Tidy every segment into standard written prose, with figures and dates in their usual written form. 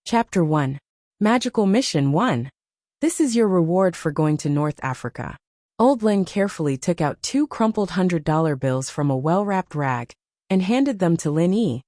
Chapter 1. Magical Mission 1. This is your reward for going to North Africa. Old Lin carefully took out 2 crumpled $100 bills from a well-wrapped rag and handed them to Lin Yi,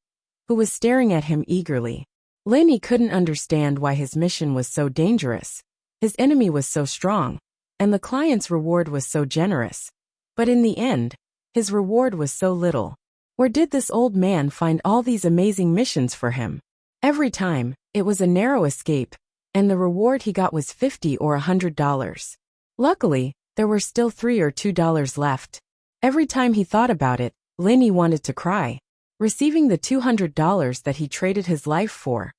who was staring at him eagerly. Lin Yi couldn't understand why his mission was so dangerous. His enemy was so strong, and the client's reward was so generous. But in the end, his reward was so little. Where did this old man find all these amazing missions for him? Every time, it was a narrow escape, and the reward he got was $50 or $100. Luckily, there were still $3 or $2 left. Every time he thought about it, Lin Yi wanted to cry. Receiving the $200 that he traded his life for,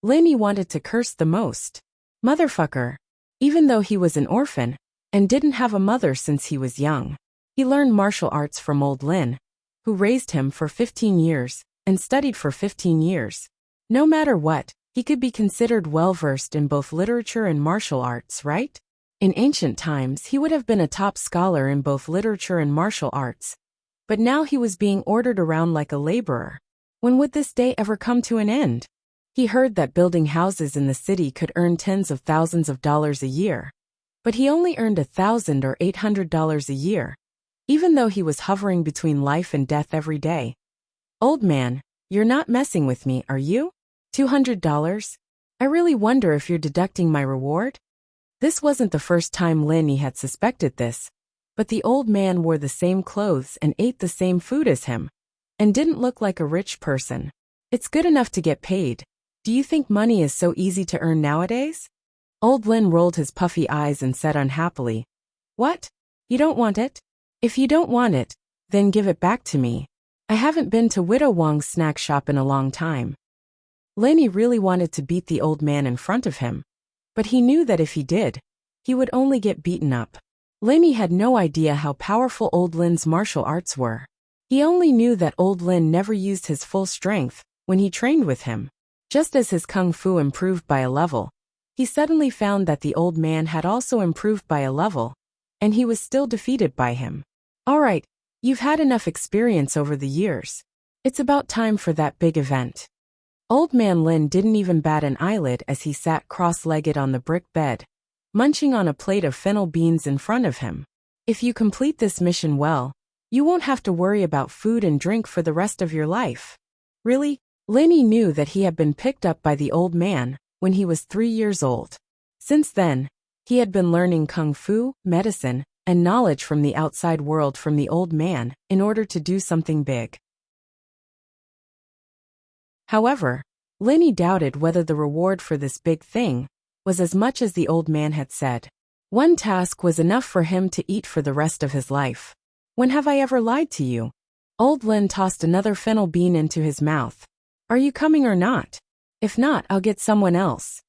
Lin Yi wanted to curse the most. Motherfucker. Even though he was an orphan, and didn't have a mother since he was young, he learned martial arts from old Lin, who raised him for 15 years, and studied for 15 years. No matter what, he could be considered well-versed in both literature and martial arts, right? In ancient times, he would have been a top scholar in both literature and martial arts. But now he was being ordered around like a laborer. When would this day ever come to an end? He heard that building houses in the city could earn tens of thousands of dollars a year. But he only earned $1,000 or $800 a year, even though he was hovering between life and death every day. Old man, you're not messing with me, are you? $200? I really wonder if you're deducting my reward? This wasn't the first time Lin Yi had suspected this, but the old man wore the same clothes and ate the same food as him, and didn't look like a rich person. It's good enough to get paid. Do you think money is so easy to earn nowadays? Old Lin rolled his puffy eyes and said unhappily, "What? You don't want it? If you don't want it, then give it back to me. I haven't been to Widow Wang's snack shop in a long time." Lin Yi really wanted to beat the old man in front of him, but he knew that if he did, he would only get beaten up. Lin Yi had no idea how powerful old Lin's martial arts were. He only knew that old Lin never used his full strength when he trained with him. Just as his kung fu improved by a level, he suddenly found that the old man had also improved by a level, and he was still defeated by him. Alright, you've had enough experience over the years. It's about time for that big event. Old man Lin didn't even bat an eyelid as he sat cross-legged on the brick bed, munching on a plate of fennel beans in front of him. If you complete this mission well, you won't have to worry about food and drink for the rest of your life. Really? Lin Yi knew that he had been picked up by the old man when he was 3 years old. Since then, he had been learning kung fu, medicine, and knowledge from the outside world from the old man in order to do something big. However, Lin Yi doubted whether the reward for this big thing was as much as the old man had said. One task was enough for him to eat for the rest of his life. When have I ever lied to you? Old Lin tossed another fennel bean into his mouth. Are you coming or not? If not, I'll get someone else.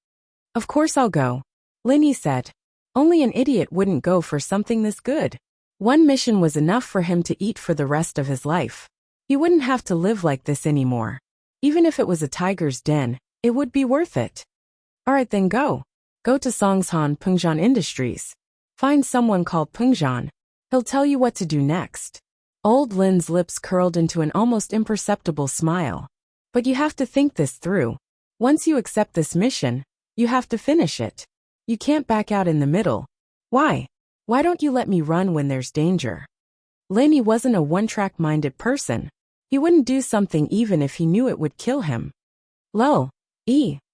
Of course I'll go, Lin Yi said. Only an idiot wouldn't go for something this good. One mission was enough for him to eat for the rest of his life. He wouldn't have to live like this anymore. Even if it was a tiger's den, it would be worth it. Alright then go. Go to Songshan Pengzhan Industries. Find someone called Pengzhan. He'll tell you what to do next. Old Lin's lips curled into an almost imperceptible smile. But you have to think this through. Once you accept this mission, you have to finish it. You can't back out in the middle. Why? Why don't you let me run when there's danger? Lin Yi wasn't a one-track-minded person. He wouldn't do something even if he knew it would kill him. Lol,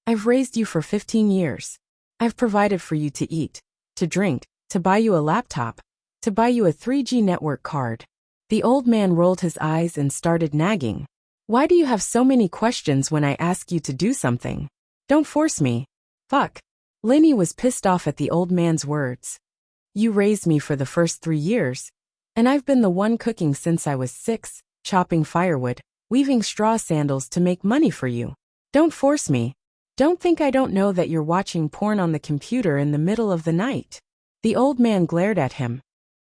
I've raised you for 15 years. I've provided for you to eat, to drink, to buy you a laptop, to buy you a 3G network card. The old man rolled his eyes and started nagging. Why do you have so many questions when I ask you to do something? Don't force me. Fuck. Lin Yi was pissed off at the old man's words. You raised me for the first 3 years, and I've been the one cooking since I was 6. Chopping firewood, weaving straw sandals to make money for you. Don't force me. Don't think I don't know that you're watching porn on the computer in the middle of the night. The old man glared at him.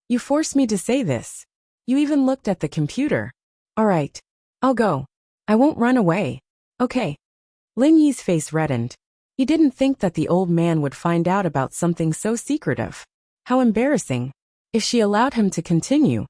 You forced me to say this. You even looked at the computer. Alright. I'll go. I won't run away. Okay. Lin Yi's face reddened. He didn't think that the old man would find out about something so secretive. How embarrassing. If she allowed him to continue,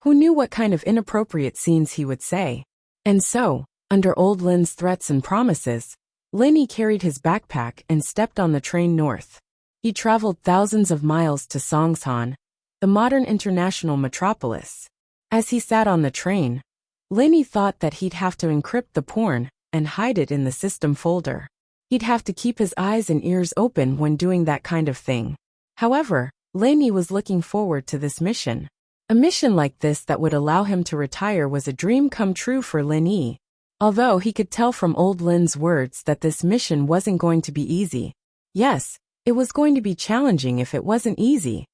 who knew what kind of inappropriate scenes he would say? And so, under old Lin's threats and promises, Lenny carried his backpack and stepped on the train north. He traveled thousands of miles to Songsan, the modern international metropolis. As he sat on the train, Lenny thought that he'd have to encrypt the porn and hide it in the system folder. He'd have to keep his eyes and ears open when doing that kind of thing. However, Lenny was looking forward to this mission. A mission like this that would allow him to retire was a dream come true for Lenny. Although he could tell from old Lin's words that this mission wasn't going to be easy. Yes, it was going to be challenging if it wasn't easy.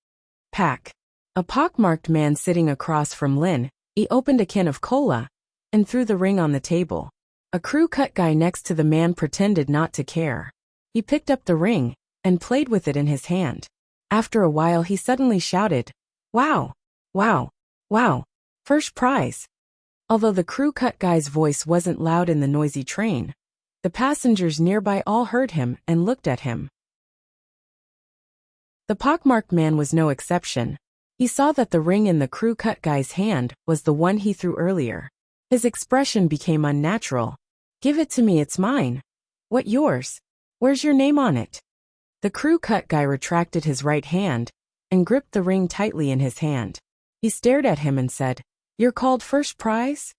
Pack. A pockmarked man sitting across from Lin, he opened a can of cola and threw the ring on the table. A crew cut guy next to the man pretended not to care. He picked up the ring and played with it in his hand. After a while he suddenly shouted, "Wow! Wow! Wow! First prize!" Although the crew cut guy's voice wasn't loud in the noisy train, the passengers nearby all heard him and looked at him. The pockmarked man was no exception. He saw that the ring in the crew cut guy's hand was the one he threw earlier. His expression became unnatural. "Give it to me, it's mine." "What, yours? Where's your name on it?" The crew cut guy retracted his right hand and gripped the ring tightly in his hand. He stared at him and said, "You're called first prize?"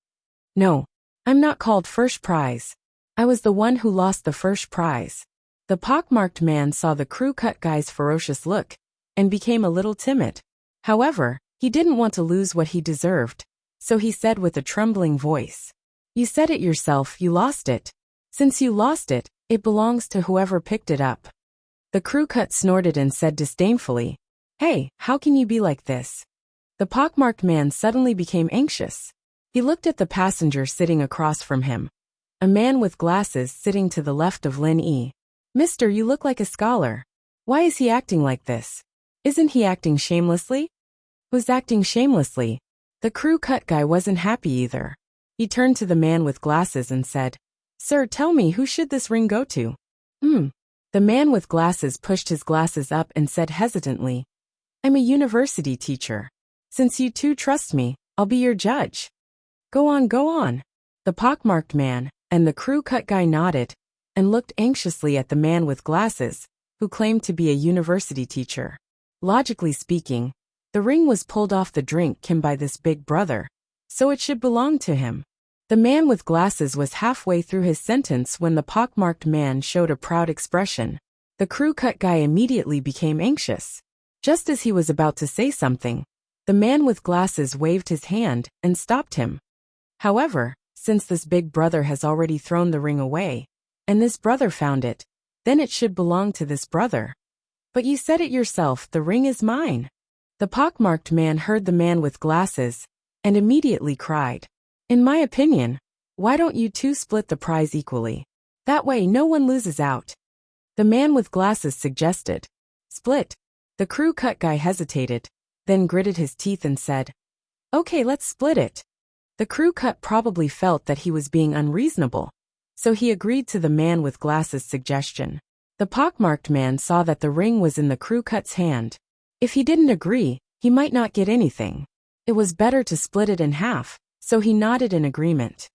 "No, I'm not called first prize. I was the one who lost the first prize." The pockmarked man saw the crew cut guy's ferocious look and became a little timid. However, he didn't want to lose what he deserved, so he said with a trembling voice, "You said it yourself, you lost it. Since you lost it, it belongs to whoever picked it up." The crew cut snorted and said disdainfully, "Hey, how can you be like this?" The pockmarked man suddenly became anxious. He looked at the passenger sitting across from him, a man with glasses sitting to the left of Lin Yi. "Mister, you look like a scholar. Why is he acting like this? Isn't he acting shamelessly?" "Who's acting shamelessly?" The crew cut guy wasn't happy either. He turned to the man with glasses and said, "Sir, tell me, who should this ring go to?" The man with glasses pushed his glasses up and said hesitantly, "I'm a university teacher. Since you two trust me, I'll be your judge." Go on, go on." The pockmarked man and the crew cut guy nodded and looked anxiously at the man with glasses, who claimed to be a university teacher. Logically speaking, the ring was pulled off the drink can by this big brother, so it should belong to him. The man with glasses was halfway through his sentence when the pockmarked man showed a proud expression. The crew cut guy immediately became anxious. Just as he was about to say something, the man with glasses waved his hand and stopped him. However, since this big brother has already thrown the ring away, and this brother found it, then it should belong to this brother. "But you said it yourself, the ring is mine." The pockmarked man heard the man with glasses and immediately cried, "In my opinion, why don't you two split the prize equally? That way no one loses out." The man with glasses suggested, "Split." The crew cut guy hesitated, then gritted his teeth and said, "Okay, let's split it." The crew cut probably felt that he was being unreasonable, so he agreed to the man with glasses' suggestion. The pockmarked man saw that the ring was in the crew cut's hand. If he didn't agree, he might not get anything. It was better to split it in half, so he nodded in agreement.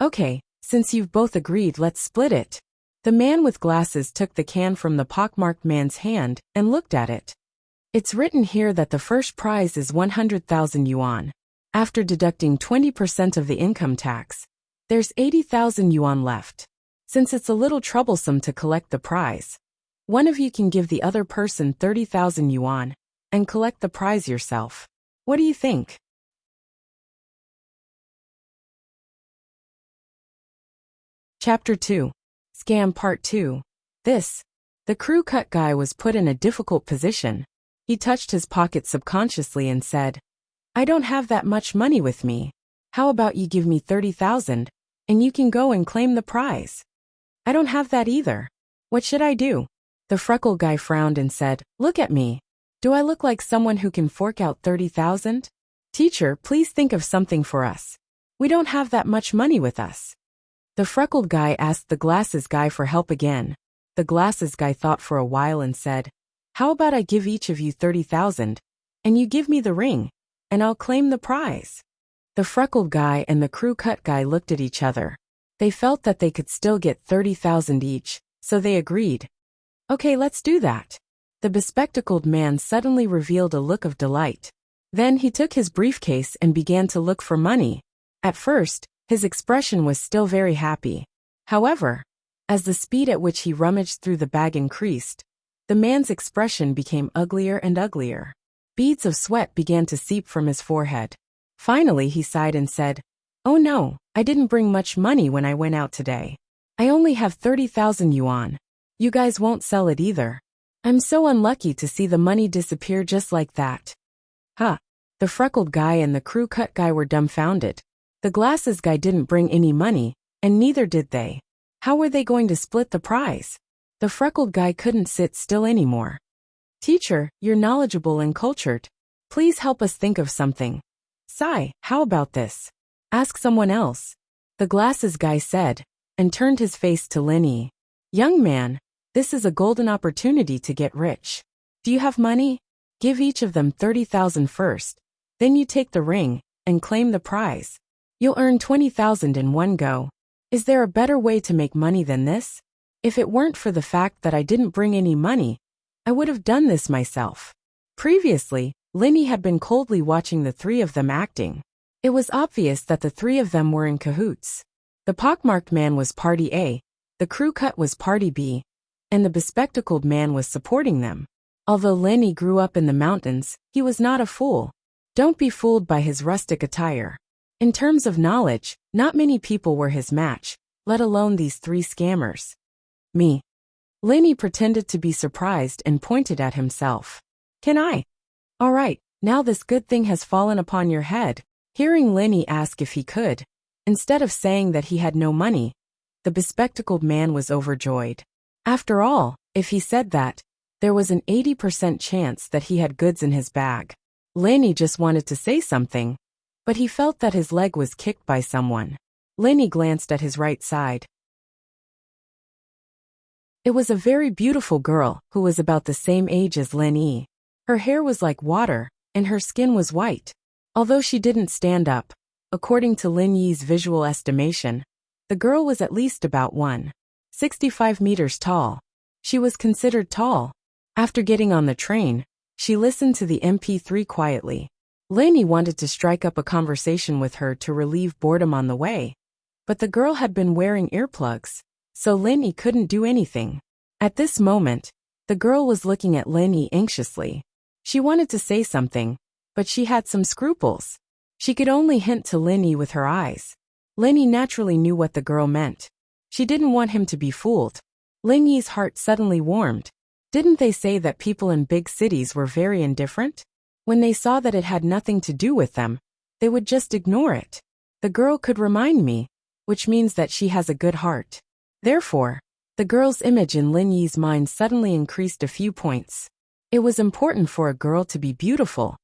"Okay, since you've both agreed, let's split it." The man with glasses took the can from the pockmarked man's hand and looked at it. It's written here that the first prize is 100,000 yuan. After deducting 20% of the income tax, there's 80,000 yuan left. Since it's a little troublesome to collect the prize, one of you can give the other person 30,000 yuan and collect the prize yourself. What do you think? Chapter 2. Scam Part 2. The crew cut guy was put in a difficult position. He touched his pocket subconsciously and said, "I don't have that much money with me. How about you give me 30,000 and you can go and claim the prize?" "I don't have that either. What should I do?" The freckled guy frowned and said, "Look at me. Do I look like someone who can fork out 30,000? Teacher, please think of something for us. We don't have that much money with us." The freckled guy asked the glasses guy for help again. The glasses guy thought for a while and said, "How about I give each of you 30,000, and you give me the ring, and I'll claim the prize?" The freckled guy and the crew cut guy looked at each other. They felt that they could still get 30,000 each, so they agreed. Okay, let's do that. The bespectacled man suddenly revealed a look of delight. Then he took his briefcase and began to look for money. At first, his expression was still very happy. However, as the speed at which he rummaged through the bag increased, the man's expression became uglier and uglier. Beads of sweat began to seep from his forehead. Finally, he sighed and said, "Oh no, I didn't bring much money when I went out today. I only have 30,000 yuan. You guys won't sell it either. I'm so unlucky to see the money disappear just like that." Huh. The freckled guy and the crew cut guy were dumbfounded. The glasses guy didn't bring any money, and neither did they. How were they going to split the prize? The freckled guy couldn't sit still anymore. "Teacher, you're knowledgeable and cultured. Please help us think of something." "Sai, how about this? Ask someone else," the glasses guy said, and turned his face to Lin Yi. "Young man, this is a golden opportunity to get rich. Do you have money? Give each of them 30,000 first. Then you take the ring and claim the prize. You'll earn 20,000 in one go. Is there a better way to make money than this? If it weren't for the fact that I didn't bring any money, I would have done this myself." Previously, Lin Yi had been coldly watching the three of them acting. It was obvious that the three of them were in cahoots. The pockmarked man was party A, the crew cut was party B, and the bespectacled man was supporting them. Although Lin Yi grew up in the mountains, he was not a fool. Don't be fooled by his rustic attire. In terms of knowledge, not many people were his match, let alone these three scammers. Me. Lin Yi pretended to be surprised and pointed at himself. "Can I?" "All right, now this good thing has fallen upon your head." Hearing Lin Yi ask if he could, instead of saying that he had no money, the bespectacled man was overjoyed. After all, if he said that, there was an 80% chance that he had goods in his bag. Lin Yi just wanted to say something, but he felt that his leg was kicked by someone. Lin Yi glanced at his right side. It was a very beautiful girl who was about the same age as Lin Yi. Her hair was like water, and her skin was white. Although she didn't stand up, according to Lin Yi's visual estimation, the girl was at least about 1.65 meters tall. She was considered tall. After getting on the train, she listened to the MP3 quietly. Lin Yi wanted to strike up a conversation with her to relieve boredom on the way, but the girl had been wearing earplugs, so Lin Yi couldn't do anything. At this moment, the girl was looking at Lin Yi anxiously. She wanted to say something, but she had some scruples. She could only hint to Lin Yi with her eyes. Lin Yi naturally knew what the girl meant. She didn't want him to be fooled. Lin Yi's heart suddenly warmed. Didn't they say that people in big cities were very indifferent? When they saw that it had nothing to do with them, they would just ignore it. The girl could remind me, which means that she has a good heart. Therefore, the girl's image in Lin Yi's mind suddenly increased a few points. It was important for a girl to be beautiful,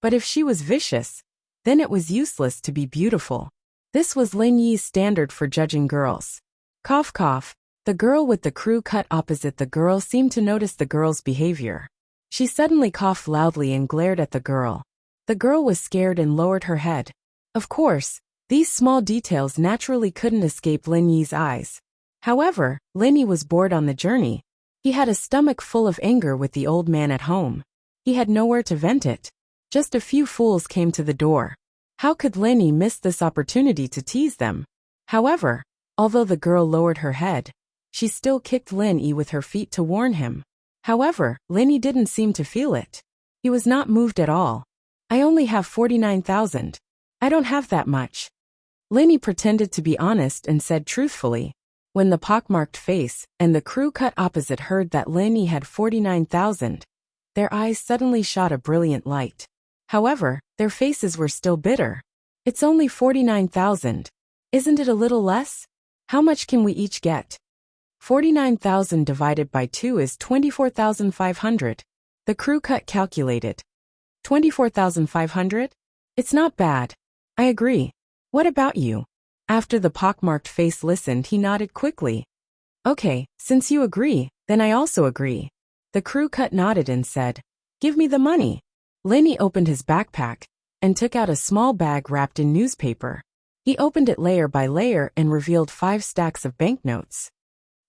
but if she was vicious, then it was useless to be beautiful. This was Lin Yi's standard for judging girls. Cough cough. The girl with the crew cut opposite the girl seemed to notice the girl's behavior. She suddenly coughed loudly and glared at the girl. The girl was scared and lowered her head. Of course, these small details naturally couldn't escape Lin Yi's eyes. However, Lin Yi was bored on the journey. He had a stomach full of anger with the old man at home. He had nowhere to vent it. Just a few fools came to the door. How could Lin Yi miss this opportunity to tease them? However, although the girl lowered her head, she still kicked Lin Yi with her feet to warn him. However, Lin Yi didn't seem to feel it. He was not moved at all. "I only have 49,000. I don't have that much." Lin Yi pretended to be honest and said truthfully. When the pockmarked face and the crew cut opposite heard that Lin Yi had 49,000, their eyes suddenly shot a brilliant light. However, their faces were still bitter. "It's only 49,000. Isn't it a little less? How much can we each get?" 49,000 divided by 2 is 24,500. The crew cut calculated. 24,500? It's not bad. I agree. What about you? After the pockmarked face listened, he nodded quickly. Okay, since you agree, then I also agree. The crew cut nodded and said, "Give me the money." Lin Yi opened his backpack and took out a small bag wrapped in newspaper. He opened it layer by layer and revealed 5 stacks of banknotes.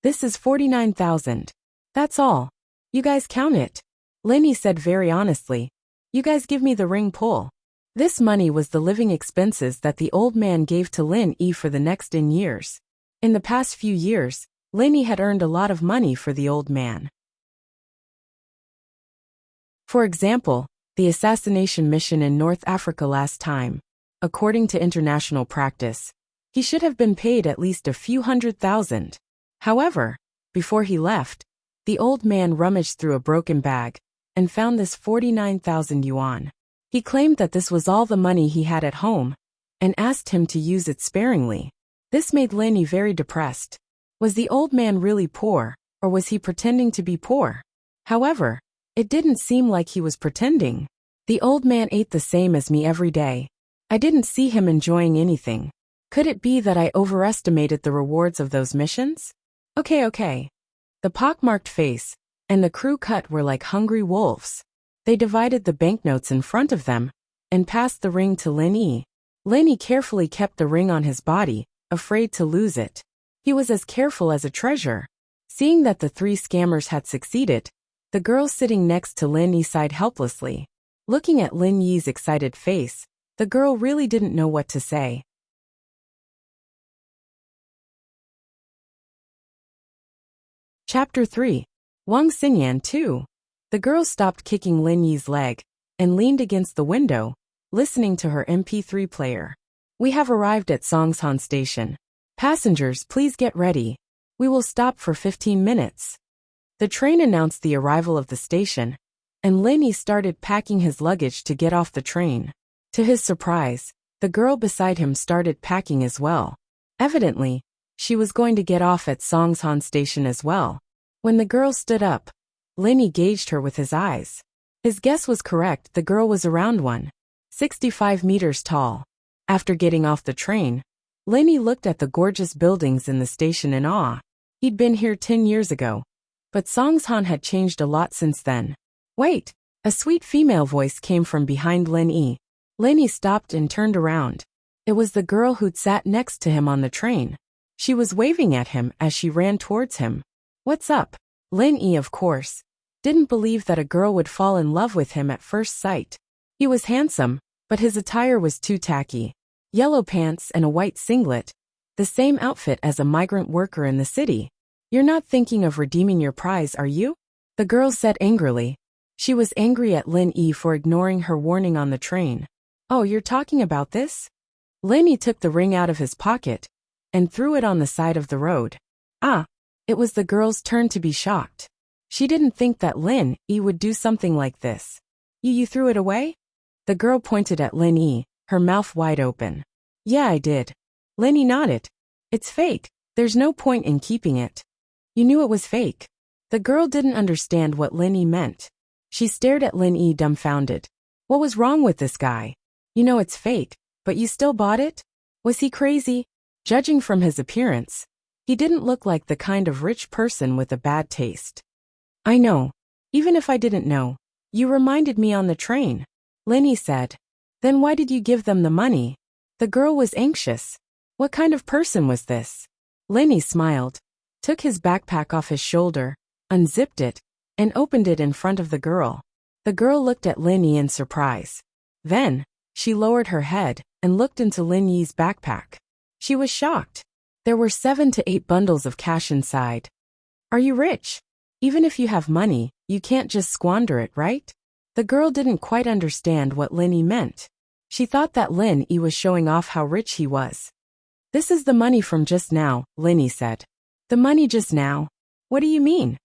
This is 49,000. That's all. You guys count it. Lenny said very honestly. You guys give me the ring pull. This money was the living expenses that the old man gave to Lin Yi for the next years. In the past few years, Lenny had earned a lot of money for the old man. For example, the assassination mission in North Africa last time. According to international practice, he should have been paid at least a few $100,000. However, before he left, the old man rummaged through a broken bag and found this 49,000 yuan. He claimed that this was all the money he had at home and asked him to use it sparingly. This made Lenny very depressed. Was the old man really poor, or was he pretending to be poor? However, it didn't seem like he was pretending. The old man ate the same as me every day. I didn't see him enjoying anything. Could it be that I overestimated the rewards of those missions? Okay. The pockmarked face and the crew cut were like hungry wolves. They divided the banknotes in front of them and passed the ring to Lin Yi. Lin Yi carefully kept the ring on his body, afraid to lose it. He was as careful as a treasure. Seeing that the 3 scammers had succeeded, the girl sitting next to Lin Yi sighed helplessly. Looking at Lin Yi's excited face, the girl really didn't know what to say. Chapter 3. Wang Xinyan 2. The girl stopped kicking Lin Yi's leg and leaned against the window, listening to her MP3 player. We have arrived at Songshan Station. Passengers, please get ready. We will stop for 15 minutes. The train announced the arrival of the station, and Lin Yi started packing his luggage to get off the train. To his surprise, the girl beside him started packing as well. Evidently, she was going to get off at Songshan Station as well. When the girl stood up, Lin Yi gauged her with his eyes. His guess was correct, the girl was around 165 meters tall. After getting off the train, Lin Yi looked at the gorgeous buildings in the station in awe. He'd been here 10 years ago, but Songshan had changed a lot since then. Wait! A sweet female voice came from behind Lin Yi. Lin Yi stopped and turned around. It was the girl who'd sat next to him on the train. She was waving at him as she ran towards him. What's up? Lin Yi, of course, didn't believe that a girl would fall in love with him at first sight. He was handsome, but his attire was too tacky. Yellow pants and a white singlet, the same outfit as a migrant worker in the city. You're not thinking of redeeming your prize, are you? The girl said angrily. She was angry at Lin Yi for ignoring her warning on the train. Oh, you're talking about this? Lin Yi took the ring out of his pocket and threw it on the side of the road. Ah, it was the girl's turn to be shocked. She didn't think that Lin Yi would do something like this. You threw it away? The girl pointed at Lin Yi, her mouth wide open. Yeah, I did. Lin Yi nodded. It's fake. There's no point in keeping it. You knew it was fake. The girl didn't understand what Lin Yi meant. She stared at Lin Yi dumbfounded. What was wrong with this guy? You know it's fake, but you still bought it? Was he crazy? Judging from his appearance, he didn't look like the kind of rich person with a bad taste. I know. Even if I didn't know, you reminded me on the train, Lin Yi said. Then why did you give them the money? The girl was anxious. What kind of person was this? Lin Yi smiled, took his backpack off his shoulder, unzipped it, and opened it in front of the girl. The girl looked at Lin Yi in surprise. Then, she lowered her head and looked into Lin Yi's backpack. She was shocked. There were 7 to 8 bundles of cash inside. Are you rich? Even if you have money, you can't just squander it, right? The girl didn't quite understand what Lin Yi meant. She thought that Lin Yi was showing off how rich he was. This is the money from just now, Lin Yi said. The money just now? What do you mean?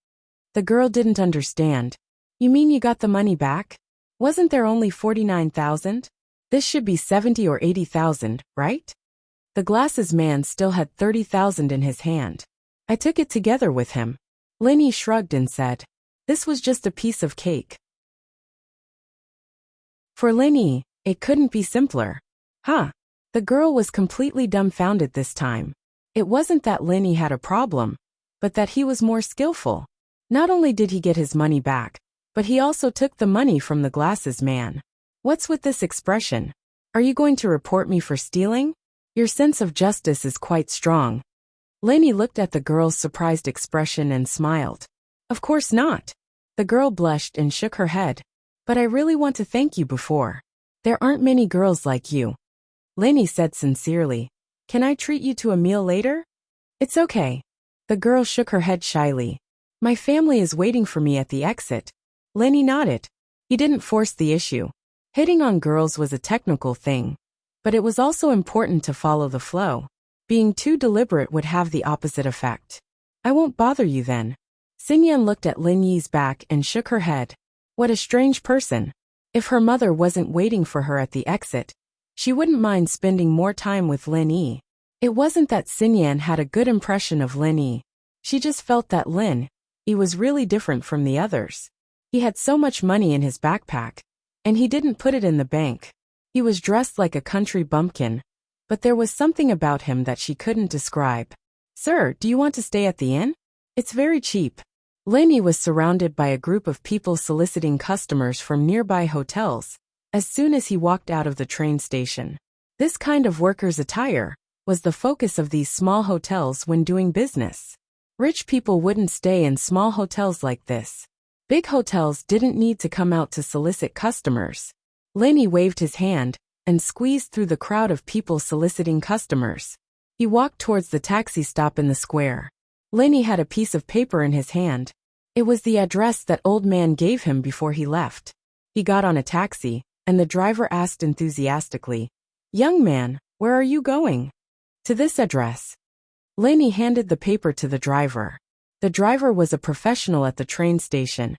The girl didn't understand. You mean you got the money back? Wasn't there only 49,000? This should be 70 or 80,000, right? The glasses man still had 30,000 in his hand. I took it together with him. Lin Yi shrugged and said, this was just a piece of cake. For Lin Yi, it couldn't be simpler. Huh? The girl was completely dumbfounded this time. It wasn't that Lin Yi had a problem, but that he was more skillful. Not only did he get his money back, but he also took the money from the glasses man. What's with this expression? Are you going to report me for stealing? Your sense of justice is quite strong. Lainey looked at the girl's surprised expression and smiled. Of course not. The girl blushed and shook her head. But I really want to thank you before. There aren't many girls like you. Lainey said sincerely. Can I treat you to a meal later? It's okay. The girl shook her head shyly. My family is waiting for me at the exit. Lainey nodded. He didn't force the issue. Hitting on girls was a technical thing. But it was also important to follow the flow. Being too deliberate would have the opposite effect. I won't bother you then. Xingyan looked at Lin Yi's back and shook her head. What a strange person. If her mother wasn't waiting for her at the exit, she wouldn't mind spending more time with Lin Yi. It wasn't that Xingyan had a good impression of Lin Yi. She just felt that Lin Yi was really different from the others. He had so much money in his backpack, and he didn't put it in the bank. He was dressed like a country bumpkin, but there was something about him that she couldn't describe. Sir, do you want to stay at the inn? It's very cheap. Lin Yi was surrounded by a group of people soliciting customers from nearby hotels as soon as he walked out of the train station. This kind of worker's attire was the focus of these small hotels when doing business. Rich people wouldn't stay in small hotels like this. Big hotels didn't need to come out to solicit customers. Lin Yi waved his hand and squeezed through the crowd of people soliciting customers. He walked towards the taxi stop in the square. Lin Yi had a piece of paper in his hand. It was the address that old man gave him before he left. He got on a taxi, and the driver asked enthusiastically, Young man, where are you going? To this address. Lin Yi handed the paper to the driver. The driver was a professional at the train station,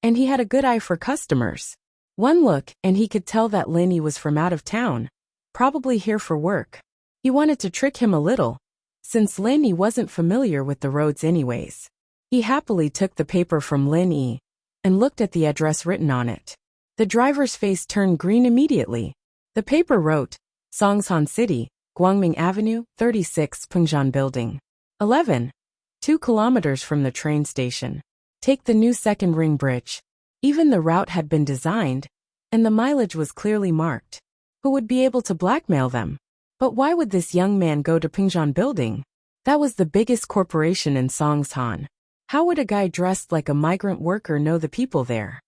and he had a good eye for customers. One look, and he could tell that Lin Yi was from out of town, probably here for work. He wanted to trick him a little, since Lin Yi wasn't familiar with the roads anyways. He happily took the paper from Lin Yi and looked at the address written on it. The driver's face turned green immediately. The paper wrote, Songshan City, Guangming Avenue, 36 Pengzhan Building. 11. 2 kilometers from the train station. Take the new second ring bridge. Even the route had been designed, and the mileage was clearly marked. Who would be able to blackmail them? But why would this young man go to Pengzhan Building? That was the biggest corporation in Songshan. How would a guy dressed like a migrant worker know the people there?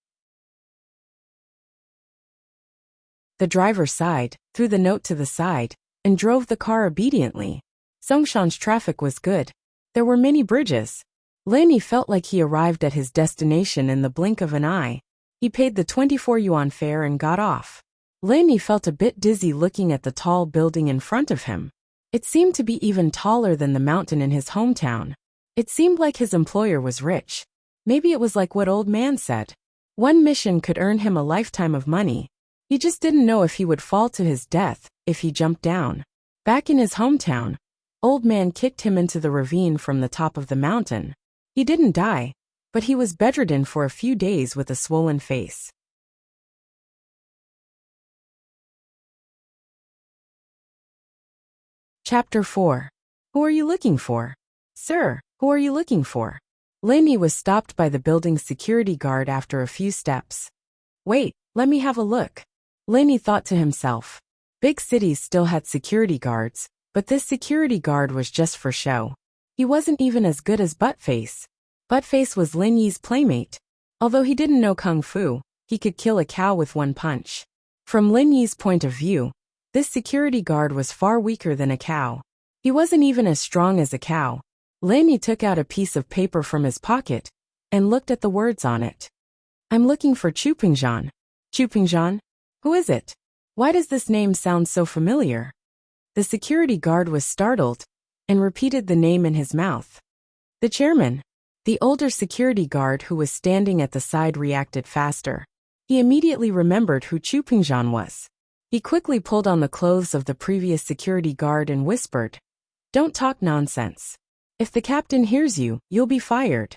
The driver sighed, threw the note to the side, and drove the car obediently. Songshan's traffic was good. There were many bridges. Lin Yi felt like he arrived at his destination in the blink of an eye. He paid the 24 yuan fare and got off. Lin Yi felt a bit dizzy looking at the tall building in front of him. It seemed to be even taller than the mountain in his hometown. It seemed like his employer was rich. Maybe it was like what old man said. One mission could earn him a lifetime of money. He just didn't know if he would fall to his death if he jumped down. Back in his hometown, old man kicked him into the ravine from the top of the mountain. He didn't die, but he was bedridden for a few days with a swollen face. Chapter 4. Who are you looking for? Sir, who are you looking for? Lin Yi was stopped by the building's security guard after a few steps. Wait, let me have a look. Lin Yi thought to himself. Big cities still had security guards, but this security guard was just for show. He wasn't even as good as Buttface. Buttface was Lin Yi's playmate. Although he didn't know kung fu, he could kill a cow with one punch. From Lin Yi's point of view, this security guard was far weaker than a cow. He wasn't even as strong as a cow. Lin Yi took out a piece of paper from his pocket and looked at the words on it. I'm looking for Chu Pengzhan. Chu Pengzhan? Who is it? Why does this name sound so familiar? The security guard was startled and repeated the name in his mouth. The chairman. The older security guard who was standing at the side reacted faster. He immediately remembered who Chu Pengzhan was. He quickly pulled on the clothes of the previous security guard and whispered, Don't talk nonsense. If the captain hears you, you'll be fired.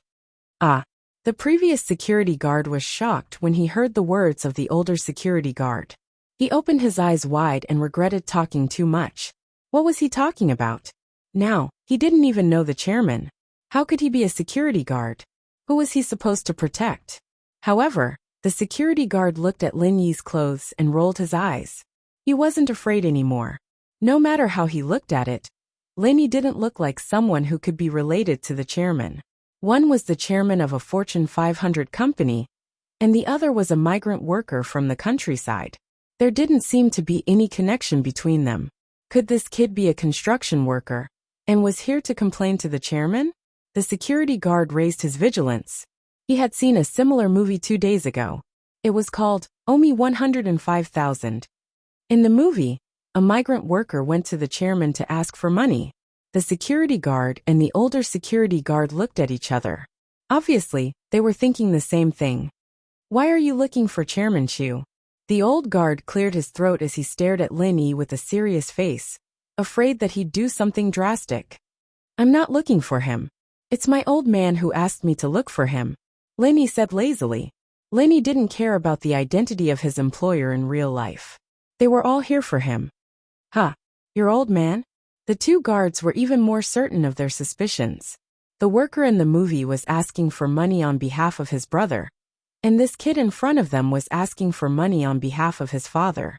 Ah. The previous security guard was shocked when he heard the words of the older security guard. He opened his eyes wide and regretted talking too much. What was he talking about? Now, he didn't even know the chairman. How could he be a security guard? Who was he supposed to protect? However, the security guard looked at Lin Yi's clothes and rolled his eyes. He wasn't afraid anymore. No matter how he looked at it, Lenny didn't look like someone who could be related to the chairman. One was the chairman of a Fortune 500 company, and the other was a migrant worker from the countryside. There didn't seem to be any connection between them. Could this kid be a construction worker and was here to complain to the chairman? The security guard raised his vigilance. He had seen a similar movie 2 days ago. It was called Owe 105,000. In the movie, a migrant worker went to the chairman to ask for money. The security guard and the older security guard looked at each other. Obviously, they were thinking the same thing. Why are you looking for Chairman Chu? The old guard cleared his throat as he stared at Lenny with a serious face, afraid that he'd do something drastic. I'm not looking for him. It's my old man who asked me to look for him, Lenny said lazily. Lenny didn't care about the identity of his employer in real life. They were all here for him. Huh, your old man? The two guards were even more certain of their suspicions. The worker in the movie was asking for money on behalf of his brother, and this kid in front of them was asking for money on behalf of his father.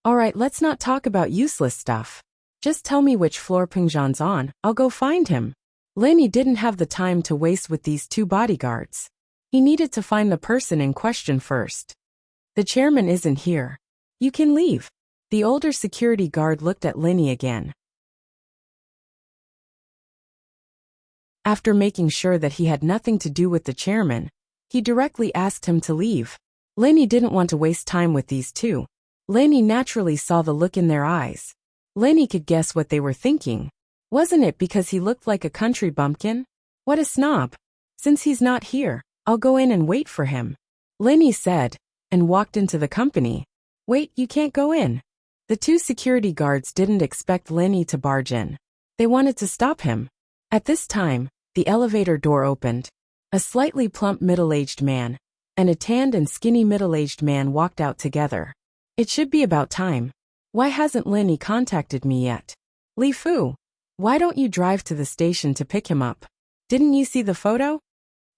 Alright, let's not talk about useless stuff. Just tell me which floor Pingzhan's on, I'll go find him. Lenny didn't have the time to waste with these two bodyguards. He needed to find the person in question first. The chairman isn't here. You can leave. The older security guard looked at Lenny again. After making sure that he had nothing to do with the chairman, he directly asked him to leave. Lenny didn't want to waste time with these two. Lenny naturally saw the look in their eyes. Lenny could guess what they were thinking. Wasn't it because he looked like a country bumpkin? What a snob. Since he's not here, I'll go in and wait for him, Lenny said, and walked into the company. Wait, you can't go in. The two security guards didn't expect Lenny to barge in. They wanted to stop him. At this time, the elevator door opened. A slightly plump middle-aged man and a tanned and skinny middle-aged man walked out together. It should be about time. Why hasn't Lenny contacted me yet? Li Fu, why don't you drive to the station to pick him up? Didn't you see the photo?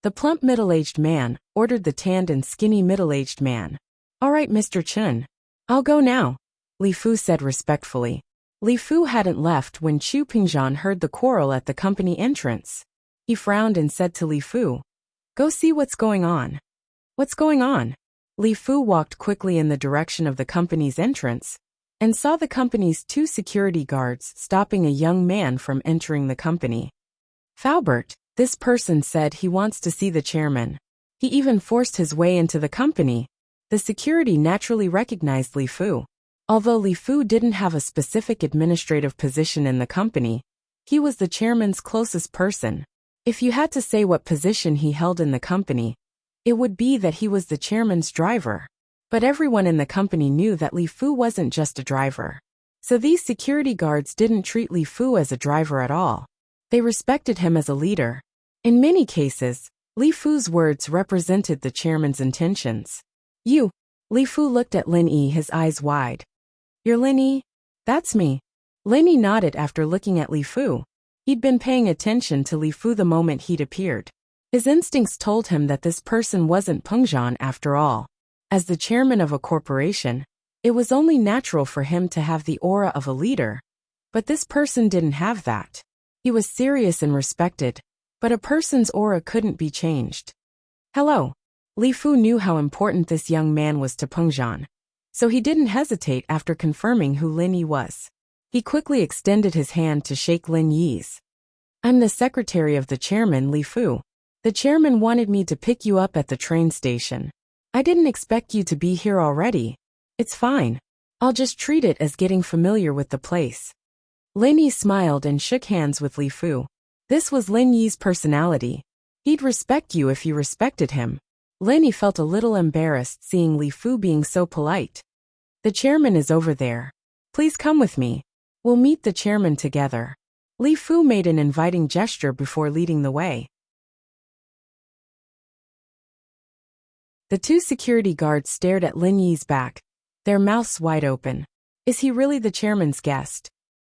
The plump middle-aged man ordered the tanned and skinny middle-aged man. All right, Mr. Chun. I'll go now, Li Fu said respectfully. Li Fu hadn't left when Chu Pingzhan heard the quarrel at the company entrance. He frowned and said to Li Fu, "Go see what's going on." What's going on? Li Fu walked quickly in the direction of the company's entrance and saw the company's two security guards stopping a young man from entering the company. Faubert, this person said he wants to see the chairman. He even forced his way into the company. The security naturally recognized Li Fu. Although Li Fu didn't have a specific administrative position in the company, he was the chairman's closest person. If you had to say what position he held in the company, it would be that he was the chairman's driver. But everyone in the company knew that Li Fu wasn't just a driver. So these security guards didn't treat Li Fu as a driver at all. They respected him as a leader. In many cases, Li Fu's words represented the chairman's intentions. You, Li Fu looked at Lin Yi, his eyes wide. You're Lin Yi? That's me. Lin Yi nodded after looking at Li Fu. He'd been paying attention to Li Fu the moment he'd appeared. His instincts told him that this person wasn't Pengzhan after all. As the chairman of a corporation, it was only natural for him to have the aura of a leader. But this person didn't have that. He was serious and respected, but a person's aura couldn't be changed. Hello. Li Fu knew how important this young man was to Pengzhan, so he didn't hesitate after confirming who Lin Yi was. He quickly extended his hand to shake Lin Yi's. I'm the secretary of the chairman, Li Fu. The chairman wanted me to pick you up at the train station. I didn't expect you to be here already. It's fine. I'll just treat it as getting familiar with the place. Lin Yi smiled and shook hands with Li Fu. This was Lin Yi's personality. He'd respect you if you respected him. Lin Yi felt a little embarrassed seeing Li Fu being so polite. The chairman is over there. Please come with me. We'll meet the chairman together. Li Fu made an inviting gesture before leading the way. The two security guards stared at Lin Yi's back, their mouths wide open. Is he really the chairman's guest?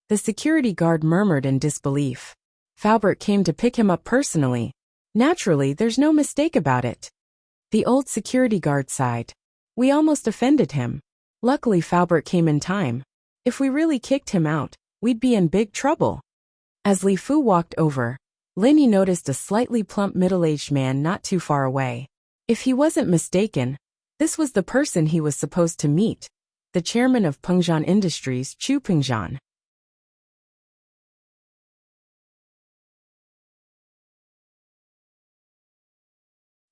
The security guard murmured in disbelief. Faubert came to pick him up personally. Naturally, there's no mistake about it. The old security guard sighed. We almost offended him. Luckily Faubert came in time. If we really kicked him out, we'd be in big trouble. As Li Fu walked over, Linny noticed a slightly plump middle-aged man not too far away. If he wasn't mistaken, this was the person he was supposed to meet, the chairman of Pengzhan Industries, Chu Pengzhan.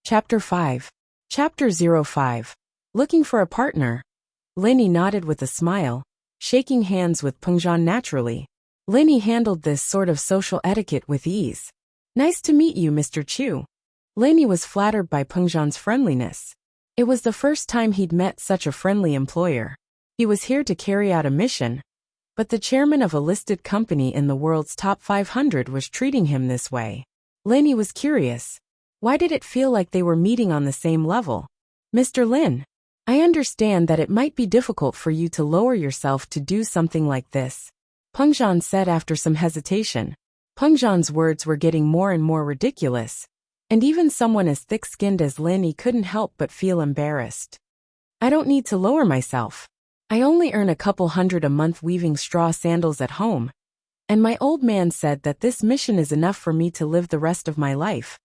Chapter 5. Chapter 05. Looking for a partner. Linny nodded with a smile, shaking hands with Pengzhan naturally. Linny handled this sort of social etiquette with ease. Nice to meet you, Mr. Chu. Linny was flattered by Pengzhan's friendliness. It was the first time he'd met such a friendly employer. He was here to carry out a mission, but the chairman of a listed company in the world's top 500 was treating him this way. Linny was curious. Why did it feel like they were meeting on the same level? Mr. Lin, I understand that it might be difficult for you to lower yourself to do something like this, Pengzhan said after some hesitation. Pengzhan's words were getting more and more ridiculous, and even someone as thick-skinned as Linny couldn't help but feel embarrassed. I don't need to lower myself. I only earn a couple hundred a month weaving straw sandals at home, and my old man said that this mission is enough for me to live the rest of my life.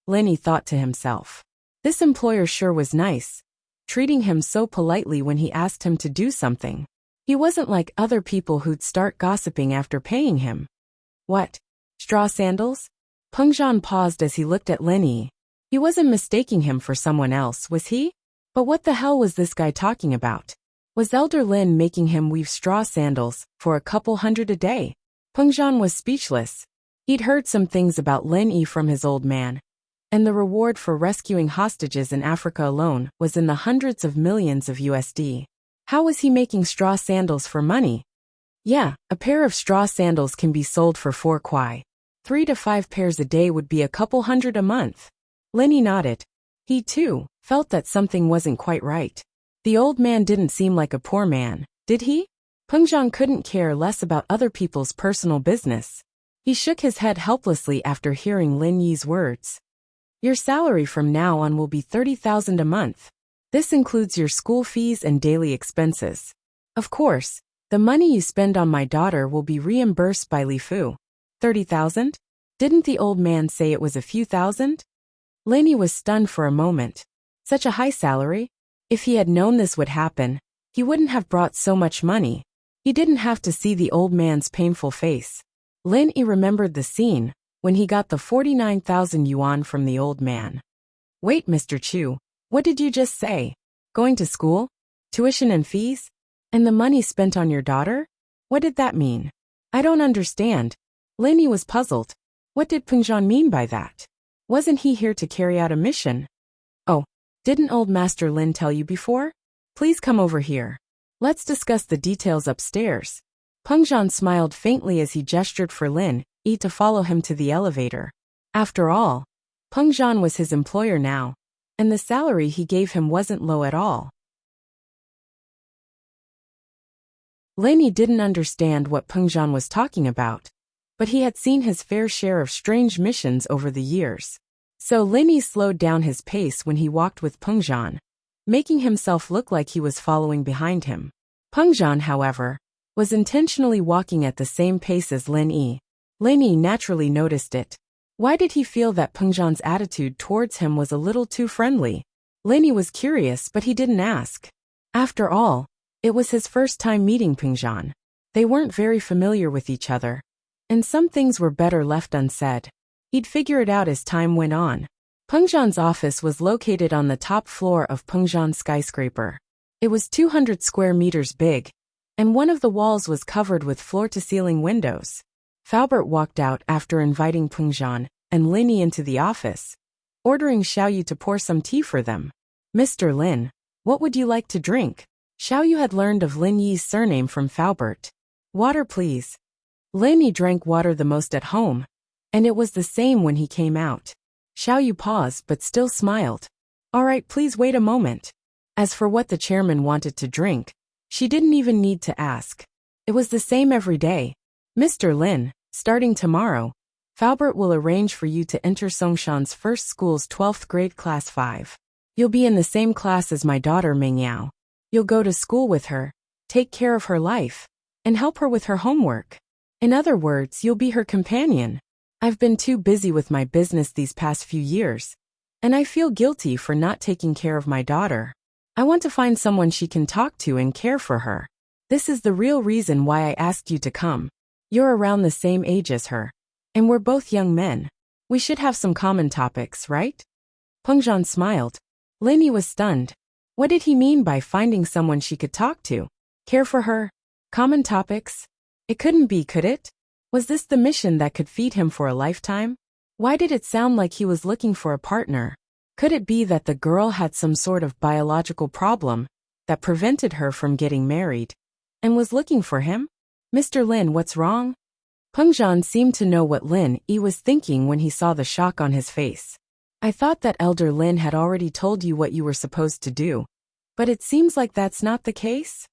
Linny thought to himself. This employer sure was nice, treating him so politely when he asked him to do something. He wasn't like other people who'd start gossiping after paying him. What? Straw sandals? Pengzhan paused as he looked at Linny. He wasn't mistaking him for someone else, was he? But what the hell was this guy talking about? Was Elder Lin making him weave straw sandals for a couple hundred a day? Pengzhan was speechless. He'd heard some things about Linny from his old man, and the reward for rescuing hostages in Africa alone was in the hundreds of millions of USD. How was he making straw sandals for money? Yeah, a pair of straw sandals can be sold for 4 kwai. 3 to 5 pairs a day would be a couple hundred a month. Linny nodded. He, too, felt that something wasn't quite right. The old man didn't seem like a poor man, did he? Pengzhan couldn't care less about other people's personal business. He shook his head helplessly after hearing Lin Yi's words. Your salary from now on will be 30,000 a month. This includes your school fees and daily expenses. Of course, the money you spend on my daughter will be reimbursed by Li Fu. 30,000? Didn't the old man say it was a few thousand? Linny was stunned for a moment. Such a high salary? If he had known this would happen, he wouldn't have brought so much money. He didn't have to see the old man's painful face. Linny remembered the scene when he got the 49,000 yuan from the old man. Wait, Mr. Chu, what did you just say? Going to school? Tuition and fees? And the money spent on your daughter? What did that mean? I don't understand. Linny was puzzled. What did Pengzhan mean by that? Wasn't he here to carry out a mission? Oh, didn't old Master Lin tell you before? Please come over here. Let's discuss the details upstairs. Pengzhan smiled faintly as he gestured for Lin Yi to follow him to the elevator. After all, Pengzhan was his employer now, and the salary he gave him wasn't low at all. Linny didn't understand what Pengzhan was talking about, but he had seen his fair share of strange missions over the years. So Linny slowed down his pace when he walked with Pengzhan, making himself look like he was following behind him. Pengzhan, however, was intentionally walking at the same pace as Lin Yi. Linny naturally noticed it. Why did he feel that Pengzhan's attitude towards him was a little too friendly? Linny was curious, but he didn't ask. After all, it was his first time meeting Pengzhan. They weren't very familiar with each other, and some things were better left unsaid. He'd figure it out as time went on. Pengzhan's office was located on the top floor of Pengzhan skyscraper. It was 200 square meters big, and one of the walls was covered with floor-to-ceiling windows. Faubert walked out after inviting Pengzhan and Linny into the office, ordering Xiaoyu to pour some tea for them. Mr. Lin, what would you like to drink? Xiaoyu had learned of Lin Yi's surname from Faubert. Water, please. Linny drank water the most at home, and it was the same when he came out. Xiaoyu paused but still smiled. All right, please wait a moment. As for what the chairman wanted to drink, she didn't even need to ask. It was the same every day. Mr. Lin, starting tomorrow, Faubert will arrange for you to enter Songshan's first school's 12th grade class 5. You'll be in the same class as my daughter Mingyao. You'll go to school with her, take care of her life, and help her with her homework. In other words, you'll be her companion. I've been too busy with my business these past few years, and I feel guilty for not taking care of my daughter. I want to find someone she can talk to and care for her. This is the real reason why I asked you to come. You're around the same age as her, and we're both young men. We should have some common topics, right? Pengzhan smiled. Lin Yi was stunned. What did he mean by finding someone she could talk to? Care for her? Common topics? It couldn't be, could it? Was this the mission that could feed him for a lifetime? Why did it sound like he was looking for a partner? Could it be that the girl had some sort of biological problem that prevented her from getting married and was looking for him? Mr. Lin, what's wrong? Pengzhan seemed to know what Lin Yi was thinking when he saw the shock on his face. I thought that Elder Lin had already told you what you were supposed to do, but it seems like that's not the case.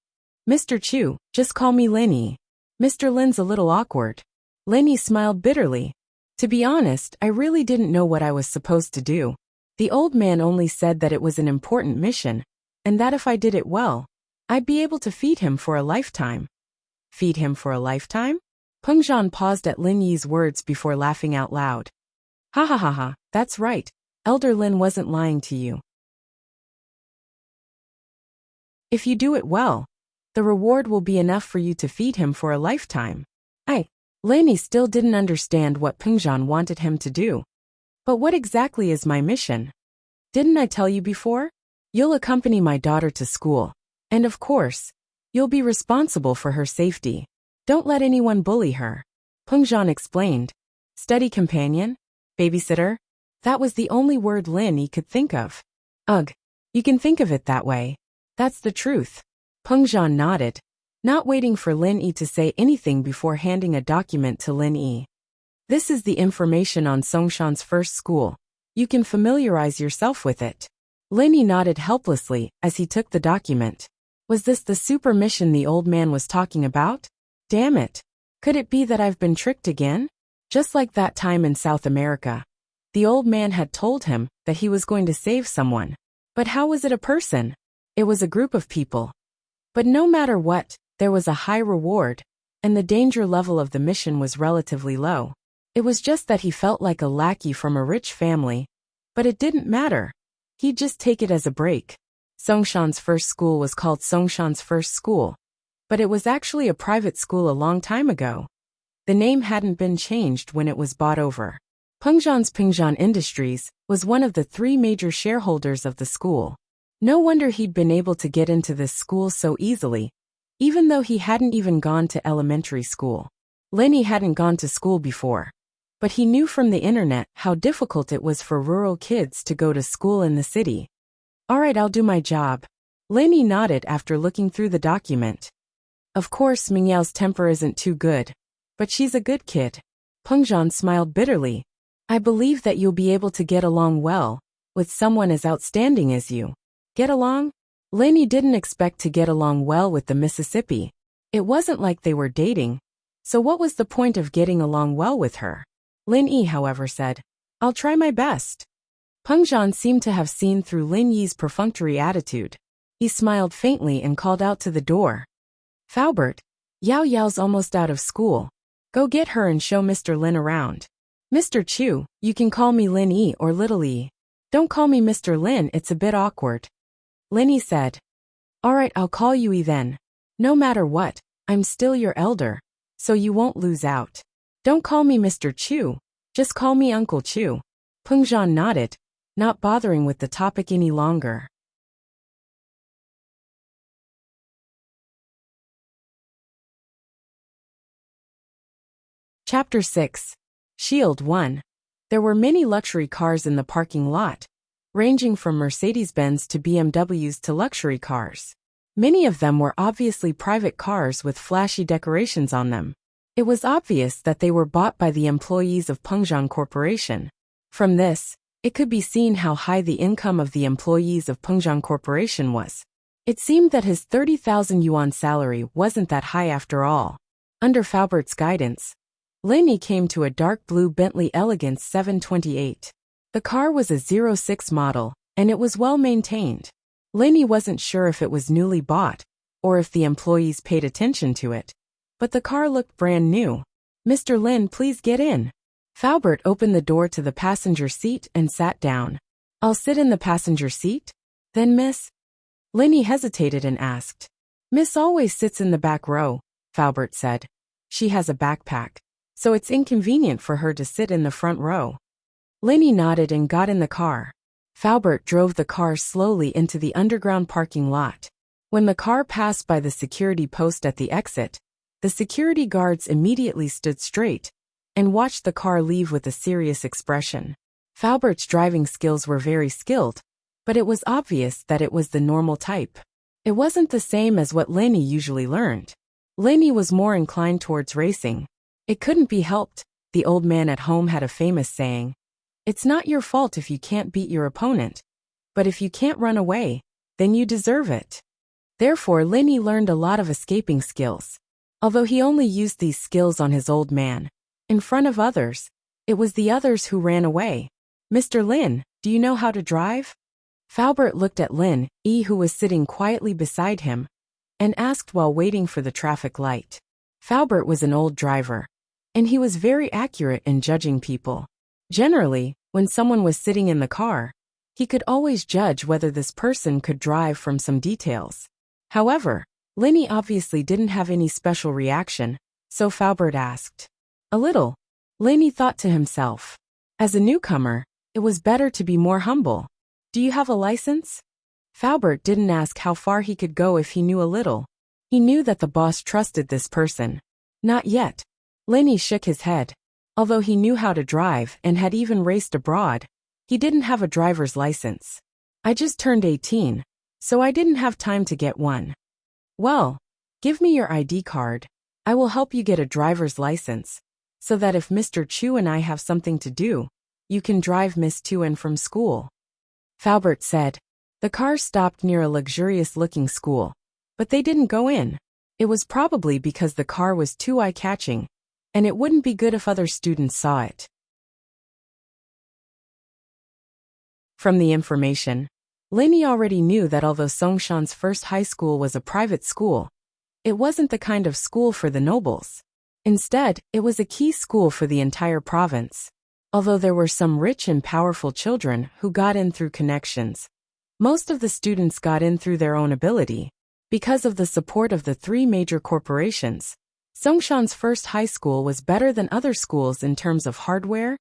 Mr. Chu, just call me Lin Yi. Mr. Lin's a little awkward. Lin Yi smiled bitterly. To be honest, I really didn't know what I was supposed to do. The old man only said that it was an important mission, and that if I did it well, I'd be able to feed him for a lifetime. Feed him for a lifetime? Pengzhan paused at Lin Yi's words before laughing out loud. Ha ha ha ha, that's right. Elder Lin wasn't lying to you. If you do it well, the reward will be enough for you to feed him for a lifetime. Lin Yi still didn't understand what Pengzhan wanted him to do. But what exactly is my mission? Didn't I tell you before? You'll accompany my daughter to school. And of course, you'll be responsible for her safety. Don't let anyone bully her. Pengzhan explained. Study companion? Babysitter? That was the only word Lin Yi could think of. Ugh, you can think of it that way. That's the truth. Pengzhan nodded, not waiting for Lin Yi to say anything before handing a document to Lin Yi. This is the information on Songshan's first school. You can familiarize yourself with it. Lin Yi nodded helplessly as he took the document. Was this the super mission the old man was talking about? Damn it. Could it be that I've been tricked again? Just like that time in South America. The old man had told him that he was going to save someone. But how was it a person? It was a group of people. But no matter what, there was a high reward, and the danger level of the mission was relatively low. It was just that he felt like a lackey from a rich family, but it didn't matter. He'd just take it as a break. Songshan's first school was called Songshan's first school, but it was actually a private school a long time ago. The name hadn't been changed when it was bought over. Pengzhan's Pengzhan Industries was one of the 3 major shareholders of the school. No wonder he'd been able to get into this school so easily, even though he hadn't even gone to elementary school. Lin Yi hadn't gone to school before, but he knew from the internet how difficult it was for rural kids to go to school in the city. Alright, I'll do my job. Lin Yi nodded after looking through the document. Of course, Mingyao's temper isn't too good, but she's a good kid. Pengzhan smiled bitterly. I believe that you'll be able to get along well with someone as outstanding as you. Get along? Lin Yi didn't expect to get along well with the Mississippi. It wasn't like they were dating. So what was the point of getting along well with her? Lin Yi, however, said, I'll try my best. Pengzhan seemed to have seen through Lin Yi's perfunctory attitude. He smiled faintly and called out to the door. Faubert, Yao Yao's almost out of school. Go get her and show Mr. Lin around. Mr. Chu, you can call me Lin Yi or Little Yi. Don't call me Mr. Lin, it's a bit awkward. Lin Yi said. Alright, I'll call you Yi then. No matter what, I'm still your elder, so you won't lose out. Don't call me Mr. Chu, just call me Uncle Chu. Pengzhan nodded, not bothering with the topic any longer. Chapter 6. Shield 1. There were many luxury cars in the parking lot, ranging from Mercedes-Benz to BMWs to luxury cars. Many of them were obviously private cars with flashy decorations on them. It was obvious that they were bought by the employees of Pengzhan Corporation. From this, it could be seen how high the income of the employees of Pengzhan Corporation was. It seemed that his 30,000 yuan salary wasn't that high after all. Under Faubert's guidance, Lin Yi came to a dark blue Bentley Elegance 728. The car was a 06 model, and it was well maintained. Lin Yi wasn't sure if it was newly bought, or if the employees paid attention to it, but the car looked brand new. "Mr. Lin, please get in." Faubert opened the door to the passenger seat and sat down. "I'll sit in the passenger seat? Then Miss?" Linny hesitated and asked. "Miss always sits in the back row," Faubert said. "She has a backpack, so it's inconvenient for her to sit in the front row." Linny nodded and got in the car. Faubert drove the car slowly into the underground parking lot. When the car passed by the security post at the exit, the security guards immediately stood straight and watched the car leave with a serious expression. Faubert's driving skills were very skilled, but it was obvious that it was the normal type. It wasn't the same as what Linny usually learned. Linny was more inclined towards racing. It couldn't be helped, the old man at home had a famous saying. It's not your fault if you can't beat your opponent, but if you can't run away, then you deserve it. Therefore, Linny learned a lot of escaping skills. Although he only used these skills on his old man, in front of others, it was the others who ran away. "Mr. Lin, do you know how to drive?" Faubert looked at Lin, who was sitting quietly beside him, and asked while waiting for the traffic light. Faubert was an old driver, and he was very accurate in judging people. Generally, when someone was sitting in the car, he could always judge whether this person could drive from some details. However, Linny obviously didn't have any special reaction, so Faubert asked. "A little." Linny thought to himself. As a newcomer, it was better to be more humble. "Do you have a license?" Faubert didn't ask how far he could go if he knew a little. He knew that the boss trusted this person. "Not yet." Linny shook his head. Although he knew how to drive and had even raced abroad, he didn't have a driver's license. "I just turned 18, so I didn't have time to get one." "Well, give me your ID card. I will help you get a driver's license, so that if Mr. Chu and I have something to do, you can drive Miss to and from school," Faubert said. The car stopped near a luxurious-looking school, but they didn't go in. It was probably because the car was too eye-catching, and it wouldn't be good if other students saw it. From the information, Linny already knew that although Songshan's first high school was a private school, it wasn't the kind of school for the nobles. Instead, it was a key school for the entire province. Although there were some rich and powerful children who got in through connections, most of the students got in through their own ability. Because of the support of the three major corporations, Songshan's first high school was better than other schools in terms of hardware,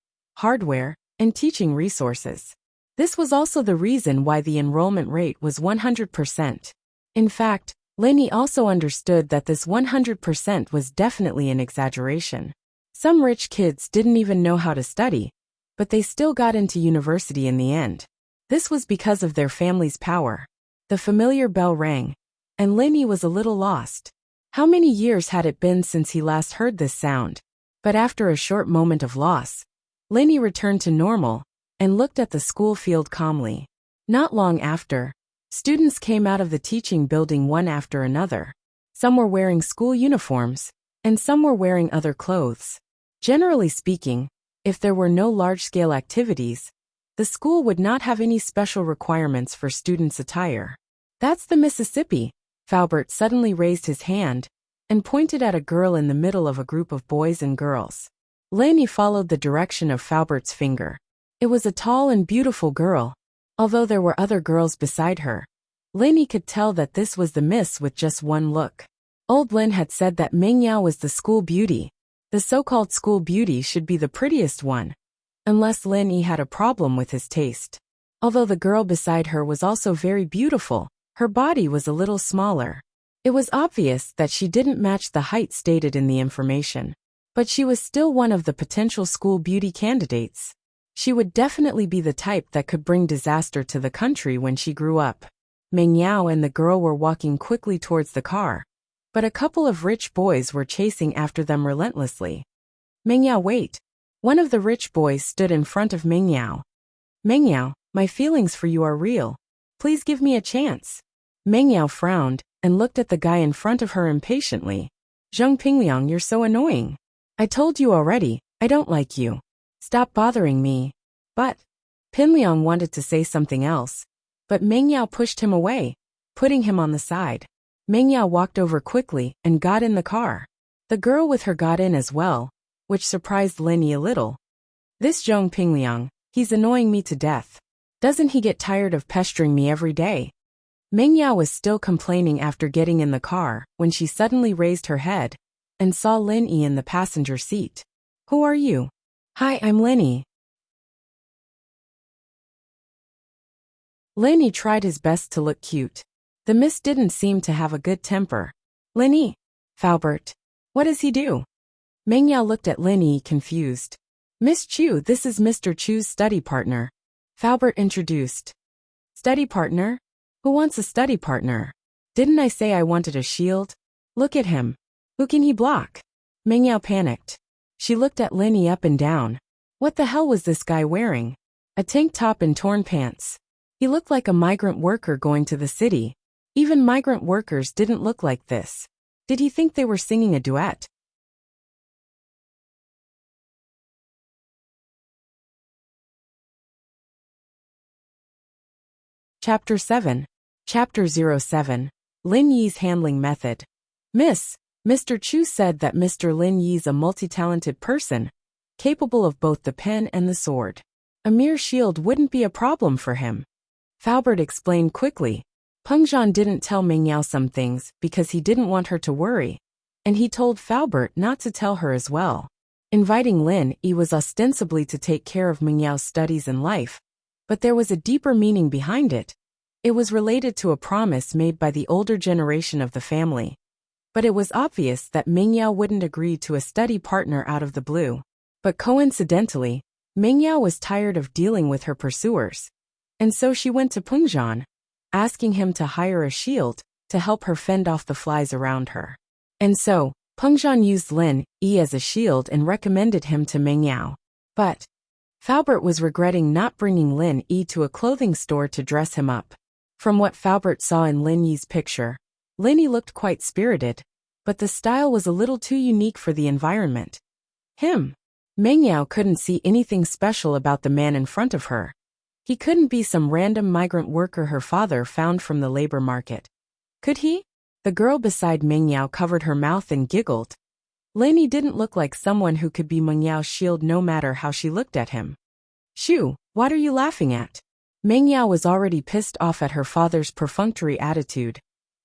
and teaching resources. This was also the reason why the enrollment rate was 100%. In fact, Linny also understood that this 100% was definitely an exaggeration. Some rich kids didn't even know how to study, but they still got into university in the end. This was because of their family's power. The familiar bell rang, and Linny was a little lost. How many years had it been since he last heard this sound? But after a short moment of loss, Linny returned to normal and looked at the school field calmly. Not long after, students came out of the teaching building one after another. Some were wearing school uniforms, and some were wearing other clothes. Generally speaking, if there were no large-scale activities, the school would not have any special requirements for students' attire. "That's the Mississippi." Faubert suddenly raised his hand and pointed at a girl in the middle of a group of boys and girls. Linny followed the direction of Faubert's finger. It was a tall and beautiful girl. Although there were other girls beside her, Linny could tell that this was the miss with just one look. Old Lin had said that Meng Yao was the school beauty. The so-called school beauty should be the prettiest one, unless Linny had a problem with his taste. Although the girl beside her was also very beautiful, her body was a little smaller. It was obvious that she didn't match the height stated in the information, but she was still one of the potential school beauty candidates. She would definitely be the type that could bring disaster to the country when she grew up. Meng Yao and the girl were walking quickly towards the car, but a couple of rich boys were chasing after them relentlessly. "Meng Yao, wait." One of the rich boys stood in front of Meng Yao. "Meng Yao, my feelings for you are real. Please give me a chance." Meng Yao frowned and looked at the guy in front of her impatiently. "Zheng Pingliang, you're so annoying. I told you already, I don't like you. Stop bothering me." But Pinliang wanted to say something else, but Meng Yao pushed him away, putting him on the side. Meng Yao walked over quickly and got in the car. The girl with her got in as well, which surprised Lin Yi a little. This Zhong Pingliang, he's annoying me to death. Doesn't he get tired of pestering me every day? Meng Yao was still complaining after getting in the car when she suddenly raised her head and saw Lin Yi in the passenger seat. Who are you? Hi, I'm Lin Yi. Lin Yi tried his best to look cute. The miss didn't seem to have a good temper. Lin Yi? Faubert. What does he do? Meng Yao looked at Lin Yi confused. Miss Chu, this is Mr. Chu's study partner. Faubert introduced. Study partner? Who wants a study partner? Didn't I say I wanted a shield? Look at him. Who can he block? Meng Yao panicked. She looked at Lin Yi up and down. What the hell was this guy wearing? A tank top and torn pants. He looked like a migrant worker going to the city. Even migrant workers didn't look like this. Did he think they were singing a duet? Chapter 7. Chapter 07. Lin Yi's handling method. Mr. Chu said that Mr. Lin Yi's a multi-talented person, capable of both the pen and the sword. A mere shield wouldn't be a problem for him. Faubert explained quickly. Peng Zhan didn't tell Meng Yao some things because he didn't want her to worry, and he told Faubert not to tell her as well. Inviting Lin Yi was ostensibly to take care of Meng Yao's studies and life, but there was a deeper meaning behind it. It was related to a promise made by the older generation of the family. But it was obvious that Meng Yao wouldn't agree to a study partner out of the blue. But coincidentally, Meng Yao was tired of dealing with her pursuers. And so she went to Peng Zhan, asking him to hire a shield to help her fend off the flies around her. And so, Peng Zhan used Lin Yi as a shield and recommended him to Meng Yao. But Faubert was regretting not bringing Lin Yi to a clothing store to dress him up. From what Faubert saw in Lin Yi's picture, Lin Yi looked quite spirited, but the style was a little too unique for the environment. Meng Yao couldn't see anything special about the man in front of her. He couldn't be some random migrant worker her father found from the labor market. Could he? The girl beside Meng Yao covered her mouth and giggled. Lin Yi didn't look like someone who could be Meng Yao's shield no matter how she looked at him. Shoo, what are you laughing at? Meng Yao was already pissed off at her father's perfunctory attitude,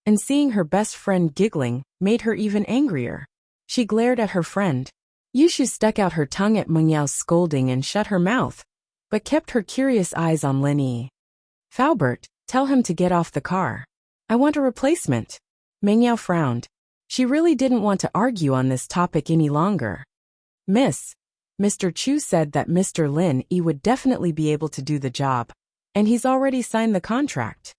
and seeing her best friend giggling made her even angrier. She glared at her friend. Yushu stuck out her tongue at Meng Yao's scolding and shut her mouth, but kept her curious eyes on Lin Yi. Faubert, tell him to get off the car. I want a replacement. Meng Yao frowned. She really didn't want to argue on this topic any longer. Mr. Chu said that Mr. Lin Yi would definitely be able to do the job, and he's already signed the contract.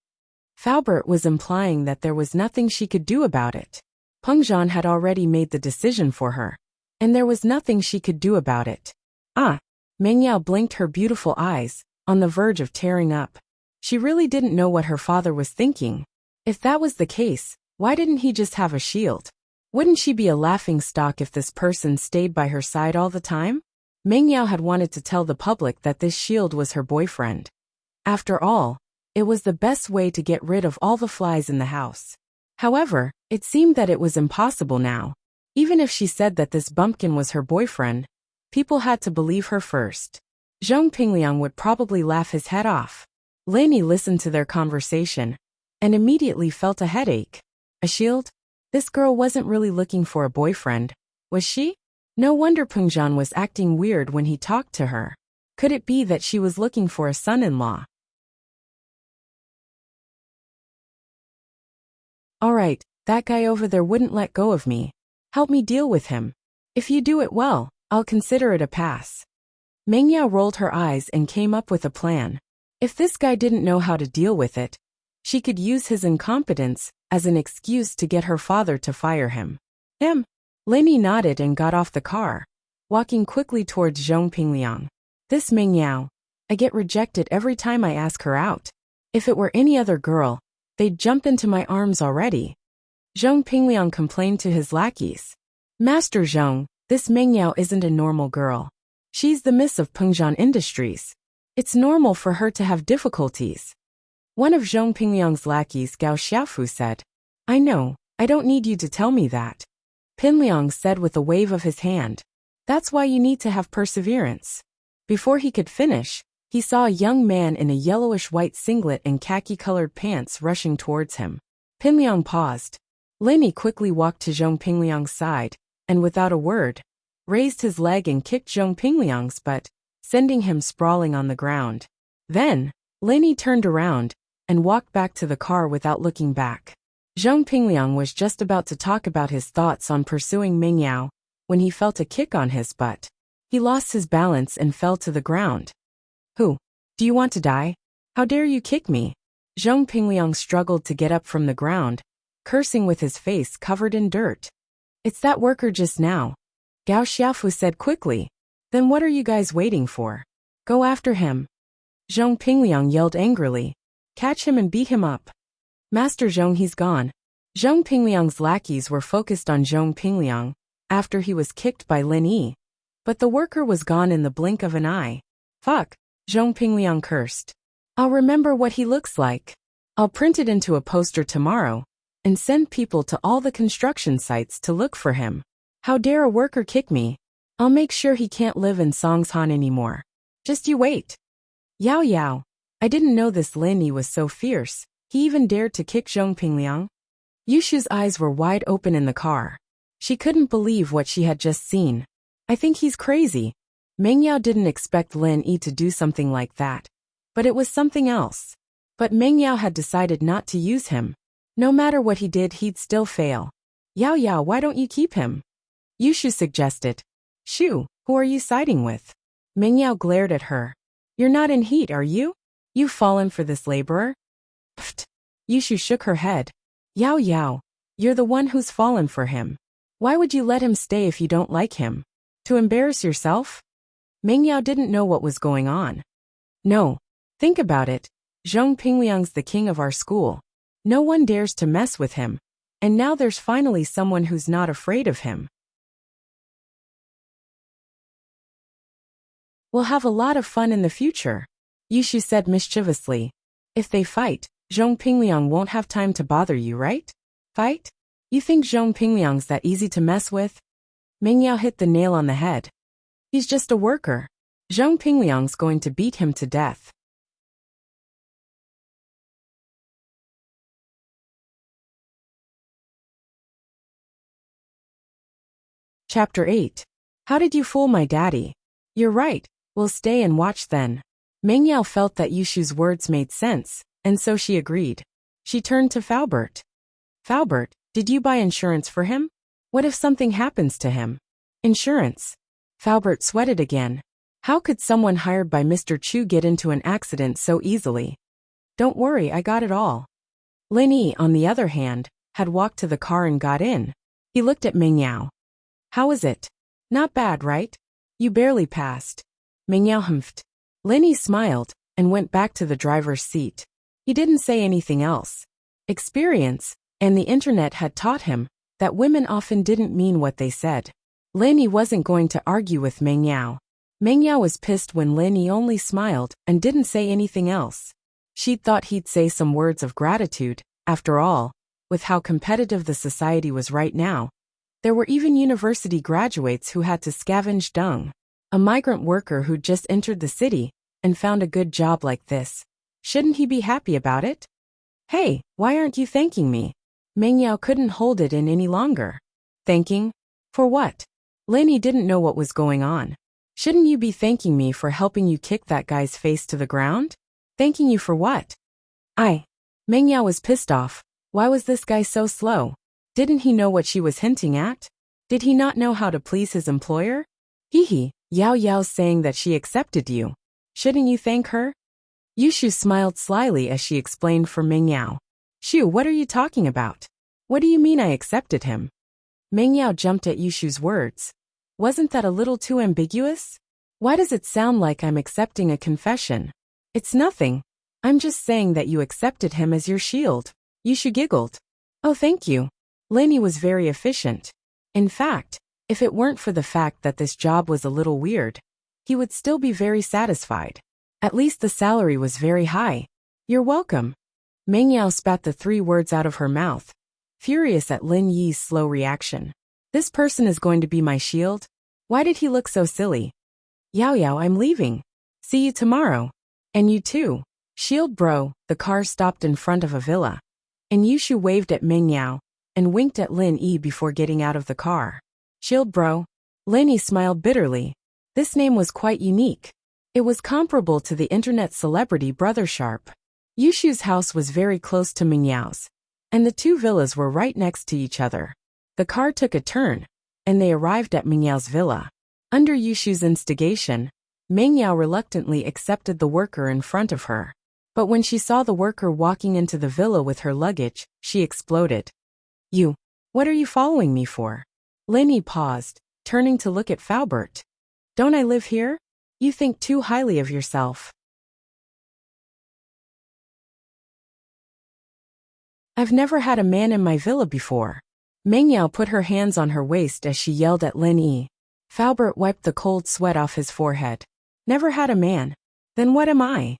Faubert was implying that there was nothing she could do about it. Peng Zhan had already made the decision for her, and there was nothing she could do about it. Meng Yao blinked her beautiful eyes, on the verge of tearing up. She really didn't know what her father was thinking. If that was the case, why didn't he just have a shield? Wouldn't she be a laughingstock if this person stayed by her side all the time? Meng Yao had wanted to tell the public that this shield was her boyfriend. After all, it was the best way to get rid of all the flies in the house. However, it seemed that it was impossible now. Even if she said that this bumpkin was her boyfriend, people had to believe her first. Zhong Pingliang would probably laugh his head off. Lin Yi listened to their conversation and immediately felt a headache. A shield? This girl wasn't really looking for a boyfriend, was she? No wonder Peng Zhan was acting weird when he talked to her. Could it be that she was looking for a son-in-law? Alright, that guy over there wouldn't let go of me. Help me deal with him. If you do it well, I'll consider it a pass. Meng Yao rolled her eyes and came up with a plan. If this guy didn't know how to deal with it, she could use his incompetence as an excuse to get her father to fire him. Lin Yi nodded and got off the car, walking quickly towards Zhong Pingliang. This Meng Yao. I get rejected every time I ask her out. If it were any other girl, they'd jump into my arms already. Zhong Pingliang complained to his lackeys. Master Zhong, this Meng Yao isn't a normal girl. She's the miss of Peng Zhan Industries. It's normal for her to have difficulties. One of Zhong Pingliang's lackeys, Gao Xiaofu, said. I know, I don't need you to tell me that. Pinliang said with a wave of his hand. That's why you need to have perseverance. Before he could finish, he saw a young man in a yellowish-white singlet and khaki-colored pants rushing towards him. Pinliang paused. Lin quickly walked to Zhong Pingliang's side, and without a word, raised his leg and kicked Zhong Pingliang's butt, sending him sprawling on the ground. Then, Lin turned around and walked back to the car without looking back. Zhong Pingliang was just about to talk about his thoughts on pursuing Meng Yao when he felt a kick on his butt. He lost his balance and fell to the ground. Who? Do you want to die? How dare you kick me? Zhong Pingliang struggled to get up from the ground, cursing with his face covered in dirt. It's that worker just now, Gao Xiaofu said quickly. Then what are you guys waiting for? Go after him. Zhong Pingliang yelled angrily. Catch him and beat him up. Master Zhong, he's gone. Zhong Pingliang's lackeys were focused on Zhong Pingliang after he was kicked by Lin Yi. But the worker was gone in the blink of an eye. Fuck, Zhong Pingliang cursed. I'll remember what he looks like. I'll print it into a poster tomorrow and send people to all the construction sites to look for him. How dare a worker kick me? I'll make sure he can't live in Songshan anymore. Just you wait. Yao Yao, I didn't know this Lin Yi was so fierce. He even dared to kick Zhong Pingliang. Yushu's eyes were wide open in the car. She couldn't believe what she had just seen. I think he's crazy. Meng Yao didn't expect Lin Yi to do something like that. But it was something else. But Meng Yao had decided not to use him. No matter what he did, he'd still fail. Yao Yao, why don't you keep him? Yushu suggested. Shu, who are you siding with? Meng Yao glared at her. You're not in heat, are you? You've fallen for this laborer? Pfft. Yushu shook her head. Yao Yao, you're the one who's fallen for him. Why would you let him stay if you don't like him? To embarrass yourself? Meng Yao didn't know what was going on. No. Think about it. Zhong Pingliang's the king of our school. No one dares to mess with him. And now there's finally someone who's not afraid of him. We'll have a lot of fun in the future, Yushu said mischievously. If they fight, Zhong Pingliang won't have time to bother you, right? Fight? You think Zhong Pingliang's that easy to mess with? Meng Yao hit the nail on the head. He's just a worker. Zhong Pingliang's going to beat him to death. Chapter 8. How did you fool my daddy? You're right, we'll stay and watch then. Meng Yao felt that Yushu's words made sense, and so she agreed. She turned to Faubert. Faubert, did you buy insurance for him? What if something happens to him? Insurance. Faubert sweated again. How could someone hired by Mr. Chu get into an accident so easily? Don't worry, I got it all. Lin Yi, on the other hand, had walked to the car and got in. He looked at Meng Yao. How is it? Not bad, right? You barely passed. Meng Yao humphed. Lin Yi smiled and went back to the driver's seat. He didn't say anything else. Experience and the internet had taught him that women often didn't mean what they said. Lin Yi wasn't going to argue with Meng Yao. Meng Yao was pissed when Lin Yi only smiled and didn't say anything else. She'd thought he'd say some words of gratitude. After all, with how competitive the society was right now, there were even university graduates who had to scavenge dung. A migrant worker who'd just entered the city and found a good job like this. Shouldn't he be happy about it? Hey, why aren't you thanking me? Meng Yao couldn't hold it in any longer. Thanking? For what? Lin Yi didn't know what was going on. Shouldn't you be thanking me for helping you kick that guy's face to the ground? Thanking you for what? Meng Yao was pissed off. Why was this guy so slow? Didn't he know what she was hinting at? Did he not know how to please his employer? Hee, Yao Yao's saying that she accepted you. Shouldn't you thank her? Yushu smiled slyly as she explained for Meng Yao. Shu, what are you talking about? What do you mean I accepted him? Meng Yao jumped at Yushu's words. Wasn't that a little too ambiguous? Why does it sound like I'm accepting a confession? It's nothing. I'm just saying that you accepted him as your shield. Yushu giggled. Oh, thank you. Lin Yi was very efficient. In fact, if it weren't for the fact that this job was a little weird, he would still be very satisfied. At least the salary was very high. You're welcome. Meng Yao spat the 3 words out of her mouth, furious at Lin Yi's slow reaction. This person is going to be my shield? Why did he look so silly? Yao Yao, I'm leaving. See you tomorrow. And you too. Shield bro. The car stopped in front of a villa. And Yushu waved at Ming Yao and winked at Lin Yi before getting out of the car. Shield bro. Lin Yi smiled bitterly. This name was quite unique. It was comparable to the internet celebrity Brother Sharp. Yushu's house was very close to Ming Yao's, and the two villas were right next to each other. The car took a turn, and they arrived at Ming Yao's villa. Under Yushu's instigation, Ming Yao reluctantly accepted the worker in front of her. But when she saw the worker walking into the villa with her luggage, she exploded. You, what are you following me for? Lin Yi paused, turning to look at Faubert. Don't I live here? You think too highly of yourself. I've never had a man in my villa before. Ming Yao put her hands on her waist as she yelled at Lin Yi. Faubert wiped the cold sweat off his forehead. Never had a man. Then what am I?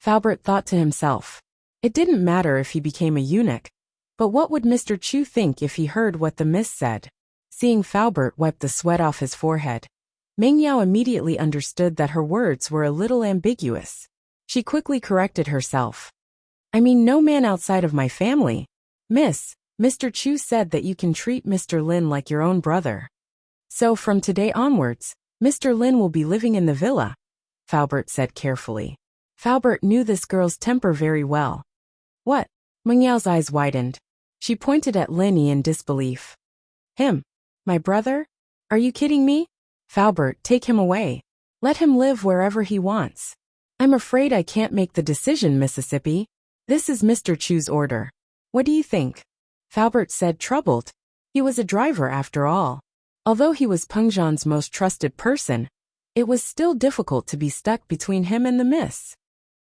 Faubert thought to himself. It didn't matter if he became a eunuch. But what would Mr. Chu think if he heard what the miss said? Seeing Faubert wipe the sweat off his forehead, Ming Yao immediately understood that her words were a little ambiguous. She quickly corrected herself. I mean no man outside of my family. Miss, Mr. Chu said that you can treat Mr. Lin like your own brother. So from today onwards, Mr. Lin will be living in the villa, Faubert said carefully. Faubert knew this girl's temper very well. What? Ming Yao's eyes widened. She pointed at Lin Yi in disbelief. Him? My brother? Are you kidding me? Faubert, take him away. Let him live wherever he wants. I'm afraid I can't make the decision, Mississippi. This is Mr. Chu's order. What do you think? Faubert said, troubled. He was a driver after all. Although he was Peng Zhan's most trusted person, it was still difficult to be stuck between him and the miss.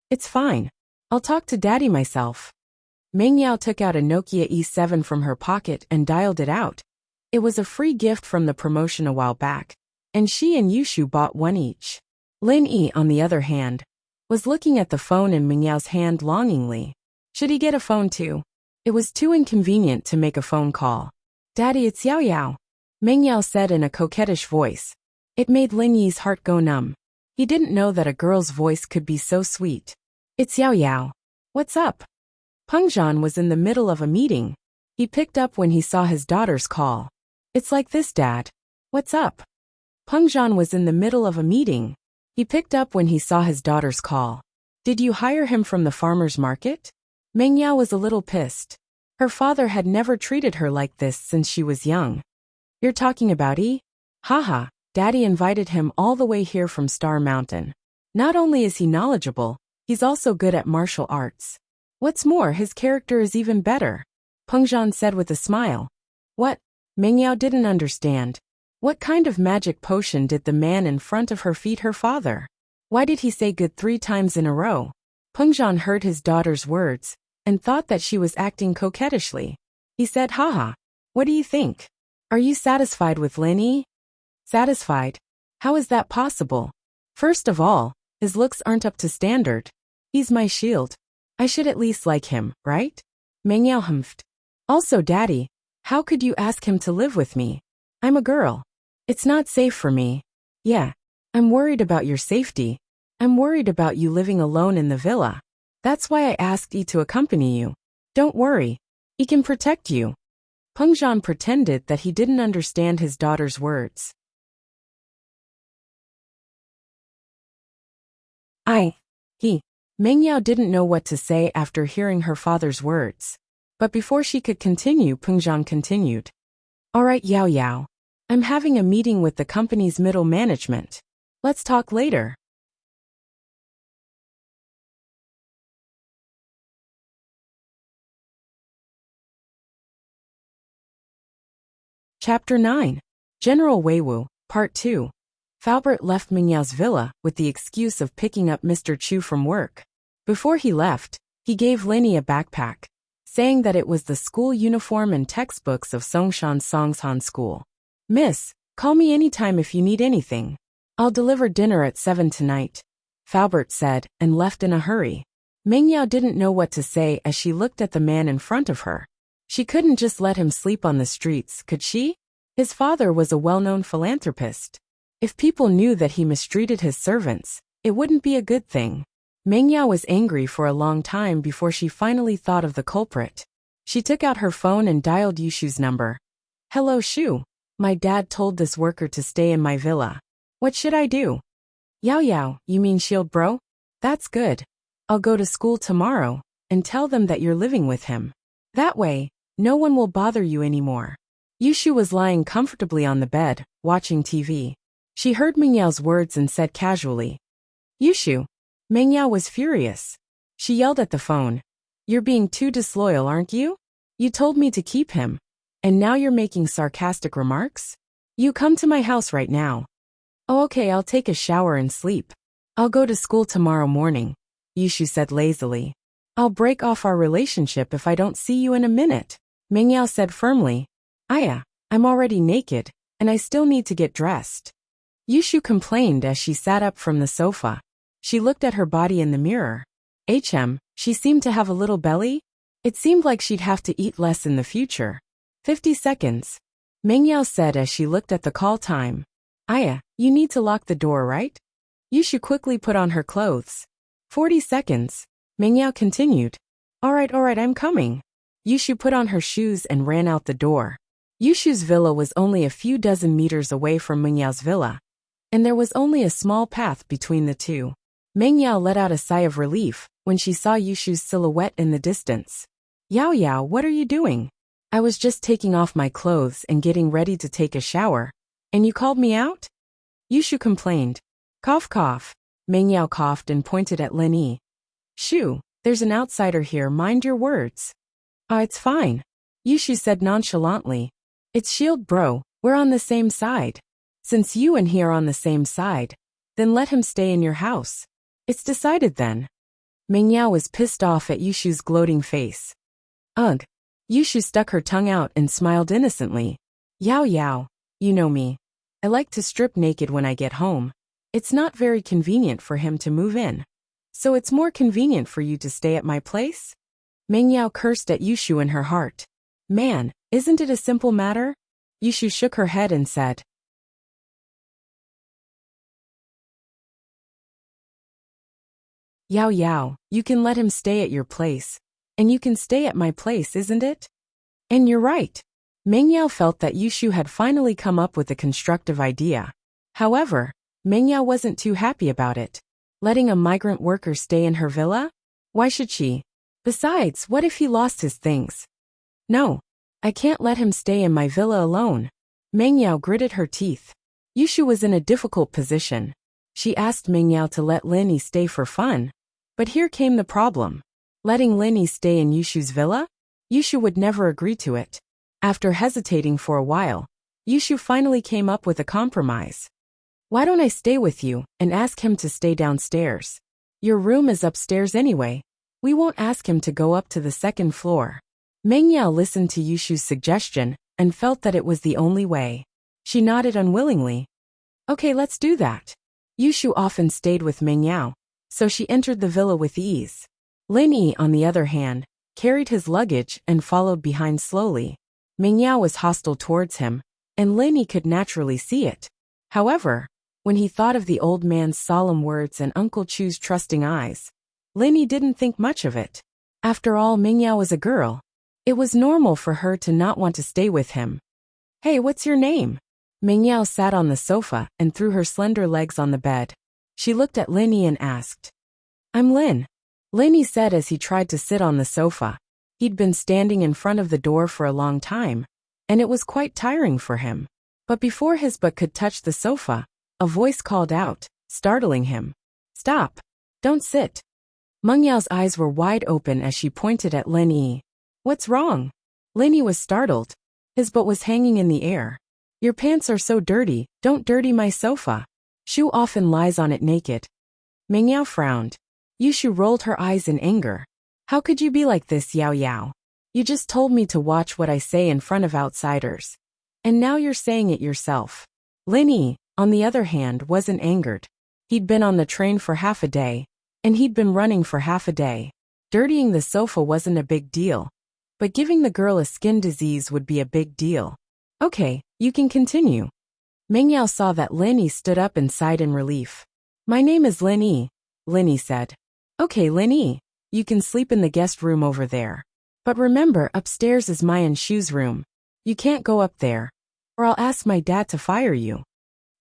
It's fine. I'll talk to Daddy myself. Ming Yao took out a Nokia E7 from her pocket and dialed it out. It was a free gift from the promotion a while back, and she and Yushu bought one each. Lin Yi, on the other hand, was looking at the phone in Ming Yao's hand longingly. Should he get a phone too? It was too inconvenient to make a phone call. Daddy, it's Yao Yao, Ming Yao said in a coquettish voice. It made Lin Yi's heart go numb. He didn't know that a girl's voice could be so sweet. It's Yao Yao. What's up? Peng Zhan was in the middle of a meeting. He picked up when he saw his daughter's call. It's like this, Dad. What's up? Peng Zhan was in the middle of a meeting. He picked up when he saw his daughter's call. Did you hire him from the farmer's market? Ming Yao was a little pissed. Her father had never treated her like this since she was young. You're talking about E? Haha, Daddy invited him all the way here from Star Mountain. Not only is he knowledgeable, he's also good at martial arts. What's more, his character is even better, Peng Zhan said with a smile. What? Ming Yao didn't understand. What kind of magic potion did the man in front of her feed her father? Why did he say good 3 times in a row? Peng Zhan heard his daughter's words and thought that she was acting coquettishly. He said, haha, what do you think? Are you satisfied with Lin Yi? Satisfied? How is that possible? First of all, his looks aren't up to standard. He's my shield. I should at least like him, right? Ming Yao humphed. Also, Daddy, how could you ask him to live with me? I'm a girl. It's not safe for me. Yeah, I'm worried about your safety. I'm worried about you living alone in the villa. That's why I asked Yi to accompany you. Don't worry. He can protect you. Peng Zhan pretended that he didn't understand his daughter's words. Ming Yao didn't know what to say after hearing her father's words. But before she could continue, Peng Zhan continued. Alright, Yao Yao. I'm having a meeting with the company's middle management. Let's talk later. Chapter 9. General Weiwu, Part 2. Faubert left Ming Yao's villa with the excuse of picking up Mr. Chu from work. Before he left, he gave Lin Yi a backpack, saying that it was the school uniform and textbooks of Songshan Songshan School. Miss, call me anytime if you need anything. I'll deliver dinner at 7 tonight, Faubert said, and left in a hurry. Ming Yao didn't know what to say as she looked at the man in front of her. She couldn't just let him sleep on the streets, could she? His father was a well-known philanthropist. If people knew that he mistreated his servants, it wouldn't be a good thing. Meng Yao was angry for a long time before she finally thought of the culprit. She took out her phone and dialed Yushu's number. Hello, Shu. My dad told this worker to stay in my villa. What should I do? Yao Yao, you mean Shield Bro? That's good. I'll go to school tomorrow and tell them that you're living with him. That way, no one will bother you anymore. Yushu was lying comfortably on the bed, watching TV. She heard Meng Yao's words and said casually, Yushu. Meng Yao was furious. She yelled at the phone. You're being too disloyal, aren't you? You told me to keep him. And now you're making sarcastic remarks? You come to my house right now. Oh, okay, I'll take a shower and sleep. I'll go to school tomorrow morning, Yushu said lazily. I'll break off our relationship if I don't see you in a minute, Meng Yao said firmly. Aya, I'm already naked, and I still need to get dressed. Yushu complained as she sat up from the sofa. She looked at her body in the mirror. She seemed to have a little belly. It seemed like she'd have to eat less in the future. 50 seconds. Meng Yao said as she looked at the call time. Aya, you need to lock the door, right? Yushu quickly put on her clothes. 40 seconds. Meng Yao continued. Alright, I'm coming. Yushu put on her shoes and ran out the door. Yushu's villa was only a few dozen meters away from Meng Yao's villa, and there was only a small path between the two. Meng Yao let out a sigh of relief when she saw Yushu's silhouette in the distance. Yao Yao, what are you doing? I was just taking off my clothes and getting ready to take a shower, and you called me out? Yushu complained. Cough cough. Meng Yao coughed and pointed at Lin Yi. Shu, there's an outsider here, mind your words. It's fine. Yushu said nonchalantly. It's Shield Bro, we're on the same side. Since you and he are on the same side, then let him stay in your house. It's decided then. Meng Yao was pissed off at Yushu's gloating face. Ugh. Yushu stuck her tongue out and smiled innocently. Yao Yao, you know me. I like to strip naked when I get home. It's not very convenient for him to move in. So it's more convenient for you to stay at my place? Meng Yao cursed at Yushu in her heart. Man, isn't it a simple matter? Yushu shook her head and said. Yao Yao, you can let him stay at your place. And you can stay at my place, isn't it? And you're right. Meng Yao felt that Yushu had finally come up with a constructive idea. However, Meng Yao wasn't too happy about it. Letting a migrant worker stay in her villa? Why should she? Besides, what if he lost his things? No. I can't let him stay in my villa alone. Meng Yao gritted her teeth. Yushu was in a difficult position. She asked Meng Yao to let Lin Yi stay for fun. But here came the problem. Letting Lin Yi stay in Yushu's villa? Yushu would never agree to it. After hesitating for a while, Yushu finally came up with a compromise. Why don't I stay with you and ask him to stay downstairs? Your room is upstairs anyway. We won't ask him to go up to the second floor. Meng Yao listened to Yushu's suggestion and felt that it was the only way. She nodded unwillingly. Okay, let's do that. Yushu often stayed with Meng Yao, so she entered the villa with ease. Lin Yi, on the other hand, carried his luggage and followed behind slowly. Meng Yao was hostile towards him, and Lin Yi could naturally see it. However, when he thought of the old man's solemn words and Uncle Chu's trusting eyes, Lin Yi didn't think much of it. After all, Meng Yao was a girl. It was normal for her to not want to stay with him. Hey, what's your name? Meng Yao sat on the sofa and threw her slender legs on the bed. She looked at Lin Yi and asked. I'm Lin. Lin Yi said as he tried to sit on the sofa. He'd been standing in front of the door for a long time, and it was quite tiring for him. But before his butt could touch the sofa, a voice called out, startling him. Stop. Don't sit. Meng Yao's eyes were wide open as she pointed at Lin Yi. What's wrong? Lin Yi was startled. His butt was hanging in the air. Your pants are so dirty, don't dirty my sofa. Shu often lies on it naked. Meng Yao frowned. Yushu rolled her eyes in anger. How could you be like this, Yao Yao? You just told me to watch what I say in front of outsiders. And now you're saying it yourself. Lin Yi, on the other hand, wasn't angered. He'd been on the train for half a day, and he'd been running for half a day. Dirtying the sofa wasn't a big deal, but giving the girl a skin disease would be a big deal. Okay, you can continue. Meng Yao saw that Lin Yi stood up and sighed in relief. My name is Lin Yi, Lin Yi said. Okay, Lin Yi, you can sleep in the guest room over there. But remember, upstairs is my and Shu's room. You can't go up there, or I'll ask my dad to fire you.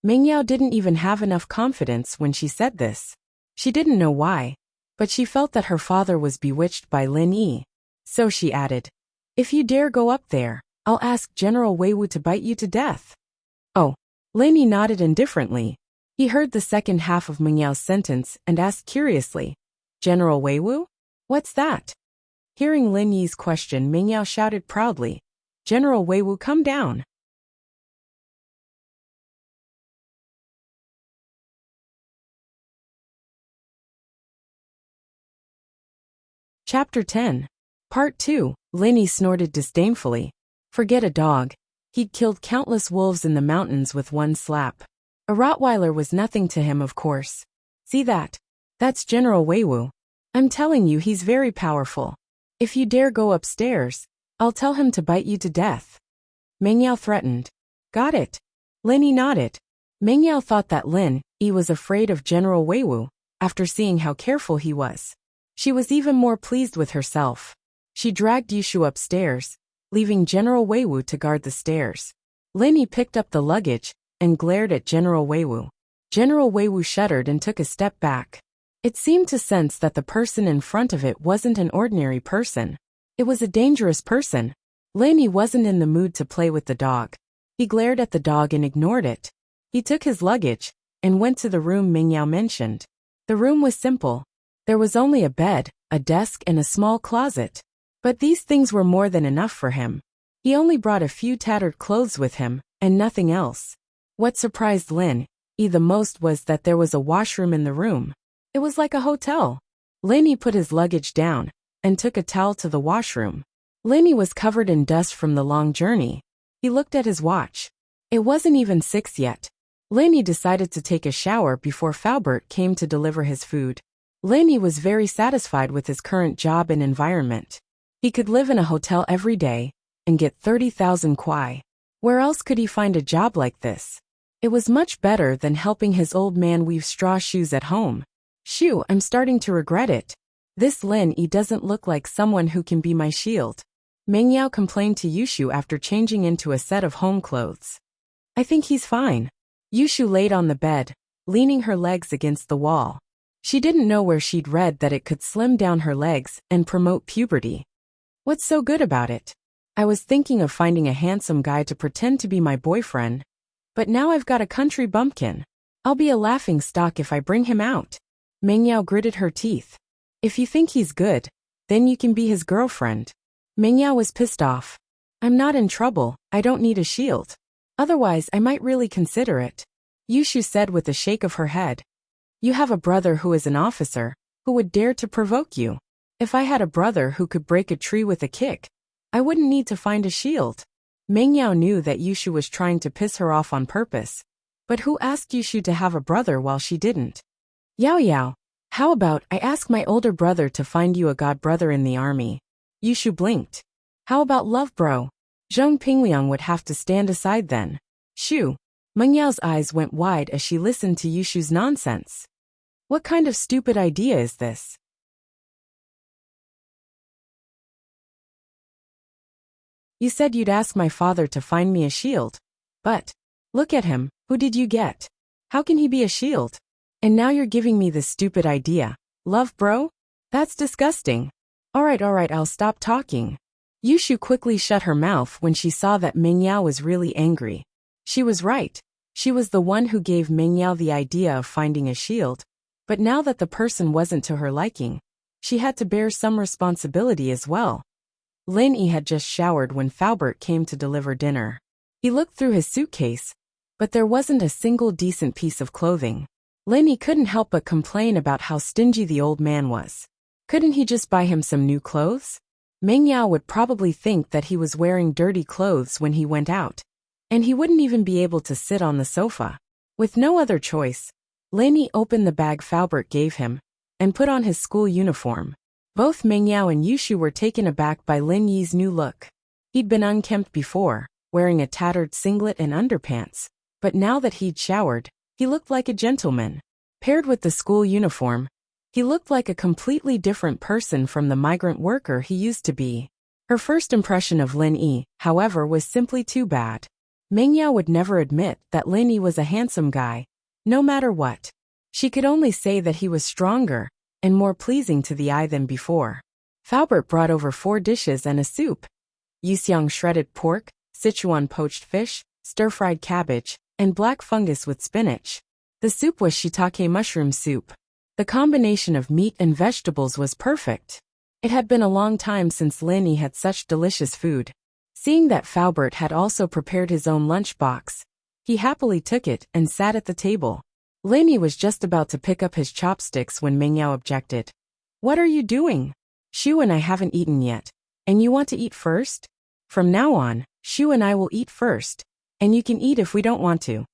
Meng Yao didn't even have enough confidence when she said this. She didn't know why, but she felt that her father was bewitched by Lin Yi. So she added, if you dare go up there, I'll ask General Weiwu to bite you to death. Oh. Lin Yi nodded indifferently. He heard the second half of Meng Yao's sentence and asked curiously, General Weiwu? What's that? Hearing Lin Yi's question, Meng Yao shouted proudly, General Weiwu, come down. Chapter 10. Part 2. Lin Yi snorted disdainfully. Forget a dog. He'd killed countless wolves in the mountains with one slap. A Rottweiler was nothing to him, of course. See that? That's General Weiwu. I'm telling you, he's very powerful. If you dare go upstairs, I'll tell him to bite you to death. Meng Yao threatened. Got it. Lin Yi nodded. Meng Yao thought that Lin Yi was afraid of General Weiwu, after seeing how careful he was. She was even more pleased with herself. She dragged Yushu upstairs, leaving General Weiwu to guard the stairs. Lin Yi picked up the luggage and glared at General Weiwu. General Weiwu shuddered and took a step back. It seemed to sense that the person in front of it wasn't an ordinary person. It was a dangerous person. Lin Yi wasn't in the mood to play with the dog. He glared at the dog and ignored it. He took his luggage and went to the room Meng Yao mentioned. The room was simple. There was only a bed, a desk, and a small closet. But these things were more than enough for him. He only brought a few tattered clothes with him, and nothing else. What surprised Lin Yi the most was that there was a washroom in the room. It was like a hotel. Lin Yi put his luggage down and took a towel to the washroom. Lin Yi was covered in dust from the long journey. He looked at his watch. It wasn't even 6 yet. Lin Yi decided to take a shower before Faubert came to deliver his food. Lin Yi was very satisfied with his current job and environment. He could live in a hotel every day and get 30,000 kwai. Where else could he find a job like this? It was much better than helping his old man weave straw shoes at home. Shoo, I'm starting to regret it. This Lin Yi doesn't look like someone who can be my shield. Meng Yao complained to Yushu after changing into a set of home clothes. I think he's fine. Yushu laid on the bed, leaning her legs against the wall. She didn't know where she'd read that it could slim down her legs and promote puberty. What's so good about it? I was thinking of finding a handsome guy to pretend to be my boyfriend, but now I've got a country bumpkin. I'll be a laughing stock if I bring him out. Meng Yao gritted her teeth. If you think he's good, then you can be his girlfriend. Meng Yao was pissed off. I'm not in trouble, I don't need a shield. Otherwise I might really consider it. Yushu said with a shake of her head. You have a brother who is an officer, who would dare to provoke you. If I had a brother who could break a tree with a kick, I wouldn't need to find a shield. Meng Yao knew that Yushu was trying to piss her off on purpose. But who asked Yushu to have a brother while she didn't? Yao Yao, how about I ask my older brother to find you a god brother in the army? Yushu blinked. How about love bro? Zhong Pingliang would have to stand aside then. Shoo. Meng Yao's eyes went wide as she listened to Yushu's nonsense. What kind of stupid idea is this? You said you'd ask my father to find me a shield. But, look at him, who did you get? How can he be a shield? And now you're giving me this stupid idea. Love bro? That's disgusting. Alright, I'll stop talking. Yushu quickly shut her mouth when she saw that Meng Yao was really angry. She was right. She was the one who gave Meng Yao the idea of finding a shield. But now that the person wasn't to her liking, she had to bear some responsibility as well. Lin Yi had just showered when Faubert came to deliver dinner. He looked through his suitcase, but there wasn't a single decent piece of clothing. Lin Yi couldn't help but complain about how stingy the old man was. Couldn't he just buy him some new clothes? Meng Yao would probably think that he was wearing dirty clothes when he went out, and he wouldn't even be able to sit on the sofa. With no other choice, Lin Yi opened the bag Faubert gave him and put on his school uniform. Both Meng Yao and Yushu were taken aback by Lin Yi's new look. He'd been unkempt before, wearing a tattered singlet and underpants. But now that he'd showered, he looked like a gentleman. Paired with the school uniform, he looked like a completely different person from the migrant worker he used to be. Her first impression of Lin Yi, however, was simply too bad. Meng Yao would never admit that Lin Yi was a handsome guy, no matter what. She could only say that he was stronger and more pleasing to the eye than before. Faubert brought over 4 dishes and a soup. Yuxiang shredded pork, Sichuan poached fish, stir-fried cabbage, and black fungus with spinach. The soup was shiitake mushroom soup. The combination of meat and vegetables was perfect. It had been a long time since Lin Yi had such delicious food. Seeing that Faubert had also prepared his own lunchbox, he happily took it and sat at the table. Lin Yi was just about to pick up his chopsticks when Meng Yao objected. "What are you doing? Shu and I haven't eaten yet, and you want to eat first? From now on, Shu and I will eat first, and you can eat if we don't want to."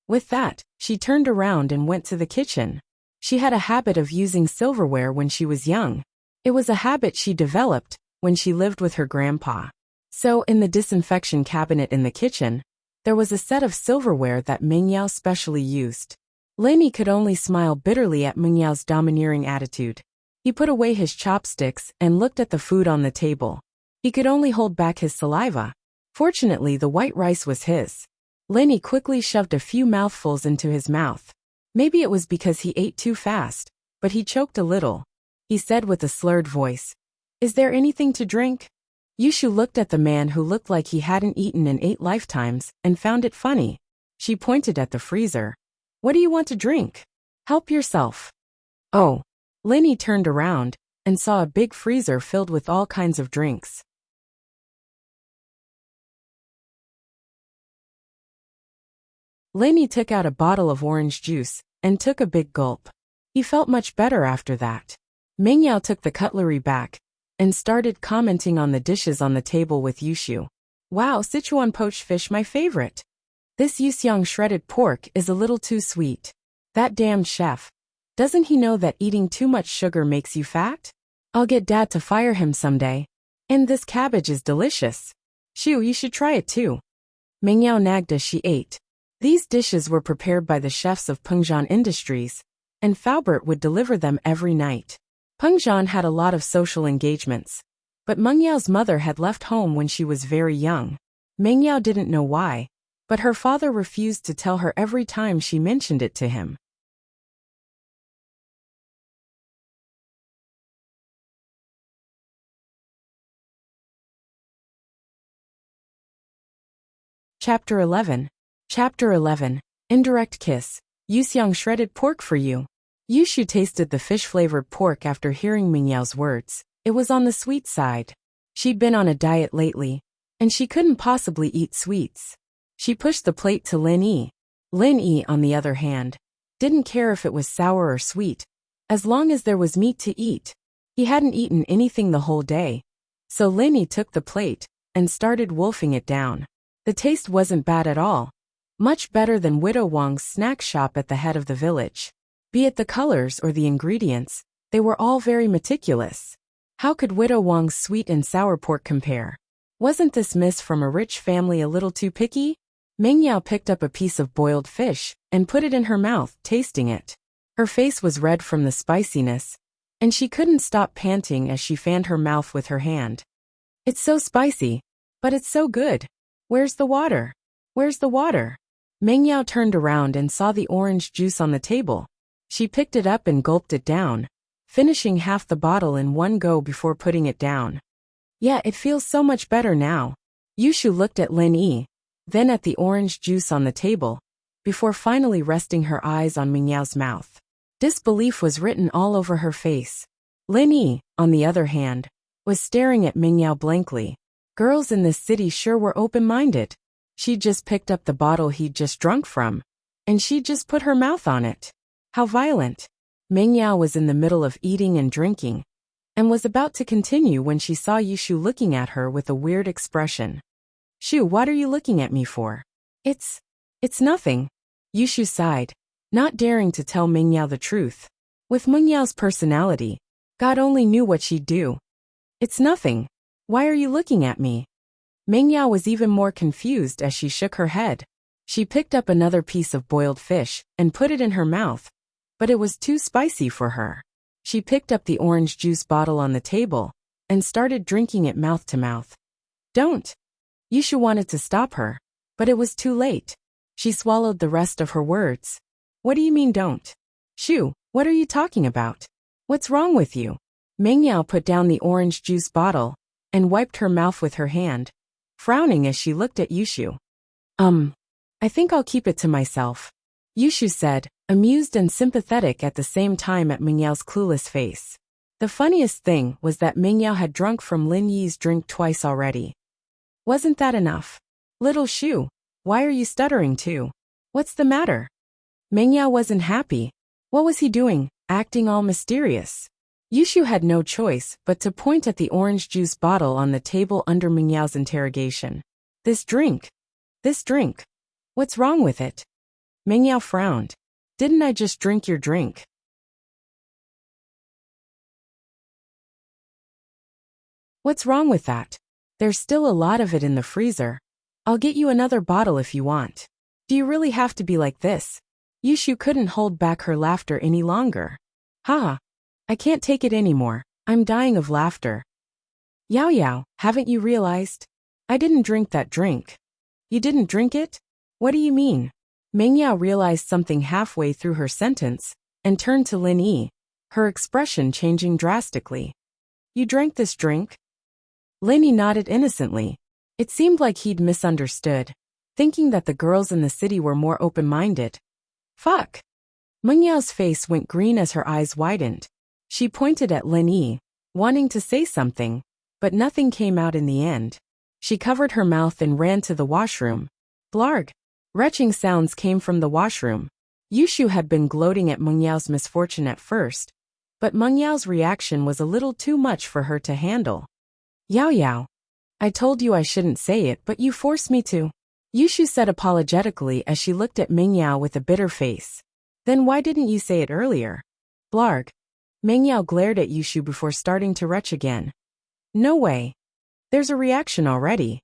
With that, she turned around and went to the kitchen. She had a habit of using silverware when she was young. It was a habit she developed when she lived with her grandpa. So, in the disinfection cabinet in the kitchen, there was a set of silverware that Meng Yao specially used. Lin Yi could only smile bitterly at Meng Yao's domineering attitude. He put away his chopsticks and looked at the food on the table. He could only hold back his saliva. Fortunately, the white rice was his. Lin Yi quickly shoved a few mouthfuls into his mouth. Maybe it was because he ate too fast, but he choked a little. He said with a slurred voice, "Is there anything to drink?" Yushu looked at the man who looked like he hadn't eaten in 8 lifetimes and found it funny. She pointed at the freezer. "What do you want to drink? Help yourself." "Oh." Lin Yi turned around and saw a big freezer filled with all kinds of drinks. Lin Yi took out a bottle of orange juice and took a big gulp. He felt much better after that. Meng Yao took the cutlery back and started commenting on the dishes on the table with Yushu. "Wow, Sichuan poached fish, my favorite. This Yuxiang shredded pork is a little too sweet. That damned chef. Doesn't he know that eating too much sugar makes you fat? I'll get Dad to fire him someday. And this cabbage is delicious. Shu, you should try it too." Meng Yao nagged as she ate. These dishes were prepared by the chefs of Pengzhan Industries, and Faubert would deliver them every night. Pengzhan had a lot of social engagements, but Meng Yao's mother had left home when she was very young. Meng Yao didn't know why, but her father refused to tell her every time she mentioned it to him. Chapter 11. Chapter 11. Indirect Kiss. Yuxiang shredded pork for you. Yushu tasted the fish-flavored pork after hearing Meng Yao's words. It was on the sweet side. She'd been on a diet lately, and she couldn't possibly eat sweets. She pushed the plate to Lin Yi. Lin Yi, on the other hand, didn't care if it was sour or sweet, as long as there was meat to eat. He hadn't eaten anything the whole day, so Lin Yi took the plate and started wolfing it down. The taste wasn't bad at all. Much better than Widow Wang's snack shop at the head of the village. Be it the colors or the ingredients, they were all very meticulous. How could Widow Wang's sweet and sour pork compare? Wasn't this miss from a rich family a little too picky? Meng Yao picked up a piece of boiled fish and put it in her mouth, tasting it. Her face was red from the spiciness, and she couldn't stop panting as she fanned her mouth with her hand. "It's so spicy, but it's so good. Where's the water? Where's the water?" Meng Yao turned around and saw the orange juice on the table. She picked it up and gulped it down, finishing half the bottle in one go before putting it down. "Yeah, it feels so much better now." Yushu looked at Lin Yi, then at the orange juice on the table, before finally resting her eyes on Meng Yao's mouth. Disbelief was written all over her face. Lin Yi, on the other hand, was staring at Meng Yao blankly. Girls in this city sure were open-minded. She'd just picked up the bottle he'd just drunk from, and she'd just put her mouth on it. How violent. Meng Yao was in the middle of eating and drinking, and was about to continue when she saw Yushu looking at her with a weird expression. "Shu, what are you looking at me for?" It's nothing." Yushu sighed, not daring to tell Meng Yao the truth. With Meng Yao's personality, God only knew what she'd do. "It's nothing. Why are you looking at me?" Mingyao was even more confused as she shook her head. She picked up another piece of boiled fish and put it in her mouth, but it was too spicy for her. She picked up the orange juice bottle on the table and started drinking it mouth to mouth. Don't! Yushu wanted to stop her, but it was too late. She swallowed the rest of her words. What do you mean don't? Shu, what are you talking about? What's wrong with you? Mingyao put down the orange juice bottle and wiped her mouth with her hand, frowning as she looked at Yushu. I think I'll keep it to myself, Yushu said, amused and sympathetic at the same time at Mingyao's clueless face. The funniest thing was that Mingyao had drunk from Lin Yi's drink twice already. Wasn't that enough? Little Shu, why are you stuttering too? What's the matter? Mingyao wasn't happy. What was he doing, acting all mysterious? Yushu had no choice but to point at the orange juice bottle on the table under Mingyao's interrogation. This drink. What's wrong with it? Mingyao frowned. Didn't I just drink your drink? What's wrong with that? There's still a lot of it in the freezer. I'll get you another bottle if you want. Do you really have to be like this? Yushu couldn't hold back her laughter any longer. Haha. I can't take it anymore. I'm dying of laughter. Yao Yao, haven't you realized? I didn't drink that drink. You didn't drink it? What do you mean? Mingyao realized something halfway through her sentence and turned to Lin Yi, her expression changing drastically. You drank this drink? Lin Yi nodded innocently. It seemed like he'd misunderstood, thinking that the girls in the city were more open-minded. Fuck! Mingyao's face went green as her eyes widened. She pointed at Lin Yi, wanting to say something, but nothing came out in the end. She covered her mouth and ran to the washroom. Blarg! Retching sounds came from the washroom. Yushu had been gloating at Mengyao's misfortune at first, but Mengyao's reaction was a little too much for her to handle. Yao Yao. I told you I shouldn't say it, but you forced me to. Yushu said apologetically as she looked at Mingyao with a bitter face. Then why didn't you say it earlier? Blarg. Mingyao glared at Yushu before starting to retch again. No way. There's a reaction already.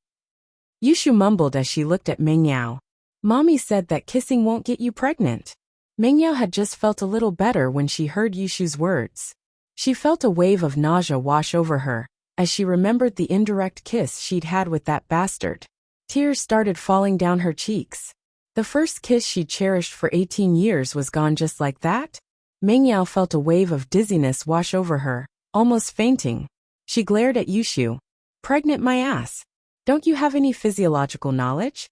Yushu mumbled as she looked at Mingyao. Mommy said that kissing won't get you pregnant. Mingyao had just felt a little better when she heard Yushu's words. She felt a wave of nausea wash over her as she remembered the indirect kiss she'd had with that bastard. Tears started falling down her cheeks. The first kiss she'd cherished for 18 years was gone just like that? Mingyao felt a wave of dizziness wash over her, almost fainting. She glared at Yushu. Pregnant my ass. Don't you have any physiological knowledge?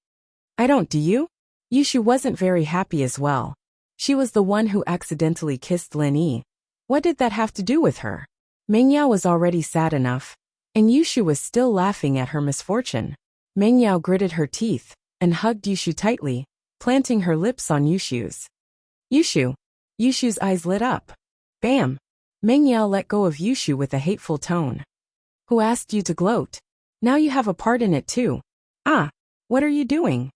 I don't, do you? Yushu wasn't very happy as well. She was the one who accidentally kissed Lin Yi. What did that have to do with her? Mingyao was already sad enough, and Yushu was still laughing at her misfortune. Mingyao gritted her teeth and hugged Yushu tightly, planting her lips on Yushu's. Yushu. Yushu's eyes lit up. Bam! Mingyao let go of Yushu with a hateful tone. Who asked you to gloat? Now you have a part in it too. Ah, what are you doing?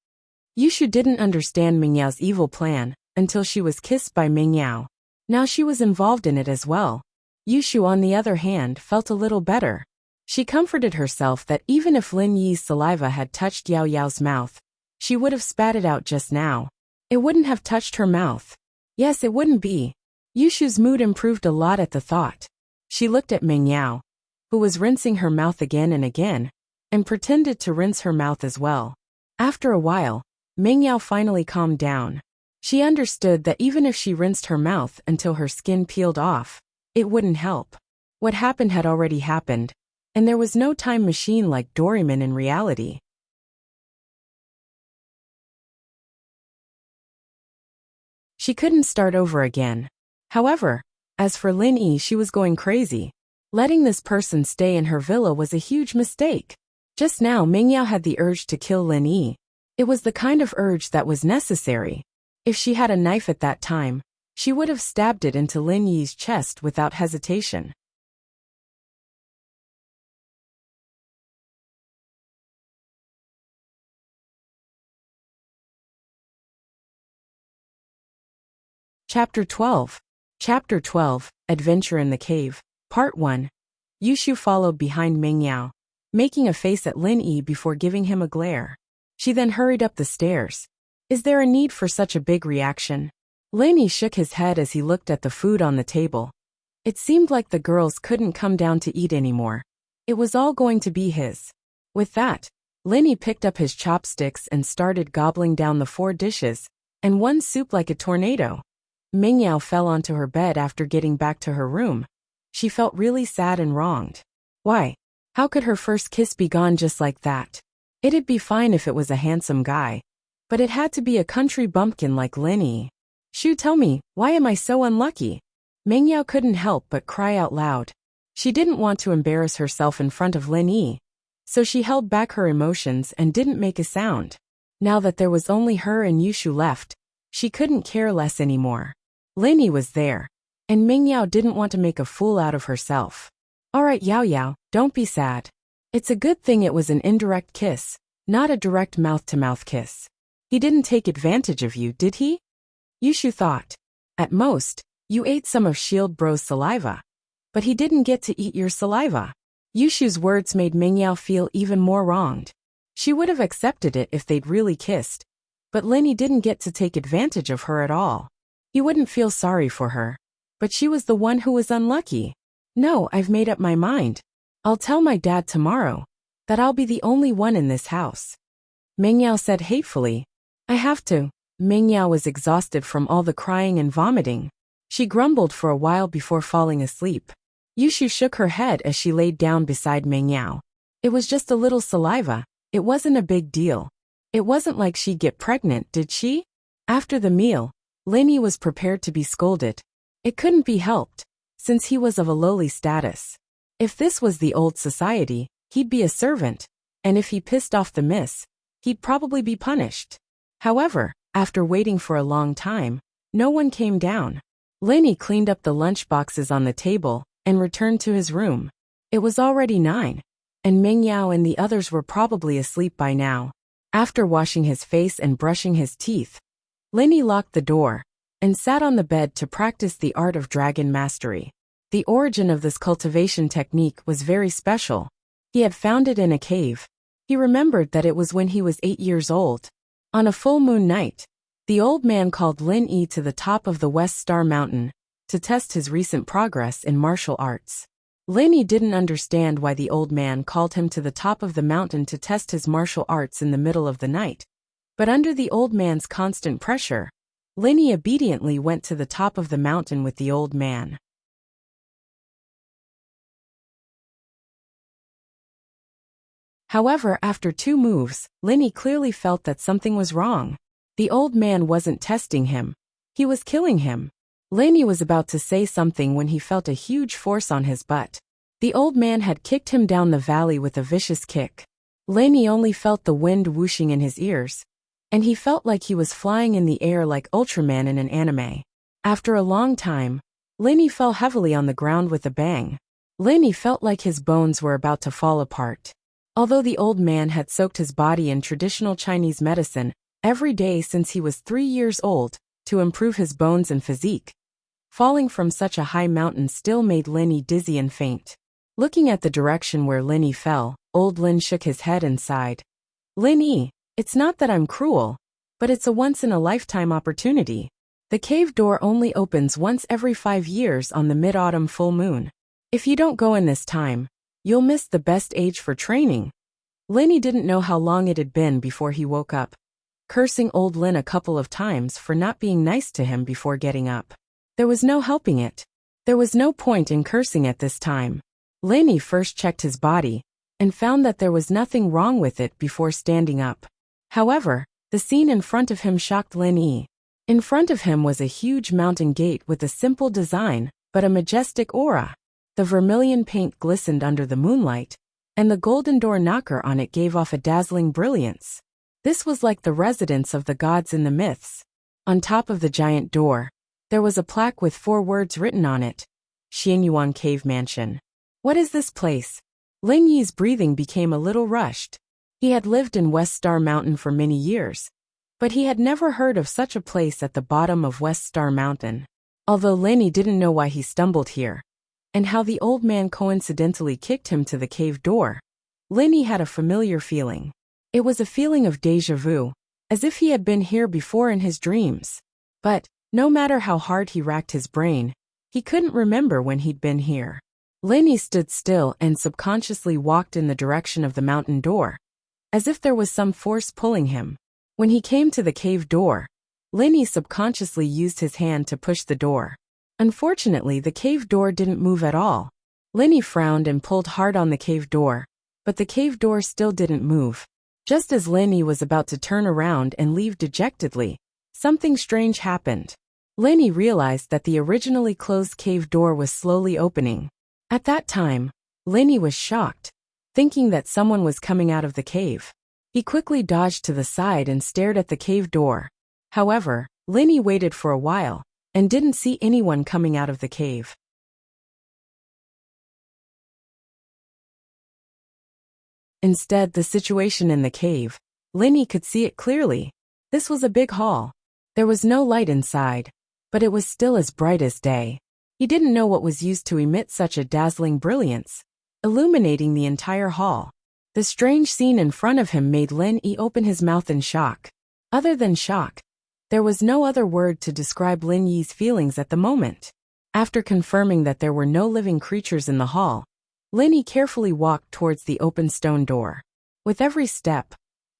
Yushu didn't understand Mingyao's evil plan until she was kissed by Mingyao. Now she was involved in it as well. Yushu, on the other hand, felt a little better. She comforted herself that even if Lin Yi's saliva had touched Yao Yao's mouth, she would have spat it out just now. It wouldn't have touched her mouth. Yes, it wouldn't be. Yushu's mood improved a lot at the thought. She looked at Mingyao, who was rinsing her mouth again and again, and pretended to rinse her mouth as well. After a while, Mingyao finally calmed down. She understood that even if she rinsed her mouth until her skin peeled off, it wouldn't help. What happened had already happened, and there was no time machine like Doraemon in reality. She couldn't start over again. However, as for Lin Yi, she was going crazy. Letting this person stay in her villa was a huge mistake. Just now Mingyao had the urge to kill Lin Yi. It was the kind of urge that was necessary. If she had a knife at that time, she would have stabbed it into Lin Yi's chest without hesitation. Chapter 12. Chapter 12, Adventure in the Cave. Part 1. Yushu followed behind Mingyao. making a face at Lin Yi before giving him a glare. She then hurried up the stairs. Is there a need for such a big reaction? Lin Yi shook his head as he looked at the food on the table. It seemed like the girls couldn't come down to eat anymore. It was all going to be his. With that, Lin Yi picked up his chopsticks and started gobbling down the 4 dishes, and one soup like a tornado. Mingyao fell onto her bed after getting back to her room. She felt really sad and wronged. Why? How could her first kiss be gone just like that? It'd be fine if it was a handsome guy, but it had to be a country bumpkin like Lin Yi. Shoo, tell me, why am I so unlucky? Mingyao couldn't help but cry out loud. She didn't want to embarrass herself in front of Lin Yi, so she held back her emotions and didn't make a sound. Now that there was only her and Yushu left, she couldn't care less anymore. Lin Yi was there, and Mingyao didn't want to make a fool out of herself. Alright Yao Yao, don't be sad. It's a good thing it was an indirect kiss, not a direct mouth-to-mouth kiss. He didn't take advantage of you, did he? Yushu thought. At most, you ate some of Shield Bro's saliva. But he didn't get to eat your saliva. Yushu's words made Mingyao feel even more wronged. She would have accepted it if they'd really kissed, but Lin Yi didn't get to take advantage of her at all. He wouldn't feel sorry for her, but she was the one who was unlucky. No, I've made up my mind. I'll tell my dad tomorrow that I'll be the only one in this house. Mingyao said hatefully. I have to. Mingyao was exhausted from all the crying and vomiting. She grumbled for a while before falling asleep. Yushu shook her head as she laid down beside Mingyao. It was just a little saliva. It wasn't a big deal. It wasn't like she'd get pregnant, did she? After the meal, Lin Yi was prepared to be scolded. It couldn't be helped, since he was of a lowly status. If this was the old society, he'd be a servant, and if he pissed off the miss, he'd probably be punished. However, after waiting for a long time, no one came down. Lin Yi cleaned up the lunch boxes on the table and returned to his room. It was already 9, and Mingyao and the others were probably asleep by now. After washing his face and brushing his teeth, Lin Yi locked the door and sat on the bed to practice the art of dragon mastery. The origin of this cultivation technique was very special. He had found it in a cave. He remembered that it was when he was 8 years old. On a full moon night, the old man called Lin Yi to the top of the West Star Mountain to test his recent progress in martial arts. Lin Yi didn't understand why the old man called him to the top of the mountain to test his martial arts in the middle of the night. But under the old man's constant pressure, Lin Yi obediently went to the top of the mountain with the old man. However, after 2 moves, Lin Yi clearly felt that something was wrong. The old man wasn't testing him. He was killing him. Lin Yi was about to say something when he felt a huge force on his butt. The old man had kicked him down the valley with a vicious kick. Lin Yi only felt the wind whooshing in his ears, and he felt like he was flying in the air like Ultraman in an anime. After a long time, Lin Yi fell heavily on the ground with a bang. Lin Yi felt like his bones were about to fall apart. Although the old man had soaked his body in traditional Chinese medicine every day since he was 3 years old to improve his bones and physique, falling from such a high mountain still made Lin Yi dizzy and faint. Looking at the direction where Lin Yi fell, old Lin shook his head and sighed. Lin Yi, it's not that I'm cruel, but it's a once-in-a-lifetime opportunity. The cave door only opens once every 5 years on the mid-autumn full moon. If you don't go in this time, you'll miss the best age for training. Lin Yi didn't know how long it had been before he woke up, cursing old Lin a couple of times for not being nice to him before getting up. There was no helping it. There was no point in cursing at this time. Lin Yi first checked his body and found that there was nothing wrong with it before standing up. However, the scene in front of him shocked Lin Yi. In front of him was a huge mountain gate with a simple design, but a majestic aura. The vermilion paint glistened under the moonlight, and the golden door knocker on it gave off a dazzling brilliance. This was like the residence of the gods in the myths. On top of the giant door, there was a plaque with 4 words written on it: Xianyuan Cave Mansion. What is this place? Lin Yi's breathing became a little rushed. He had lived in West Star Mountain for many years, but he had never heard of such a place at the bottom of West Star Mountain. Although Lin Yi didn't know why he stumbled here, and how the old man coincidentally kicked him to the cave door, Lenny had a familiar feeling. It was a feeling of déjà vu, as if he had been here before in his dreams. But, no matter how hard he racked his brain, he couldn't remember when he'd been here. Lenny stood still and subconsciously walked in the direction of the mountain door, as if there was some force pulling him. When he came to the cave door, Lenny subconsciously used his hand to push the door. Unfortunately, the cave door didn't move at all. Lenny frowned and pulled hard on the cave door, but the cave door still didn't move. Just as Lenny was about to turn around and leave dejectedly, something strange happened. Lenny realized that the originally closed cave door was slowly opening. At that time, Lenny was shocked, thinking that someone was coming out of the cave. He quickly dodged to the side and stared at the cave door. However, Lenny waited for a while and didn't see anyone coming out of the cave. Instead, the situation in the cave, Lenny could see it clearly. This was a big hall. There was no light inside, but it was still as bright as day. He didn't know what was used to emit such a dazzling brilliance, illuminating the entire hall. The strange scene in front of him made Lenny open his mouth in shock. Other than shock, there was no other word to describe Lenny's feelings at the moment. After confirming that there were no living creatures in the hall, Lenny carefully walked towards the open stone door. With every step,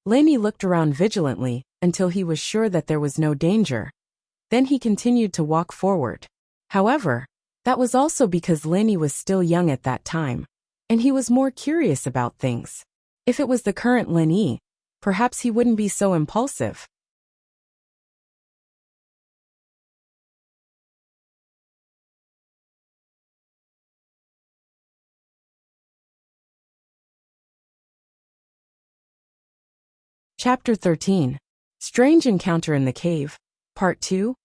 Lenny looked around vigilantly until he was sure that there was no danger. Then he continued to walk forward. However, that was also because Lenny was still young at that time, and he was more curious about things. If it was the current Lenny, perhaps he wouldn't be so impulsive. Chapter 13. Strange Encounter in the Cave, Part 2.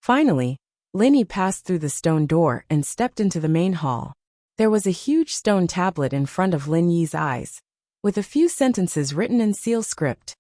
Finally, Lenny passed through the stone door and stepped into the main hall. There was a huge stone tablet in front of Lenny's eyes, with a few sentences written in seal script.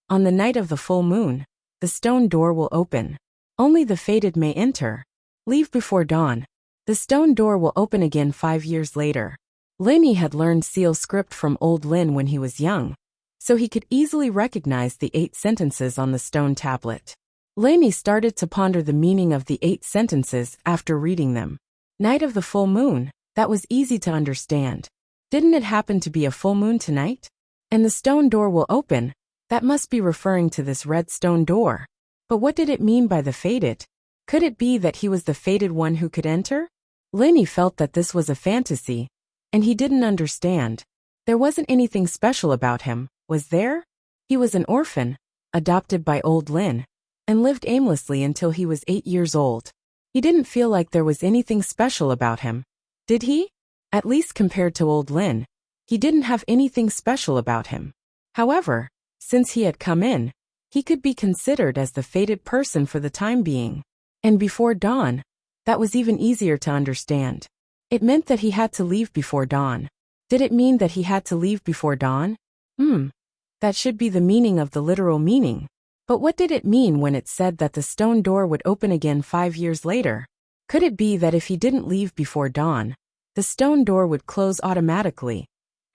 On the night of the full moon, the stone door will open. Only the fated may enter. Leave before dawn. The stone door will open again 5 years later. Lenny had learned seal script from Old Lin when he was young, so he could easily recognize the 8 sentences on the stone tablet. Lenny started to ponder the meaning of the 8 sentences after reading them. Night of the full moon, that was easy to understand. Didn't it happen to be a full moon tonight? And the stone door will open, that must be referring to this red stone door. But what did it mean by the fated? Could it be that he was the fated one who could enter? Lenny felt that this was a fantasy, and he didn't understand. There wasn't anything special about him, was there? He was an orphan, adopted by Old Lin, and lived aimlessly until he was 8 years old. He didn't feel like there was anything special about him. Did he? At least compared to Old Lin, he didn't have anything special about him. However, since he had come in, he could be considered as the fated person for the time being. And before dawn, that was even easier to understand. It meant that he had to leave before dawn. Did it mean that he had to leave before dawn? That should be the meaning of the literal meaning. But what did it mean when it said that the stone door would open again 5 years later? Could it be that if he didn't leave before dawn, the stone door would close automatically,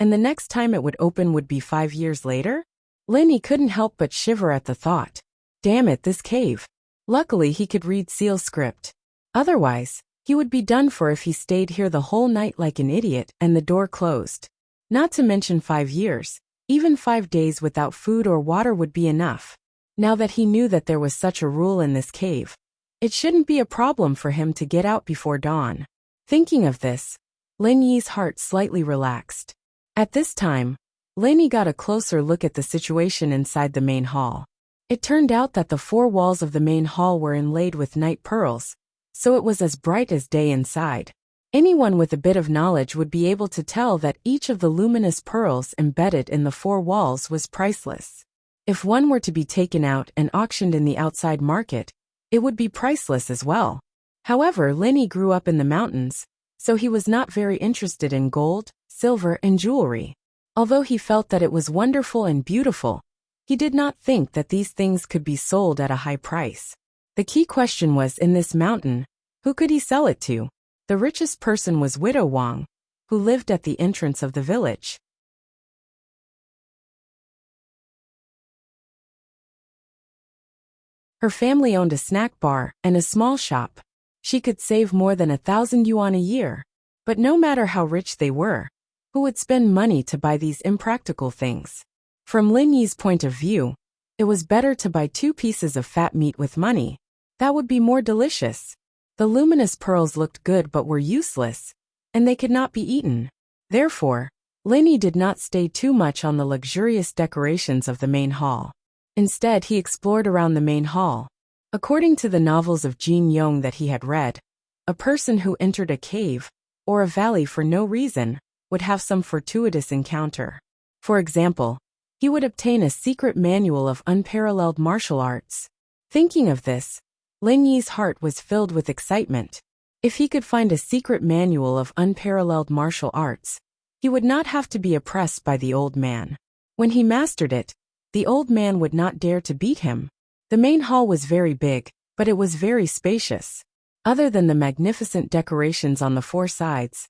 and the next time it would open would be 5 years later? Lenny couldn't help but shiver at the thought. Damn it, this cave. Luckily he could read seal script. Otherwise, he would be done for if he stayed here the whole night like an idiot and the door closed. Not to mention 5 years. Even 5 days without food or water would be enough. Now that he knew that there was such a rule in this cave, it shouldn't be a problem for him to get out before dawn. Thinking of this, Lenny's heart slightly relaxed. At this time, Lenny got a closer look at the situation inside the main hall. It turned out that the 4 walls of the main hall were inlaid with night pearls, so it was as bright as day inside. Anyone with a bit of knowledge would be able to tell that each of the luminous pearls embedded in the 4 walls was priceless. If one were to be taken out and auctioned in the outside market, it would be priceless as well. However, Lenny grew up in the mountains, so he was not very interested in gold, silver, and jewelry. Although he felt that it was wonderful and beautiful, he did not think that these things could be sold at a high price. The key question was, in this mountain, who could he sell it to? The richest person was Widow Wang, who lived at the entrance of the village. Her family owned a snack bar and a small shop. She could save more than 1,000 yuan a year. But no matter how rich they were, who would spend money to buy these impractical things? From Lin Yi's point of view, it was better to buy 2 pieces of fat meat with money. That would be more delicious. The luminous pearls looked good but were useless, and they could not be eaten. Therefore, Lin Yi did not stay too much on the luxurious decorations of the main hall. Instead, he explored around the main hall. According to the novels of Jin Yong that he had read, a person who entered a cave or a valley for no reason would have some fortuitous encounter. For example, he would obtain a secret manual of unparalleled martial arts. Thinking of this, Lin Yi's heart was filled with excitement. If he could find a secret manual of unparalleled martial arts, he would not have to be oppressed by the old man. When he mastered it, the old man would not dare to beat him. The main hall was very big, but it was very spacious. Other than the magnificent decorations on the 4 sides,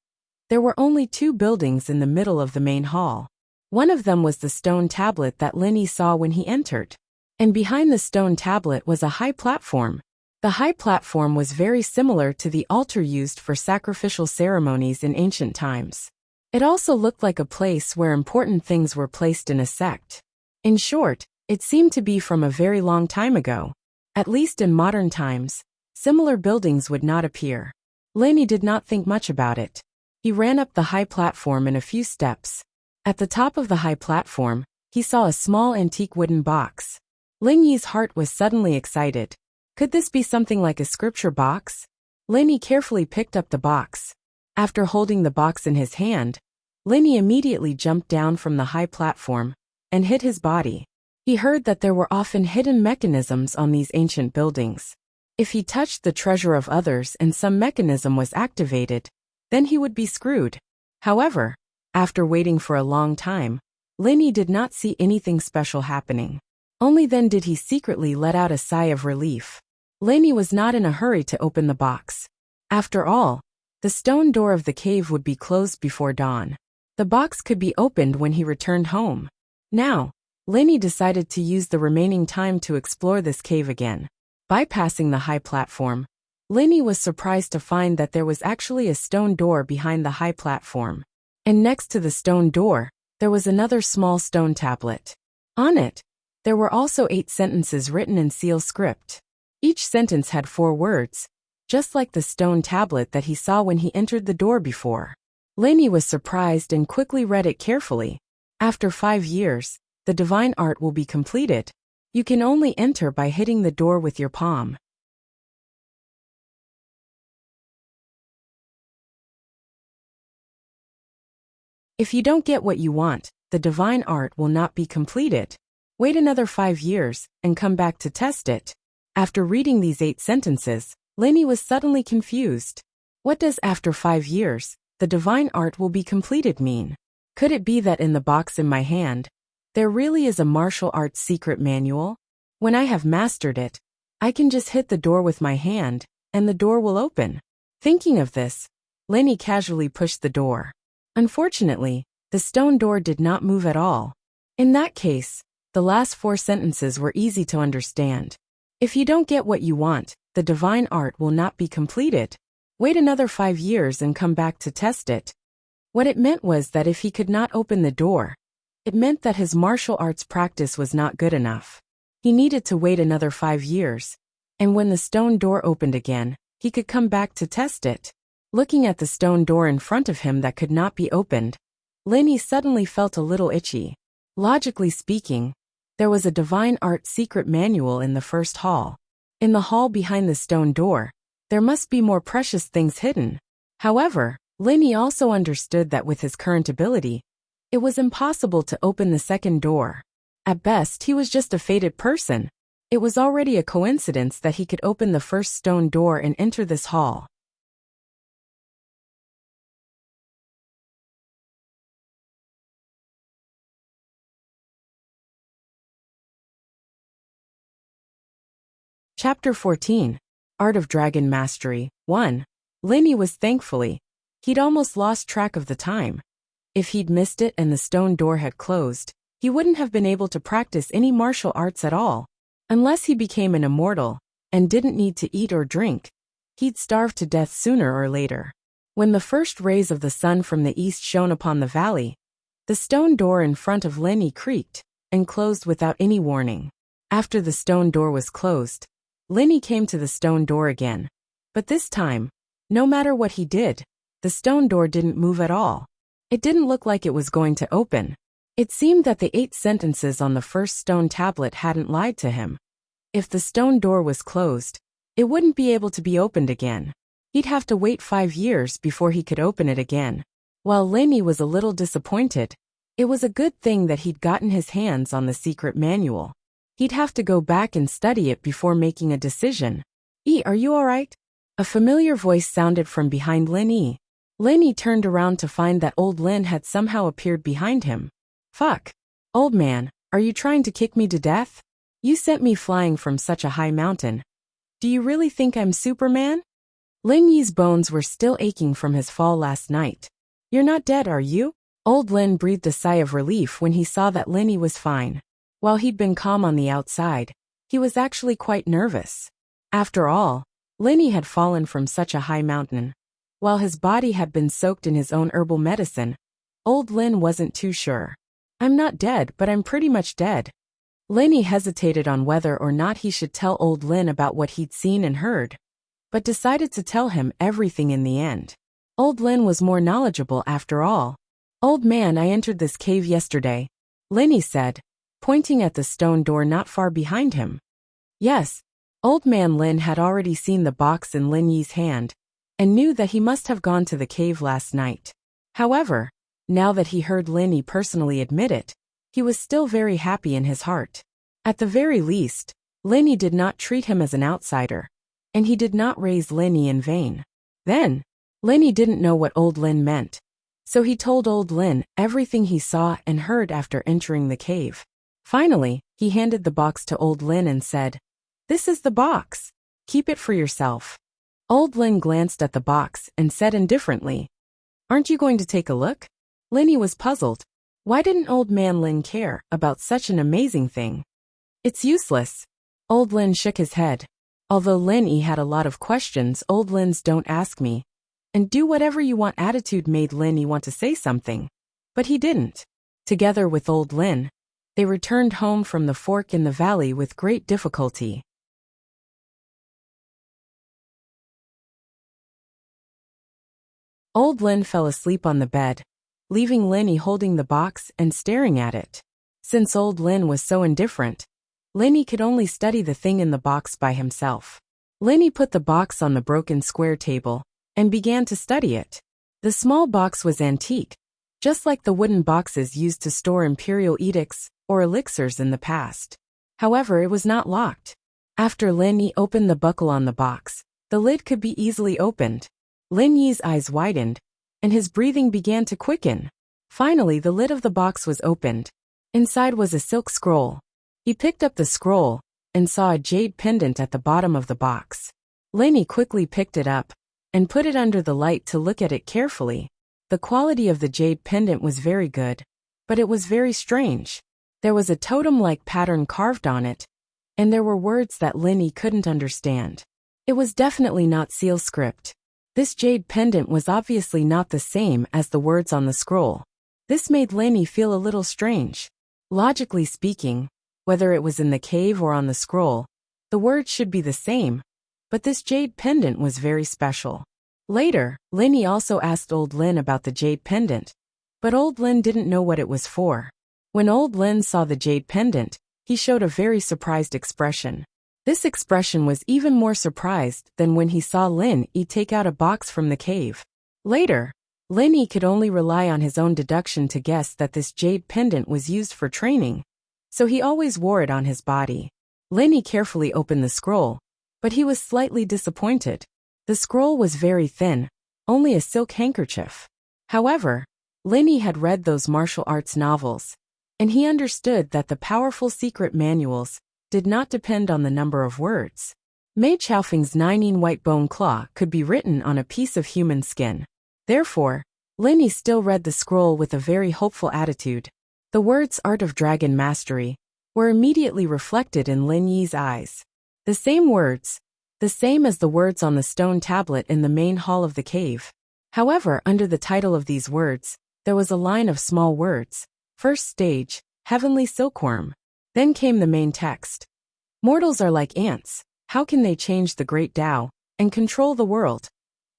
there were only 2 buildings in the middle of the main hall. One of them was the stone tablet that Lin Yi saw when he entered. And behind the stone tablet was a high platform. The high platform was very similar to the altar used for sacrificial ceremonies in ancient times. It also looked like a place where important things were placed in a sect. In short, it seemed to be from a very long time ago. At least in modern times, similar buildings would not appear. Lin Yi did not think much about it. He ran up the high platform in a few steps. At the top of the high platform, he saw a small antique wooden box. Lin Yi's heart was suddenly excited. Could this be something like a scripture box? Lin Yi carefully picked up the box. After holding the box in his hand, Lin Yi immediately jumped down from the high platform and hid his body. He heard that there were often hidden mechanisms on these ancient buildings. If he touched the treasure of others and some mechanism was activated, then he would be screwed. However, after waiting for a long time, Lin Yi did not see anything special happening. Only then did he secretly let out a sigh of relief. Lin Yi was not in a hurry to open the box. After all, the stone door of the cave would be closed before dawn. The box could be opened when he returned home. Now, Lin Yi decided to use the remaining time to explore this cave again. Bypassing the high platform, Lin Yi was surprised to find that there was actually a stone door behind the high platform. And next to the stone door, there was another small stone tablet. On it, there were also 8 sentences written in seal script. Each sentence had 4 words, just like the stone tablet that he saw when he entered the door before. Lin Yi was surprised and quickly read it carefully. After 5 years, the divine art will be completed. You can only enter by hitting the door with your palm. If you don't get what you want, the divine art will not be completed. Wait another 5 years and come back to test it. After reading these 8 sentences, Lin Yi was suddenly confused. What does after 5 years, the divine art will be completed mean? Could it be that in the box in my hand, there really is a martial arts secret manual? When I have mastered it, I can just hit the door with my hand, and the door will open. Thinking of this, Lin Yi casually pushed the door. Unfortunately, the stone door did not move at all. In that case, the last 4 sentences were easy to understand. If you don't get what you want, the divine art will not be completed. Wait another 5 years and come back to test it. What it meant was that if he could not open the door, it meant that his martial arts practice was not good enough. He needed to wait another 5 years, and when the stone door opened again, he could come back to test it. Looking at the stone door in front of him that could not be opened, Lin Yi suddenly felt a little itchy. Logically speaking, there was a divine art secret manual in the first hall. In the hall behind the stone door, there must be more precious things hidden. However, Lin Yi also understood that with his current ability, it was impossible to open the second door. At best, he was just a fated person. It was already a coincidence that he could open the first stone door and enter this hall. Chapter 14. Art of Dragon Mastery 1. Lin Yi was thankfully. He'd almost lost track of the time. If he'd missed it and the stone door had closed, he wouldn't have been able to practice any martial arts at all. Unless he became an immortal and didn't need to eat or drink, he'd starve to death sooner or later. When the first rays of the sun from the east shone upon the valley, the stone door in front of Lenny creaked and closed without any warning. After the stone door was closed, Lenny came to the stone door again. But this time, no matter what he did, the stone door didn't move at all. It didn't look like it was going to open. It seemed that the 8 sentences on the first stone tablet hadn't lied to him. If the stone door was closed, it wouldn't be able to be opened again. He'd have to wait 5 years before he could open it again. While Lenny was a little disappointed, it was a good thing that he'd gotten his hands on the secret manual. He'd have to go back and study it before making a decision. Are you all right? A familiar voice sounded from behind Lenny. Lenny turned around to find that old Len had somehow appeared behind him. Fuck. Old man, are you trying to kick me to death? You sent me flying from such a high mountain. Do you really think I'm Superman? Lenny's bones were still aching from his fall last night. You're not dead, are you? Old Len breathed a sigh of relief when he saw that Lenny was fine. While he'd been calm on the outside, he was actually quite nervous. After all, Lenny had fallen from such a high mountain. While his body had been soaked in his own herbal medicine, old Len wasn't too sure. I'm not dead, but I'm pretty much dead. Lenny hesitated on whether or not he should tell old Len about what he'd seen and heard, but decided to tell him everything in the end. Old Len was more knowledgeable after all. Old man, I entered this cave yesterday, Lenny said, pointing at the stone door not far behind him. Yes, old man Len had already seen the box in Lenny's hand, and knew that he must have gone to the cave last night. However, now that he heard Lenny personally admit it, he was still very happy in his heart. At the very least, Lenny did not treat him as an outsider, and he did not raise Lenny in vain. Then, Lenny didn't know what old Len meant, so he told old Len everything he saw and heard after entering the cave. Finally, he handed the box to old Len and said, "This is the box. Keep it for yourself." Old Len glanced at the box and said indifferently, "Aren't you going to take a look?" Lenny was puzzled. Why didn't old man Len care about such an amazing thing? It's useless. Old Len shook his head. Although Lenny had a lot of questions, old Len's "don't ask me and do whatever you want" attitude made Lenny want to say something. But he didn't. Together with old Len, they returned home from the fork in the valley with great difficulty. Old Len fell asleep on the bed, leaving Lenny holding the box and staring at it. Since old Len was so indifferent, Lenny could only study the thing in the box by himself. Lenny put the box on the broken square table and began to study it. The small box was antique, just like the wooden boxes used to store imperial edicts or elixirs in the past. However, it was not locked. After Lenny opened the buckle on the box, the lid could be easily opened. Lenny's eyes widened, and his breathing began to quicken. Finally, the lid of the box was opened. Inside was a silk scroll. He picked up the scroll and saw a jade pendant at the bottom of the box. Lenny quickly picked it up and put it under the light to look at it carefully. The quality of the jade pendant was very good, but it was very strange. There was a totem-like pattern carved on it, and there were words that Lenny couldn't understand. It was definitely not seal script. This jade pendant was obviously not the same as the words on the scroll. This made Lenny feel a little strange. Logically speaking, whether it was in the cave or on the scroll, the words should be the same, but this jade pendant was very special. Later, Lenny also asked old Len about the jade pendant, but old Len didn't know what it was for. When old Len saw the jade pendant, he showed a very surprised expression. This expression was even more surprised than when he saw Lenny take out a box from the cave. Later, Lenny could only rely on his own deduction to guess that this jade pendant was used for training, so he always wore it on his body. Lenny carefully opened the scroll, but he was slightly disappointed. The scroll was very thin, only a silk handkerchief. However, Lenny had read those martial arts novels, and he understood that the powerful secret manuals did not depend on the number of words. Mei Chaofeng's 9 white bone claw could be written on a piece of human skin. Therefore, Lenny still read the scroll with a very hopeful attitude. The words "Art of Dragon Mastery" were immediately reflected in Lin Yi's eyes. The same words, the same as the words on the stone tablet in the main hall of the cave. However, under the title of these words, there was a line of small words. First stage, heavenly silkworm. Then came the main text. Mortals are like ants. How can they change the great Tao and control the world?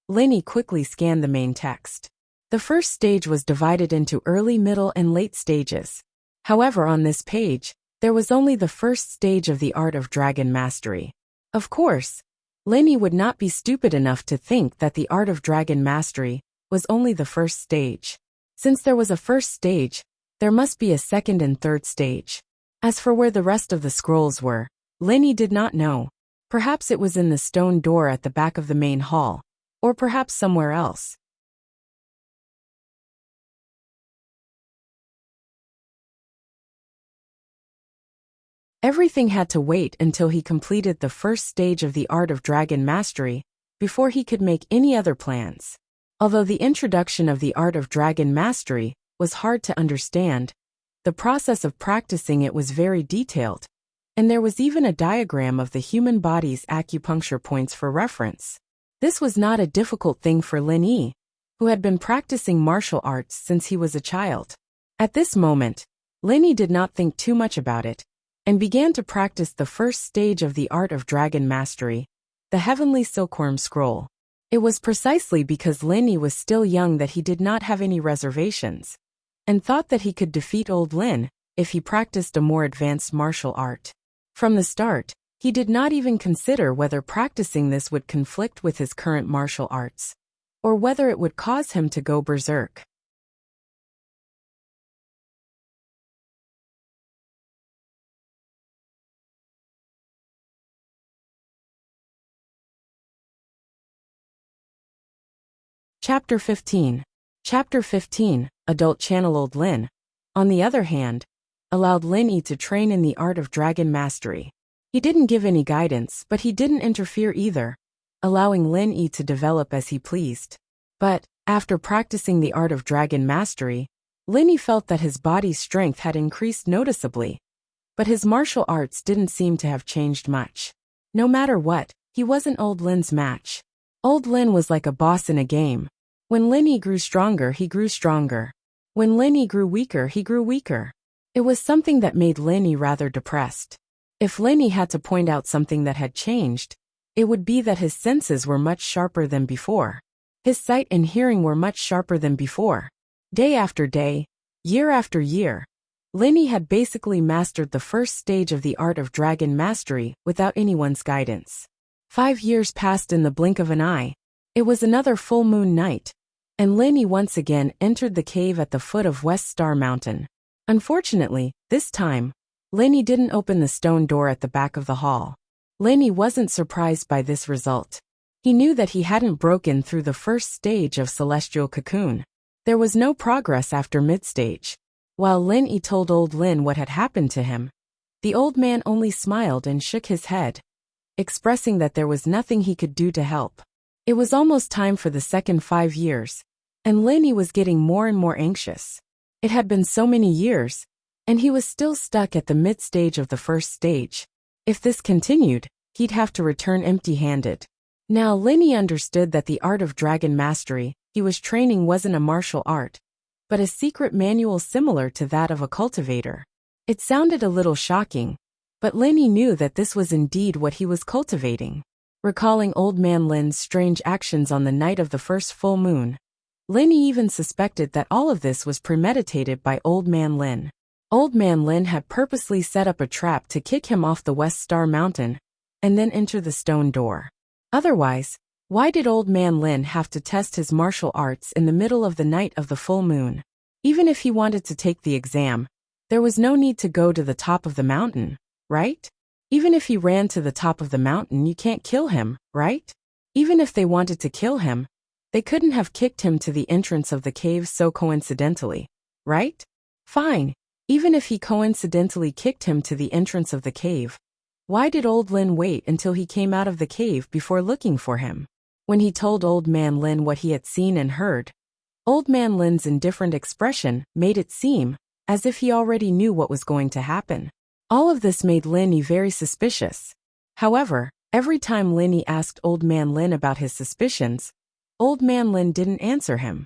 Lin Yi quickly scanned the main text. The first stage was divided into early, middle, and late stages. However, on this page, there was only the first stage of the art of dragon mastery. Of course, Lin Yi would not be stupid enough to think that the art of dragon mastery was only the first stage. Since there was a first stage, there must be a second and third stage. As for where the rest of the scrolls were, Lin Yi did not know. Perhaps it was in the stone door at the back of the main hall, or perhaps somewhere else. Everything had to wait until he completed the first stage of the art of dragon mastery before he could make any other plans. Although the introduction of the art of dragon mastery was hard to understand, the process of practicing it was very detailed, and there was even a diagram of the human body's acupuncture points for reference. This was not a difficult thing for Lin Yi, who had been practicing martial arts since he was a child. At this moment, Lin Yi did not think too much about it, and began to practice the first stage of the art of dragon mastery, the heavenly silkworm scroll. It was precisely because Lin Yi was still young that he did not have any reservations, and thought that he could defeat old Lin if he practiced a more advanced martial art. From the start, he did not even consider whether practicing this would conflict with his current martial arts, or whether it would cause him to go berserk. Chapter 15. Chapter 15, Adult Channel. Old Lin, on the other hand, allowed Lin Yi to train in the art of dragon mastery. He didn't give any guidance, but he didn't interfere either, allowing Lin Yi to develop as he pleased. But, after practicing the art of dragon mastery, Lin Yi felt that his body's strength had increased noticeably, but his martial arts didn't seem to have changed much. No matter what, he wasn't old Lin's match. Old Lin was like a boss in a game. When Lin Yi grew stronger, he grew stronger. When Lin Yi grew weaker, he grew weaker. It was something that made Lin Yi rather depressed. If Lin Yi had to point out something that had changed, it would be that his senses were much sharper than before. His sight and hearing were much sharper than before. Day after day, year after year, Lin Yi had basically mastered the first stage of the art of dragon mastery without anyone's guidance. 5 years passed in the blink of an eye. It was another full moon night, and Lin Yi once again entered the cave at the foot of West Star Mountain. Unfortunately, this time, Lin Yi didn't open the stone door at the back of the hall. Lin Yi wasn't surprised by this result. He knew that he hadn't broken through the first stage of Celestial Cocoon. There was no progress after mid-stage. While Lin Yi told old Lin what had happened to him, the old man only smiled and shook his head, expressing that there was nothing he could do to help. It was almost time for the second 5 years, and Lin Yi was getting more and more anxious. It had been so many years, and he was still stuck at the mid-stage of the first stage. If this continued, he'd have to return empty-handed. Now Lin Yi understood that the art of dragon mastery he was training wasn't a martial art, but a secret manual similar to that of a cultivator. It sounded a little shocking, but Lin Yi knew that this was indeed what he was cultivating. Recalling old man Lin's strange actions on the night of the first full moon, Lin Yi even suspected that all of this was premeditated by old man Lin. Old man Lin had purposely set up a trap to kick him off the West Star Mountain and then enter the stone door. Otherwise, why did old man Lin have to test his martial arts in the middle of the night of the full moon? Even if he wanted to take the exam, there was no need to go to the top of the mountain, right? Even if he ran to the top of the mountain, you can't kill him, right? Even if they wanted to kill him, they couldn't have kicked him to the entrance of the cave so coincidentally, right? Fine, even if he coincidentally kicked him to the entrance of the cave, why did old Lin wait until he came out of the cave before looking for him? When he told old man Lin what he had seen and heard, old man Lin's indifferent expression made it seem as if he already knew what was going to happen. All of this made Lenny very suspicious. However, every time Lenny asked Old Man Lin about his suspicions, Old Man Lin didn't answer him.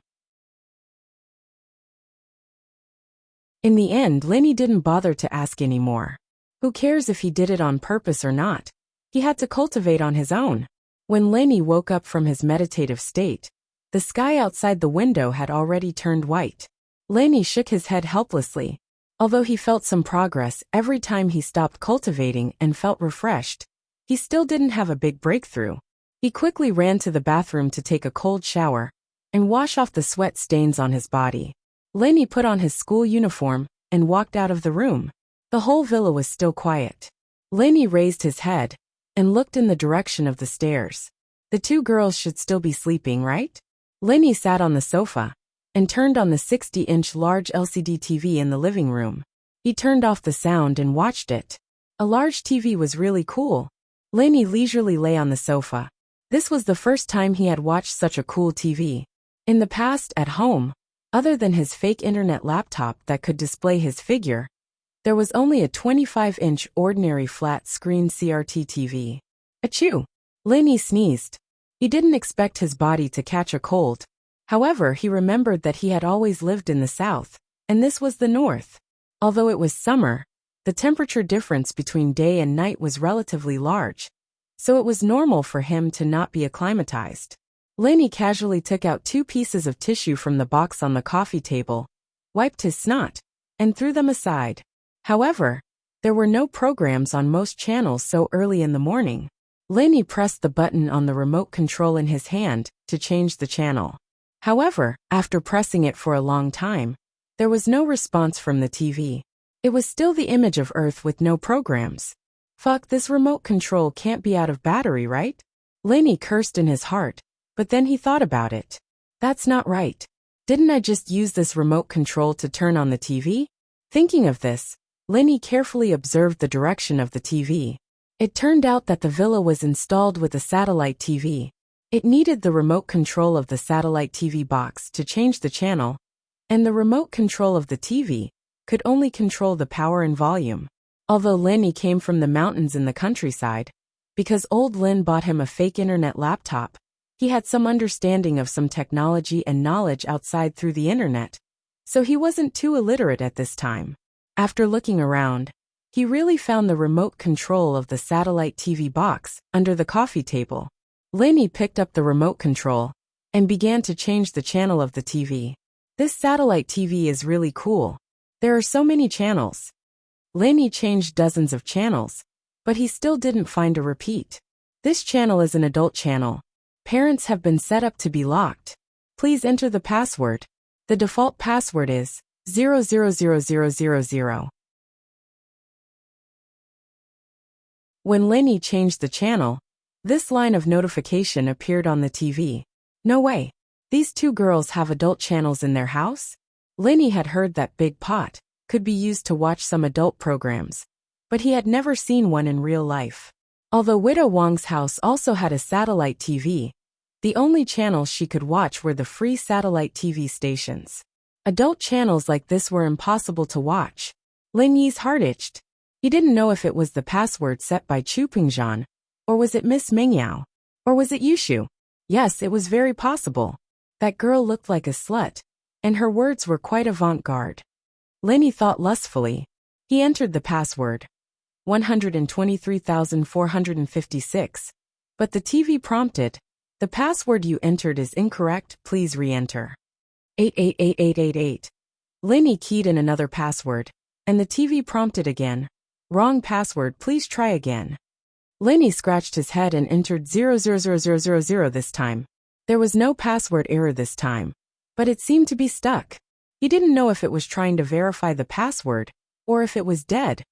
In the end, Lenny didn't bother to ask anymore. Who cares if he did it on purpose or not? He had to cultivate on his own. When Lenny woke up from his meditative state, the sky outside the window had already turned white. Lenny shook his head helplessly. Although he felt some progress every time he stopped cultivating and felt refreshed, he still didn't have a big breakthrough. He quickly ran to the bathroom to take a cold shower and wash off the sweat stains on his body. Lenny put on his school uniform and walked out of the room. The whole villa was still quiet. Lenny raised his head and looked in the direction of the stairs. The two girls should still be sleeping, right? Lenny sat on the sofa and turned on the 60-inch large LCD TV in the living room. He turned off the sound and watched it. A large TV was really cool. Lenny leisurely lay on the sofa. This was the first time he had watched such a cool TV. In the past, at home, other than his fake internet laptop that could display his figure, there was only a 25-inch ordinary flat-screen CRT TV. Achoo! Lenny sneezed. He didn't expect his body to catch a cold. However, he remembered that he had always lived in the south, and this was the north. Although it was summer, the temperature difference between day and night was relatively large, so it was normal for him to not be acclimatized. Lenny casually took out 2 pieces of tissue from the box on the coffee table, wiped his snot, and threw them aside. However, there were no programs on most channels so early in the morning. Lenny pressed the button on the remote control in his hand to change the channel. However, after pressing it for a long time, there was no response from the TV. It was still the image of Earth with no programs. Fuck, this remote control can't be out of battery, right? Lenny cursed in his heart, but then he thought about it. That's not right. Didn't I just use this remote control to turn on the TV? Thinking of this, Lenny carefully observed the direction of the TV. It turned out that the villa was installed with a satellite TV. It needed the remote control of the satellite TV box to change the channel, and the remote control of the TV could only control the power and volume. Although Lenny came from the mountains in the countryside, because old Lin bought him a fake internet laptop, he had some understanding of some technology and knowledge outside through the internet, so he wasn't too illiterate at this time. After looking around, he really found the remote control of the satellite TV box under the coffee table. Lenny picked up the remote control and began to change the channel of the TV. This satellite TV is really cool. There are so many channels. Lenny changed dozens of channels, but he still didn't find a repeat. This channel is an adult channel. Parents have been set up to be locked. Please enter the password. The default password is 000000. When Lenny changed the channel, this line of notification appeared on the TV. No way. These two girls have adult channels in their house? Lenny had heard that Big Pot could be used to watch some adult programs, but he had never seen one in real life. Although Widow Wong's house also had a satellite TV, the only channels she could watch were the free satellite TV stations. Adult channels like this were impossible to watch. Lin Yi's heart itched. He didn't know if it was the password set by Chu Pingzhan, or was it Miss Mingyao, or was it Yushu? Yes, it was very possible. That girl looked like a slut, and her words were quite avant-garde. Lenny thought lustfully. He entered the password, 123,456, but the TV prompted, "The password you entered is incorrect, please re-enter." 888888. Lenny keyed in another password, and the TV prompted again, "Wrong password, please try again." Lenny scratched his head and entered 000000 this time. There was no password error this time, but it seemed to be stuck. He didn't know if it was trying to verify the password, or if it was dead.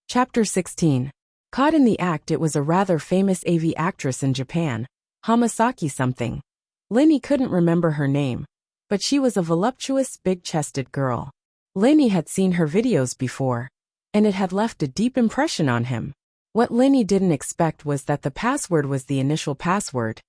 Chapter 16. Caught in the act. It was a rather famous AV actress in Japan, Hamasaki something. Lenny couldn't remember her name, but she was a voluptuous, big-chested girl. Lenny had seen her videos before, and it had left a deep impression on him. What Linny didn't expect was that the password was the initial password.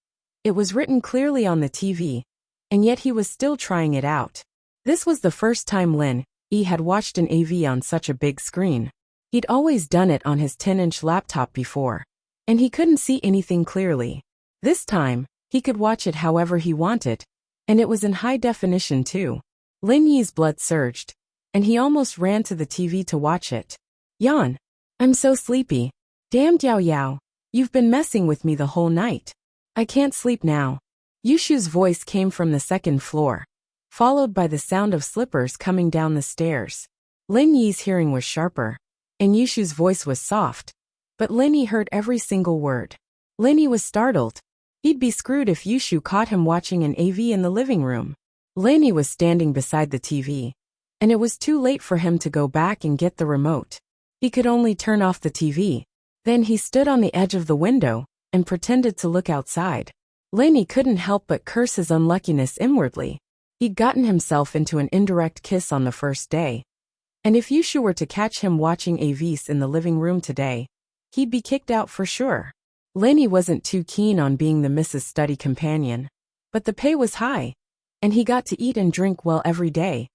It was written clearly on the TV, and yet he was still trying it out. This was the first time Lin-Yi had watched an AV on such a big screen. He'd always done it on his 10-inch laptop before, and he couldn't see anything clearly. This time, he could watch it however he wanted, and it was in high definition too. Lin-Yi's blood surged, and he almost ran to the TV to watch it. Yan, I'm so sleepy. Damned Yao Yao, you've been messing with me the whole night. I can't sleep now. Yushu's voice came from the second floor, followed by the sound of slippers coming down the stairs. Lin-Yi's hearing was sharper, and Yushu's voice was soft, but Lin-Yi heard every single word. Lin-Yi was startled. He'd be screwed if Yushu caught him watching an AV in the living room. Lin-Yi was standing beside the TV, and it was too late for him to go back and get the remote. He could only turn off the TV. Then he stood on the edge of the window and pretended to look outside. Lin-Yi couldn't help but curse his unluckiness inwardly. He'd gotten himself into an indirect kiss on the first day. And if Yushu were to catch him watching AVs in the living room today, he'd be kicked out for sure. Lin-Yi wasn't too keen on being the Mrs. Study companion, but the pay was high, and he got to eat and drink well every day.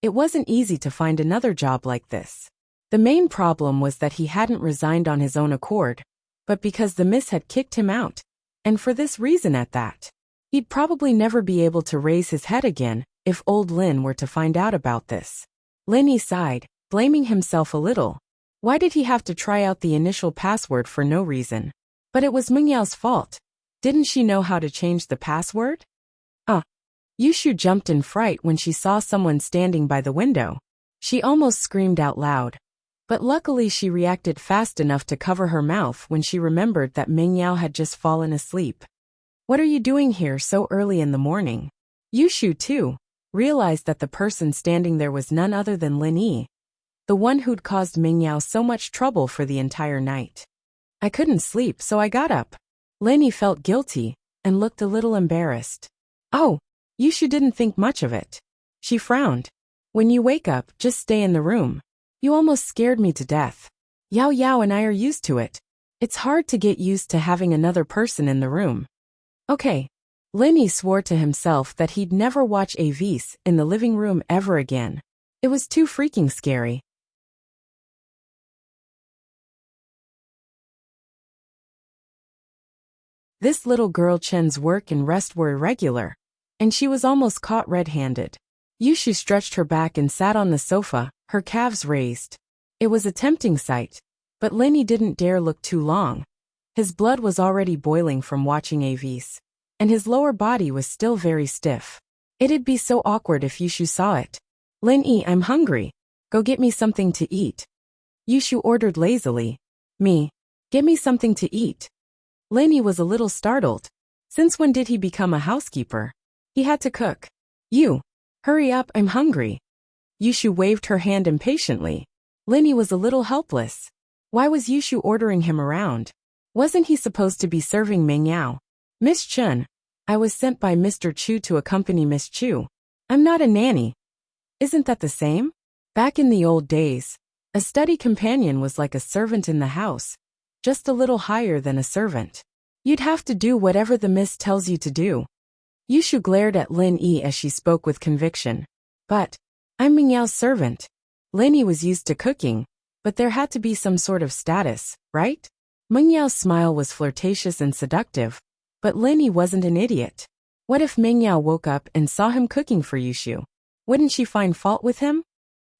It wasn't easy to find another job like this. The main problem was that he hadn't resigned on his own accord, but because the miss had kicked him out, and for this reason at that. He'd probably never be able to raise his head again if old Lin were to find out about this. Lin-Yi sighed, blaming himself a little. Why did he have to try out the initial password for no reason? But it was Meng Yao's fault. Didn't she know how to change the password? Yushu jumped in fright when she saw someone standing by the window. She almost screamed out loud. But luckily she reacted fast enough to cover her mouth when she remembered that Meng Yao had just fallen asleep. What are you doing here so early in the morning? Yushu, too, realized that the person standing there was none other than Lin-Yi, the one who'd caused Meng Yao so much trouble for the entire night. I couldn't sleep, so I got up. Lin-Yi felt guilty and looked a little embarrassed. Oh, Yushu didn't think much of it. She frowned. When you wake up, just stay in the room. You almost scared me to death. Yao Yao and I are used to it. It's hard to get used to having another person in the room. Okay. Lin-Yi swore to himself that he'd never watch AVs in the living room ever again. It was too freaking scary. This little girl Chen's work and rest were irregular, and she was almost caught red-handed. Yushu stretched her back and sat on the sofa, her calves raised. It was a tempting sight, but Lin-Yi didn't dare look too long. His blood was already boiling from watching AVs, and his lower body was still very stiff. It'd be so awkward if Yushu saw it. Lin-Yi, I'm hungry. Go get me something to eat. Yushu ordered lazily. Me. Get me something to eat. Lin-Yi was a little startled. Since when did he become a housekeeper? He had to cook. You. Hurry up, I'm hungry. Yushu waved her hand impatiently. Lin-Yi was a little helpless. Why was Yushu ordering him around? Wasn't he supposed to be serving Meng Yao? Miss Chun. I was sent by Mr. Chu to accompany Miss Chu. I'm not a nanny. Isn't that the same? Back in the old days, a study companion was like a servant in the house, just a little higher than a servant. You'd have to do whatever the miss tells you to do. Yushu glared at Lin-Yi as she spoke with conviction. But, I'm Meng Yao's servant. Lin-Yi was used to cooking, but there had to be some sort of status, right? Meng Yao's smile was flirtatious and seductive, but Lin-Yi wasn't an idiot. What if Meng Yao woke up and saw him cooking for Yushu? Wouldn't she find fault with him?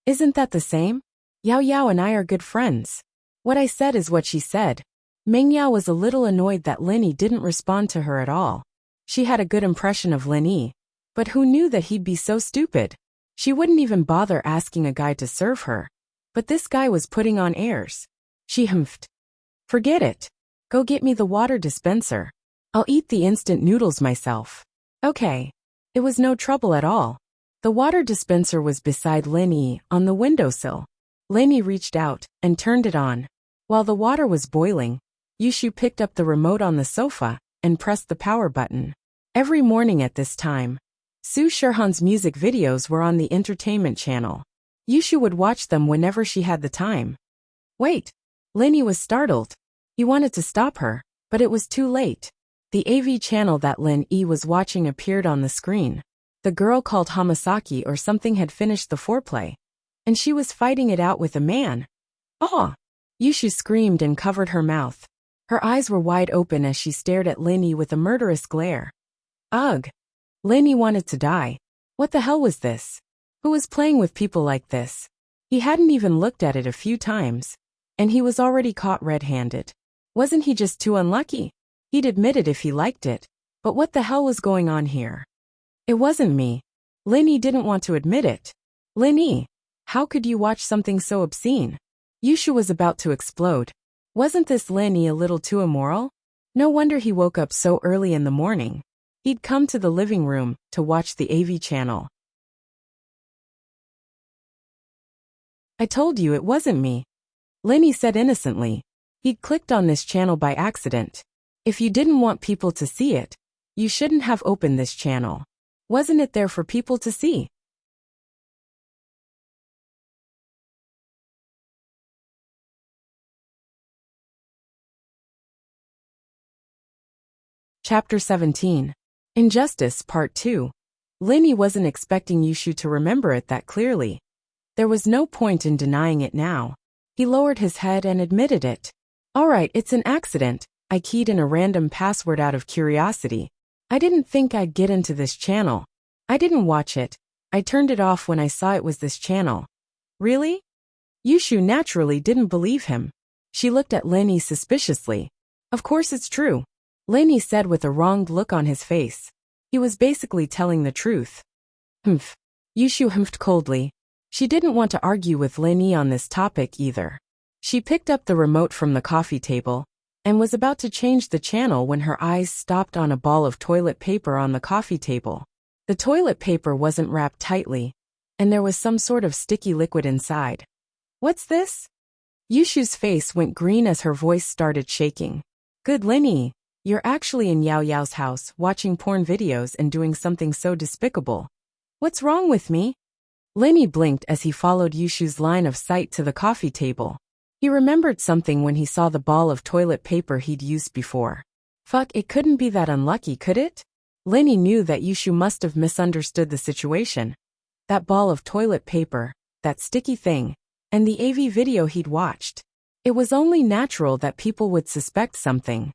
Isn't that the same? Yao Yao and I are good friends. What I said is what she said. Meng Yao was a little annoyed that Lin-Yi didn't respond to her at all. She had a good impression of Lin-Yi, but who knew that he'd be so stupid? She wouldn't even bother asking a guy to serve her. But this guy was putting on airs. She humphed. Forget it. Go get me the water dispenser. I'll eat the instant noodles myself. Okay. It was no trouble at all. The water dispenser was beside Lin-Yi on the windowsill. Lin-Yi reached out and turned it on. While the water was boiling, Yushu picked up the remote on the sofa and pressed the power button. Every morning at this time, Su Sherhan's music videos were on the entertainment channel. Yushu would watch them whenever she had the time. Wait. Lin-Yi was startled. He wanted to stop her, but it was too late. The AV channel that Lin Yi was watching appeared on the screen. The girl called Hamasaki or something had finished the foreplay, and she was fighting it out with a man. Oh! Yushu screamed and covered her mouth. Her eyes were wide open as she stared at Lin Yi with a murderous glare. Ugh! Lin Yi wanted to die. What the hell was this? Who was playing with people like this? He hadn't even looked at it a few times, and he was already caught red-handed. Wasn't he just too unlucky? He'd admit it if he liked it, but what the hell was going on here? It wasn't me. Lin Yi didn't want to admit it. Lin Yi, how could you watch something so obscene? Yushu was about to explode. Wasn't this Lin Yi a little too immoral? No wonder he woke up so early in the morning. He'd come to the living room to watch the AV channel. I told you it wasn't me. Lin Yi said innocently. He'd clicked on this channel by accident. If you didn't want people to see it, you shouldn't have opened this channel. Wasn't it there for people to see? Chapter 17. Injustice, Part 2. Lin Yi wasn't expecting Yushu to remember it that clearly. There was no point in denying it now. He lowered his head and admitted it. Alright, it's an accident. I keyed in a random password out of curiosity. I didn't think I'd get into this channel. I didn't watch it. I turned it off when I saw it was this channel. Really? Yushu naturally didn't believe him. She looked at Lin Yi suspiciously. Of course it's true. Lin Yi said with a wronged look on his face. He was basically telling the truth. Humph. Yushu humphed coldly. She didn't want to argue with Lin Yi on this topic either. She picked up the remote from the coffee table and was about to change the channel when her eyes stopped on a ball of toilet paper on the coffee table. The toilet paper wasn't wrapped tightly, and there was some sort of sticky liquid inside. What's this? Yushu's face went green as her voice started shaking. Good Lin Yi, you're actually in Yao Yao's house watching porn videos and doing something so despicable. What's wrong with me? Lin Yi blinked as he followed Yushu's line of sight to the coffee table. He remembered something when he saw the ball of toilet paper he'd used before. Fuck, it couldn't be that unlucky, could it? Lin Yi knew that Yushu must have misunderstood the situation. That ball of toilet paper, that sticky thing, and the AV video he'd watched. It was only natural that people would suspect something.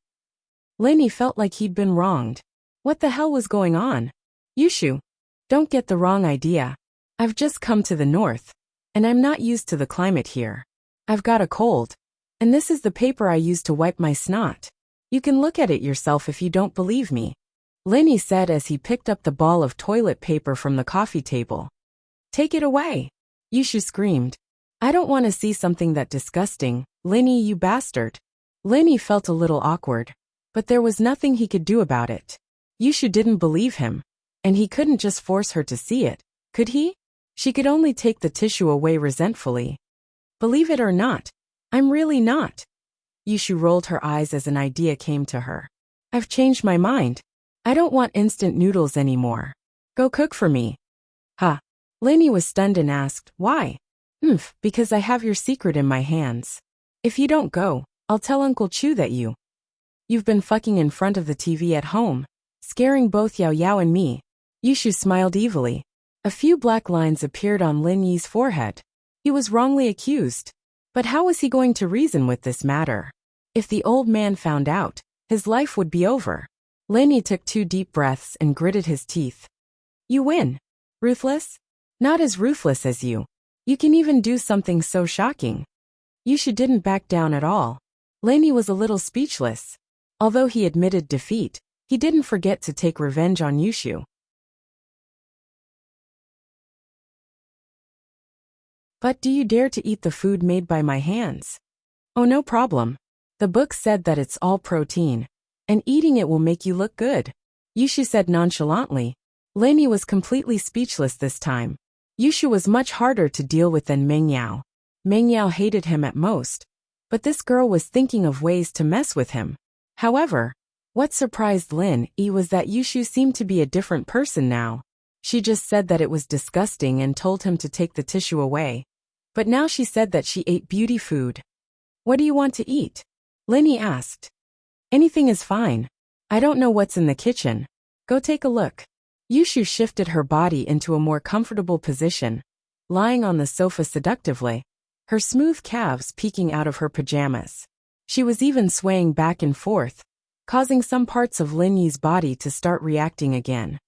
Lin Yi felt like he'd been wronged. What the hell was going on? Yushu, don't get the wrong idea. I've just come to the north, and I'm not used to the climate here. I've got a cold, and this is the paper I use to wipe my snot. You can look at it yourself if you don't believe me. Lin Yi said as he picked up the ball of toilet paper from the coffee table. Take it away. Yushu screamed. I don't want to see something that disgusting, Lin Yi, you bastard. Lin Yi felt a little awkward, but there was nothing he could do about it. Yushu didn't believe him, and he couldn't just force her to see it, could he? She could only take the tissue away resentfully. Believe it or not, I'm really not. Yushu rolled her eyes as an idea came to her. I've changed my mind. I don't want instant noodles anymore. Go cook for me. Huh. Lin Yi was stunned and asked, why? Because I have your secret in my hands. If you don't go, I'll tell Uncle Chu that you've been fucking in front of the TV at home, scaring both Yao Yao and me. Yushu smiled evilly. A few black lines appeared on Lin Yi's forehead. He was wrongly accused. But how was he going to reason with this matter? If the old man found out, his life would be over. Lin Yi took 2 deep breaths and gritted his teeth. You win. Ruthless? Not as ruthless as you. You can even do something so shocking. Yushu didn't back down at all. Lin Yi was a little speechless. Although he admitted defeat, he didn't forget to take revenge on Yushu. But do you dare to eat the food made by my hands? Oh, no problem. The book said that it's all protein, and eating it will make you look good. Yushu said nonchalantly. Lin Yi was completely speechless this time. Yushu was much harder to deal with than Meng Yao. Meng Yao hated him at most, but this girl was thinking of ways to mess with him. However, what surprised Lin Yi was that Yushu seemed to be a different person now. She just said that it was disgusting and told him to take the tissue away. But now she said that she ate beauty food. What do you want to eat? Linny asked. Anything is fine. I don't know what's in the kitchen. Go take a look. Yushu shifted her body into a more comfortable position, lying on the sofa seductively, her smooth calves peeking out of her pajamas. She was even swaying back and forth, causing some parts of Linny's body to start reacting again.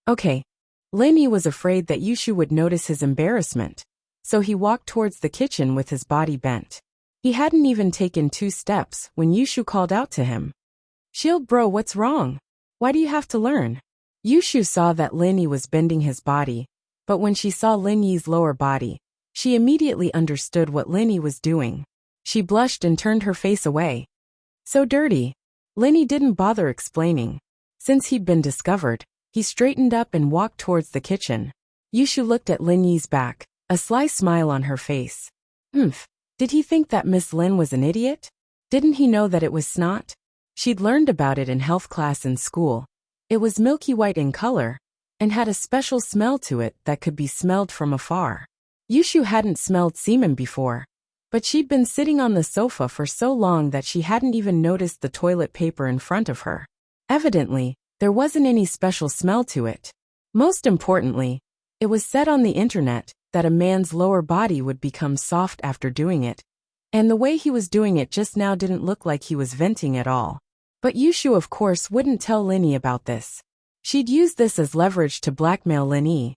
Okay. Linny was afraid that Yushu would notice his embarrassment, so he walked towards the kitchen with his body bent. He hadn't even taken 2 steps when Yushu called out to him. Shield bro, what's wrong? Why do you have to learn? Yushu saw that Linny was bending his body, but when she saw Linny's lower body, she immediately understood what Linny was doing. She blushed and turned her face away. So dirty. Linny didn't bother explaining. Since he'd been discovered, he straightened up and walked towards the kitchen. Yushu looked at Linny's back, a sly smile on her face. Did he think that Miss Lin was an idiot? Didn't he know that it was snot? She'd learned about it in health class in school. It was milky white in color, and had a special smell to it that could be smelled from afar. Yushu hadn't smelled semen before, but she'd been sitting on the sofa for so long that she hadn't even noticed the toilet paper in front of her. Evidently, there wasn't any special smell to it. Most importantly, it was said on the internet that a man's lower body would become soft after doing it, and the way he was doing it just now didn't look like he was venting at all. But Yushu of course wouldn't tell Linny about this. She'd use this as leverage to blackmail Linny.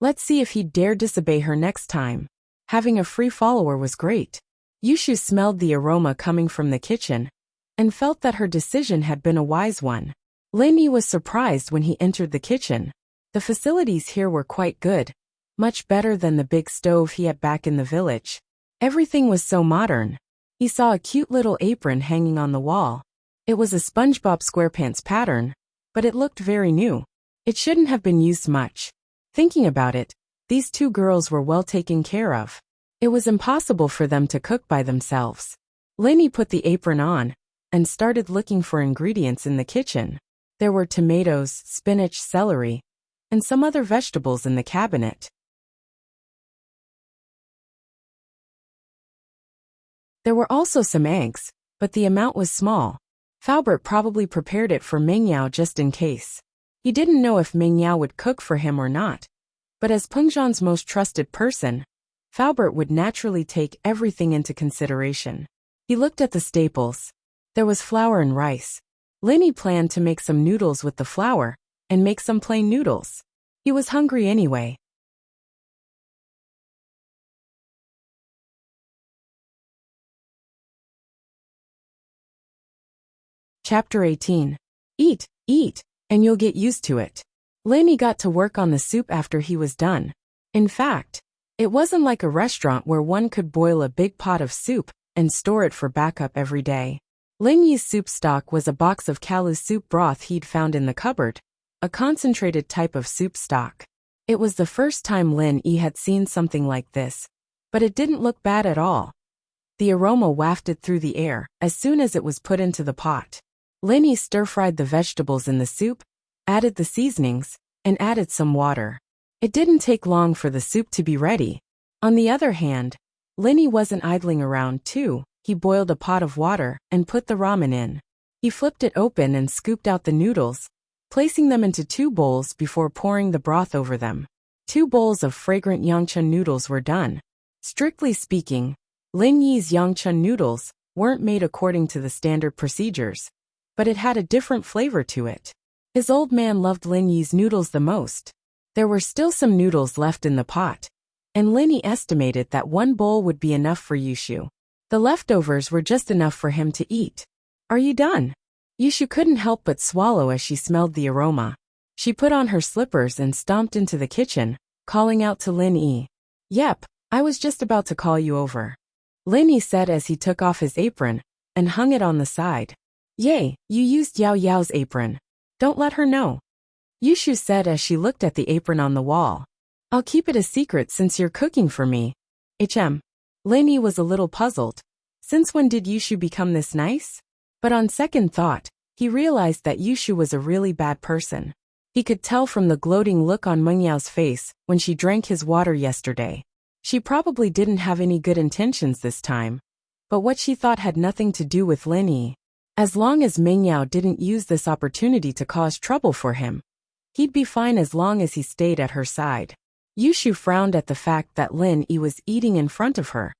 Let's see if he'd dare disobey her next time. Having a free follower was great. Yushu smelled the aroma coming from the kitchen, and felt that her decision had been a wise one. Linny was surprised when he entered the kitchen. The facilities here were quite good, much better than the big stove he had back in the village. Everything was so modern. He saw a cute little apron hanging on the wall. It was a SpongeBob SquarePants pattern, but it looked very new. It shouldn't have been used much. Thinking about it, these 2 girls were well taken care of. It was impossible for them to cook by themselves. Linny put the apron on, and started looking for ingredients in the kitchen. There were tomatoes, spinach, celery, and some other vegetables in the cabinet. There were also some eggs, but the amount was small. Faubert probably prepared it for Mingyao just in case. He didn't know if Mingyao would cook for him or not, but as Pengzhan's most trusted person, Faubert would naturally take everything into consideration. He looked at the staples. There was flour and rice. Linny planned to make some noodles with the flour, and make some plain noodles. He was hungry anyway. Chapter 18. Eat, eat, and you'll get used to it. Linny got to work on the soup after he was done. In fact, it wasn't like a restaurant where one could boil a big pot of soup and store it for backup every day. Linny's soup stock was a box of Kalu soup broth he'd found in the cupboard, a concentrated type of soup stock. It was the first time Linny had seen something like this, but it didn't look bad at all. The aroma wafted through the air as soon as it was put into the pot. Linny stir-fried the vegetables in the soup, added the seasonings, and added some water. It didn't take long for the soup to be ready. On the other hand, Linny wasn't idling around too. He boiled a pot of water and put the ramen in. He flipped it open and scooped out the noodles, placing them into 2 bowls before pouring the broth over them. 2 bowls of fragrant Yangchun noodles were done. Strictly speaking, Linny's Yangchun noodles weren't made according to the standard procedures, but it had a different flavor to it. His old man loved Linny's noodles the most. There were still some noodles left in the pot, and Linny estimated that 1 bowl would be enough for Yushu. The leftovers were just enough for him to eat. Are you done? Yushu couldn't help but swallow as she smelled the aroma. She put on her slippers and stomped into the kitchen, calling out to Linny. Yep, I was just about to call you over. Linny said as he took off his apron and hung it on the side. Yay, you used Yao Yao's apron. Don't let her know. Yushu said as she looked at the apron on the wall. I'll keep it a secret since you're cooking for me. Linny was a little puzzled. Since when did Yushu become this nice? But on second thought, he realized that Yushu was a really bad person. He could tell from the gloating look on Mengyao's face when she drank his water yesterday. She probably didn't have any good intentions this time. but what she thought had nothing to do with Lin Yi. As long as Mengyao didn't use this opportunity to cause trouble for him, he'd be fine as long as he stayed at her side. Yushu frowned at the fact that Lin Yi was eating in front of her.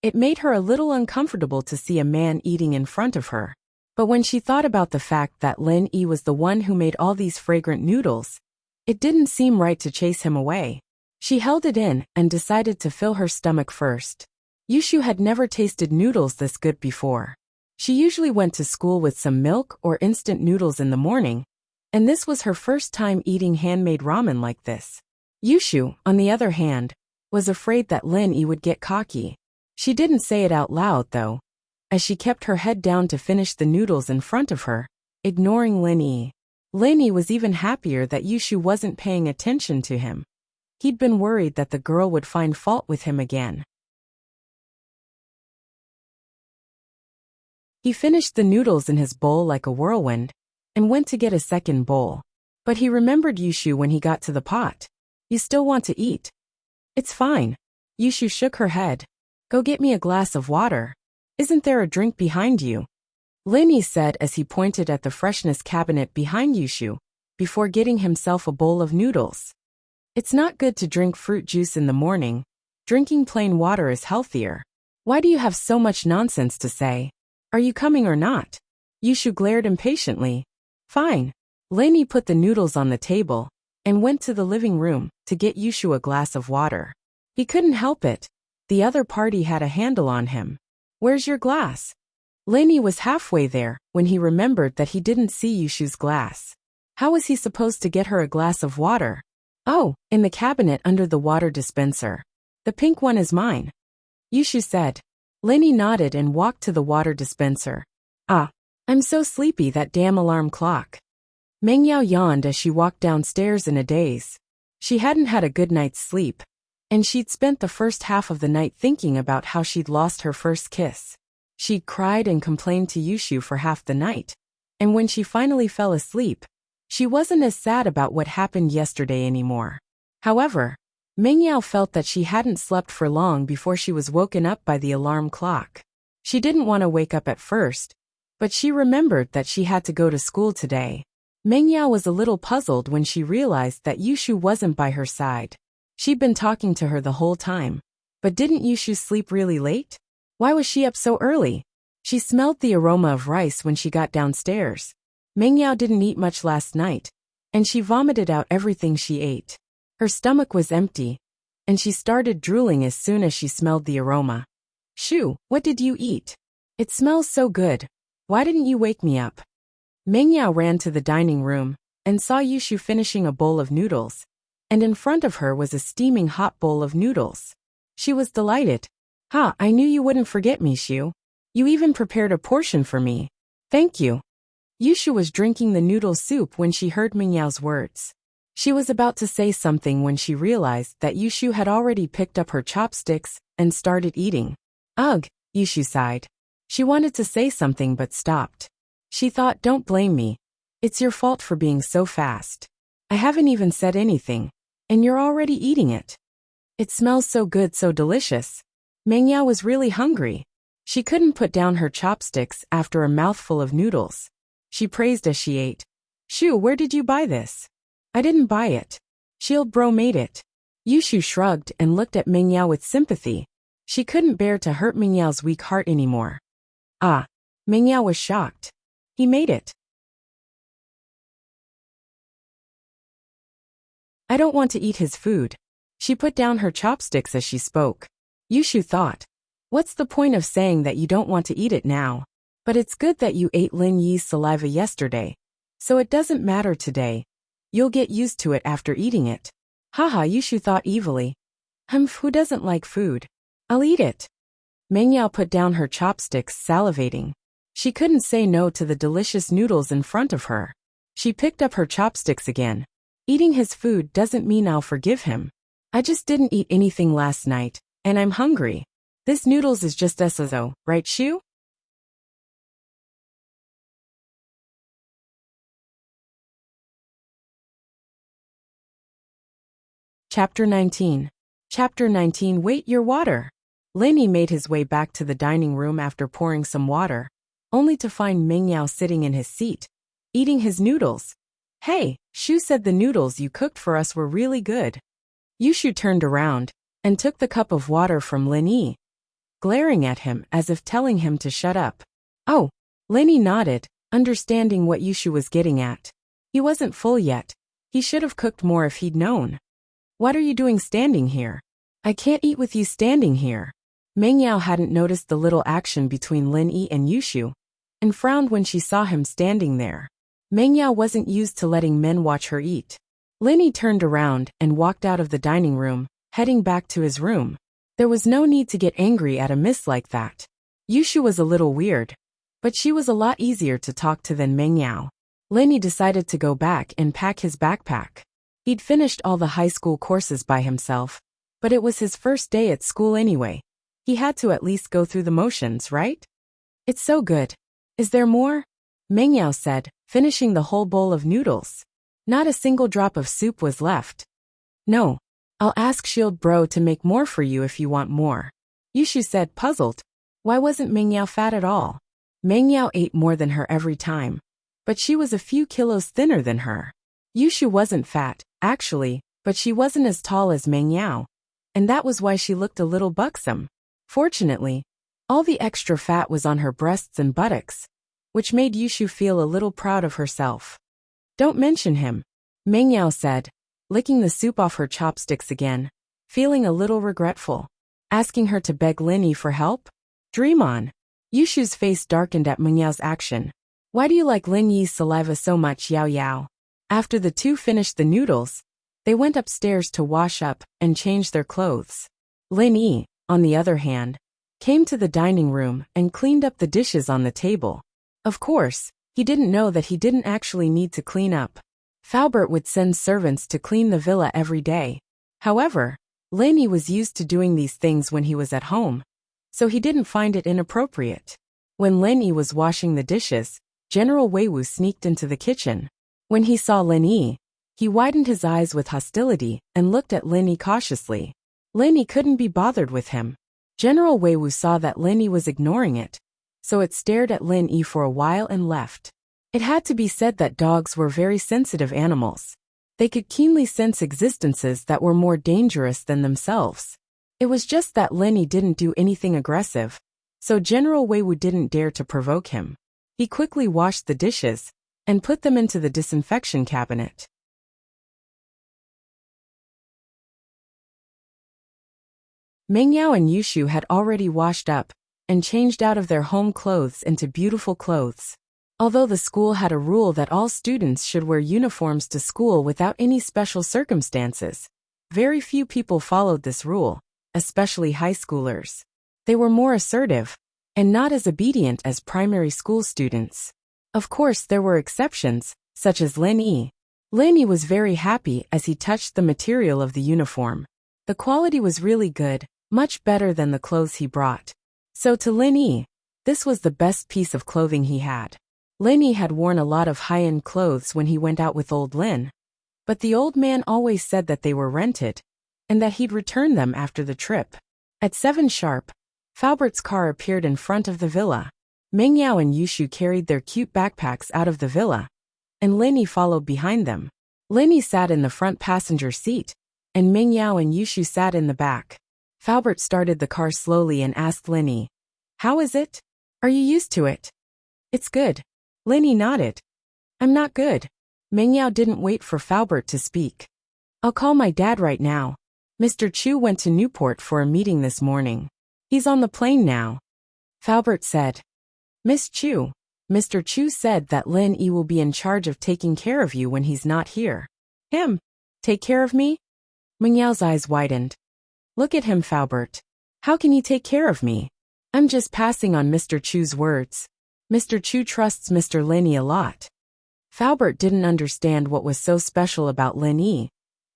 It made her a little uncomfortable to see a man eating in front of her. But when she thought about the fact that Lin Yi was the one who made all these fragrant noodles, it didn't seem right to chase him away. She held it in and decided to fill her stomach first. Yushu had never tasted noodles this good before. She usually went to school with some milk or instant noodles in the morning, and this was her first time eating handmade ramen like this. Yushu, on the other hand, was afraid that Lin Yi would get cocky. She didn't say it out loud, though, as she kept her head down to finish the noodles in front of her, ignoring Lin Yi. Lin Yi was even happier that Yushu wasn't paying attention to him. He'd been worried that the girl would find fault with him again. He finished the noodles in his bowl like a whirlwind, and went to get a second bowl. But he remembered Yushu when he got to the pot. "You still want to eat?" "It's fine." Yushu shook her head. "Go get me a glass of water. Isn't there a drink behind you?" Lin Yi said as he pointed at the freshness cabinet behind Yushu, before getting himself a bowl of noodles. "It's not good to drink fruit juice in the morning. Drinking plain water is healthier. Why do you have so much nonsense to say? Are you coming or not?" Yushu glared impatiently. "Fine." Lin Yi put the noodles on the table and went to the living room to get Yushu a glass of water. He couldn't help it. The other party had a handle on him. "Where's your glass?" Lin Yi was halfway there when he remembered that he didn't see Yushu's glass. How was he supposed to get her a glass of water? "Oh, in the cabinet under the water dispenser. The pink one is mine," Yushu said. Lin Yi nodded and walked to the water dispenser. "Ah, I'm so sleepy, that damn alarm clock." Mengyao yawned as she walked downstairs in a daze. She hadn't had a good night's sleep, and she'd spent the first half of the night thinking about how she'd lost her first kiss. She'd cried and complained to Yushu for half the night, and when she finally fell asleep, she wasn't as sad about what happened yesterday anymore. However, Mengyao felt that she hadn't slept for long before she was woken up by the alarm clock. She didn't want to wake up at first, but she remembered that she had to go to school today. Mengyao was a little puzzled when she realized that Yushu wasn't by her side. She'd been talking to her the whole time. But didn't Yushu sleep really late? Why was she up so early? She smelled the aroma of rice when she got downstairs. Mengyao didn't eat much last night, and she vomited out everything she ate. Her stomach was empty, and she started drooling as soon as she smelled the aroma. "Shu, what did you eat? It smells so good. Why didn't you wake me up?" Mengyao ran to the dining room and saw Yushu finishing a bowl of noodles, and in front of her was a steaming hot bowl of noodles. She was delighted. "Ha, I knew you wouldn't forget me, Shu. You even prepared a portion for me. Thank you." Yushu was drinking the noodle soup when she heard Mengyao's words. She was about to say something when she realized that Yushu had already picked up her chopsticks and started eating. "Ugh," Yushu sighed. She wanted to say something but stopped. She thought, "Don't blame me. It's your fault for being so fast. I haven't even said anything, and you're already eating it. It smells so good, so delicious." Mengyao was really hungry. She couldn't put down her chopsticks after a mouthful of noodles. She praised as she ate. "Shu, where did you buy this?" "I didn't buy it. Shield bro made it." Yushu shrugged and looked at Mengyao with sympathy. She couldn't bear to hurt Mengyao's weak heart anymore. "Ah." Mengyao was shocked. "He made it." "I don't want to eat his food." She put down her chopsticks as she spoke. Yushu thought, "What's the point of saying that you don't want to eat it now? But it's good that you ate Lin Yi's saliva yesterday, so it doesn't matter today. You'll get used to it after eating it." Haha, Yushu thought evilly. Who doesn't like food? I'll eat it." Mengyao put down her chopsticks, salivating. She couldn't say no to the delicious noodles in front of her. She picked up her chopsticks again. "Eating his food doesn't mean I'll forgive him. I just didn't eat anything last night, and I'm hungry. This noodles is just so, right, Shu?" Chapter 19. Chapter 19. Wait, your water. Lin Yi made his way back to the dining room after pouring some water, only to find Meng Yao sitting in his seat, eating his noodles. Hey, Shu said the noodles you cooked for us were really good. Yushu turned around and took the cup of water from Lin Yi, glaring at him as if telling him to shut up. Oh, Lin Yi nodded, understanding what Yushu was getting at. He wasn't full yet. He should have cooked more if he'd known. What are you doing standing here? I can't eat with you standing here. Meng Yao hadn't noticed the little action between Lin Yi and Yushu, and frowned when she saw him standing there. Meng Yao wasn't used to letting men watch her eat. Lin Yi turned around and walked out of the dining room, heading back to his room. There was no need to get angry at a miss like that. Yushu was a little weird, but she was a lot easier to talk to than Meng Yao. Lin Yi decided to go back and pack his backpack. He'd finished all the high school courses by himself, but it was his first day at school anyway. He had to at least go through the motions, right? It's so good. Is there more? Meng Yao said, finishing the whole bowl of noodles. Not a single drop of soup was left. No. I'll ask Shield Bro to make more for you if you want more. Yushu said, puzzled. Why wasn't Meng Yao fat at all? Meng Yao ate more than her every time, but she was a few kilos thinner than her. Yushu wasn't fat, actually, but she wasn't as tall as Meng Yao, and that was why she looked a little buxom. Fortunately, all the extra fat was on her breasts and buttocks, which made Yushu feel a little proud of herself. Don't mention him, Meng Yao said, licking the soup off her chopsticks again, feeling a little regretful. Asking her to beg Lin Yi for help? Dream on. Yushu's face darkened at Meng Yao's action. Why do you like Lin Yi's saliva so much, Yao Yao? After the two finished the noodles, they went upstairs to wash up and change their clothes. Lin Yi, on the other hand, came to the dining room and cleaned up the dishes on the table. Of course, he didn't know that he didn't actually need to clean up. Faubert would send servants to clean the villa every day. However, Lin Yi was used to doing these things when he was at home, so he didn't find it inappropriate. When Lin Yi was washing the dishes, General Weiwu sneaked into the kitchen. When he saw Lin Yi, he widened his eyes with hostility and looked at Lin Yi cautiously. Lin Yi couldn't be bothered with him. General Weiwu saw that Lin Yi was ignoring it, so it stared at Lin Yi for a while and left. It had to be said that dogs were very sensitive animals. They could keenly sense existences that were more dangerous than themselves. It was just that Lin Yi didn't do anything aggressive, so General Weiwu didn't dare to provoke him. He quickly washed the dishes and put them into the disinfection cabinet. Meng Yao and Yushu had already washed up and changed out of their home clothes into beautiful clothes. Although the school had a rule that all students should wear uniforms to school without any special circumstances, very few people followed this rule, especially high schoolers. They were more assertive and not as obedient as primary school students. Of course, there were exceptions, such as Lin Yi. Lin Yi was very happy as he touched the material of the uniform. The quality was really good, much better than the clothes he brought. So to Lin Yi, this was the best piece of clothing he had. Lin Yi had worn a lot of high-end clothes when he went out with old Lin, but the old man always said that they were rented, and that he'd return them after the trip. At 7 sharp, Faubert's car appeared in front of the villa. Meng Yao and Yushu carried their cute backpacks out of the villa, and Lin Yi followed behind them. Lin Yi sat in the front passenger seat, and Meng Yao and Yushu sat in the back. Faubert started the car slowly and asked Lin Yi, "How is it? Are you used to it?" "It's good." Lin Yi nodded. "I'm not good." Meng Yao didn't wait for Faubert to speak. "I'll call my dad right now. Mr. Chu went to Newport for a meeting this morning. He's on the plane now." Faubert said, "Miss Chu, Mr. Chu said that Lin Yi will be in charge of taking care of you when he's not here." "Him? Take care of me?" Meng Yao's eyes widened. "Look at him, Faubert. How can he take care of me? I'm just passing on Mr. Chu's words. Mr. Chu trusts Mr. Lin Yi a lot." Faubert didn't understand what was so special about Lin Yi,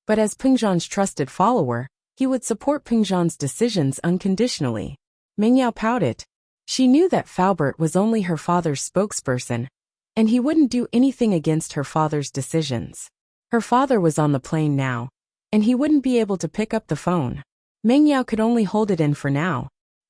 but as Pingzhan's trusted follower, he would support Pingzhan's decisions unconditionally. Meng Yao pouted. She knew that Faubert was only her father's spokesperson, and he wouldn't do anything against her father's decisions. Her father was on the plane now, and he wouldn't be able to pick up the phone. Meng Yao could only hold it in for now.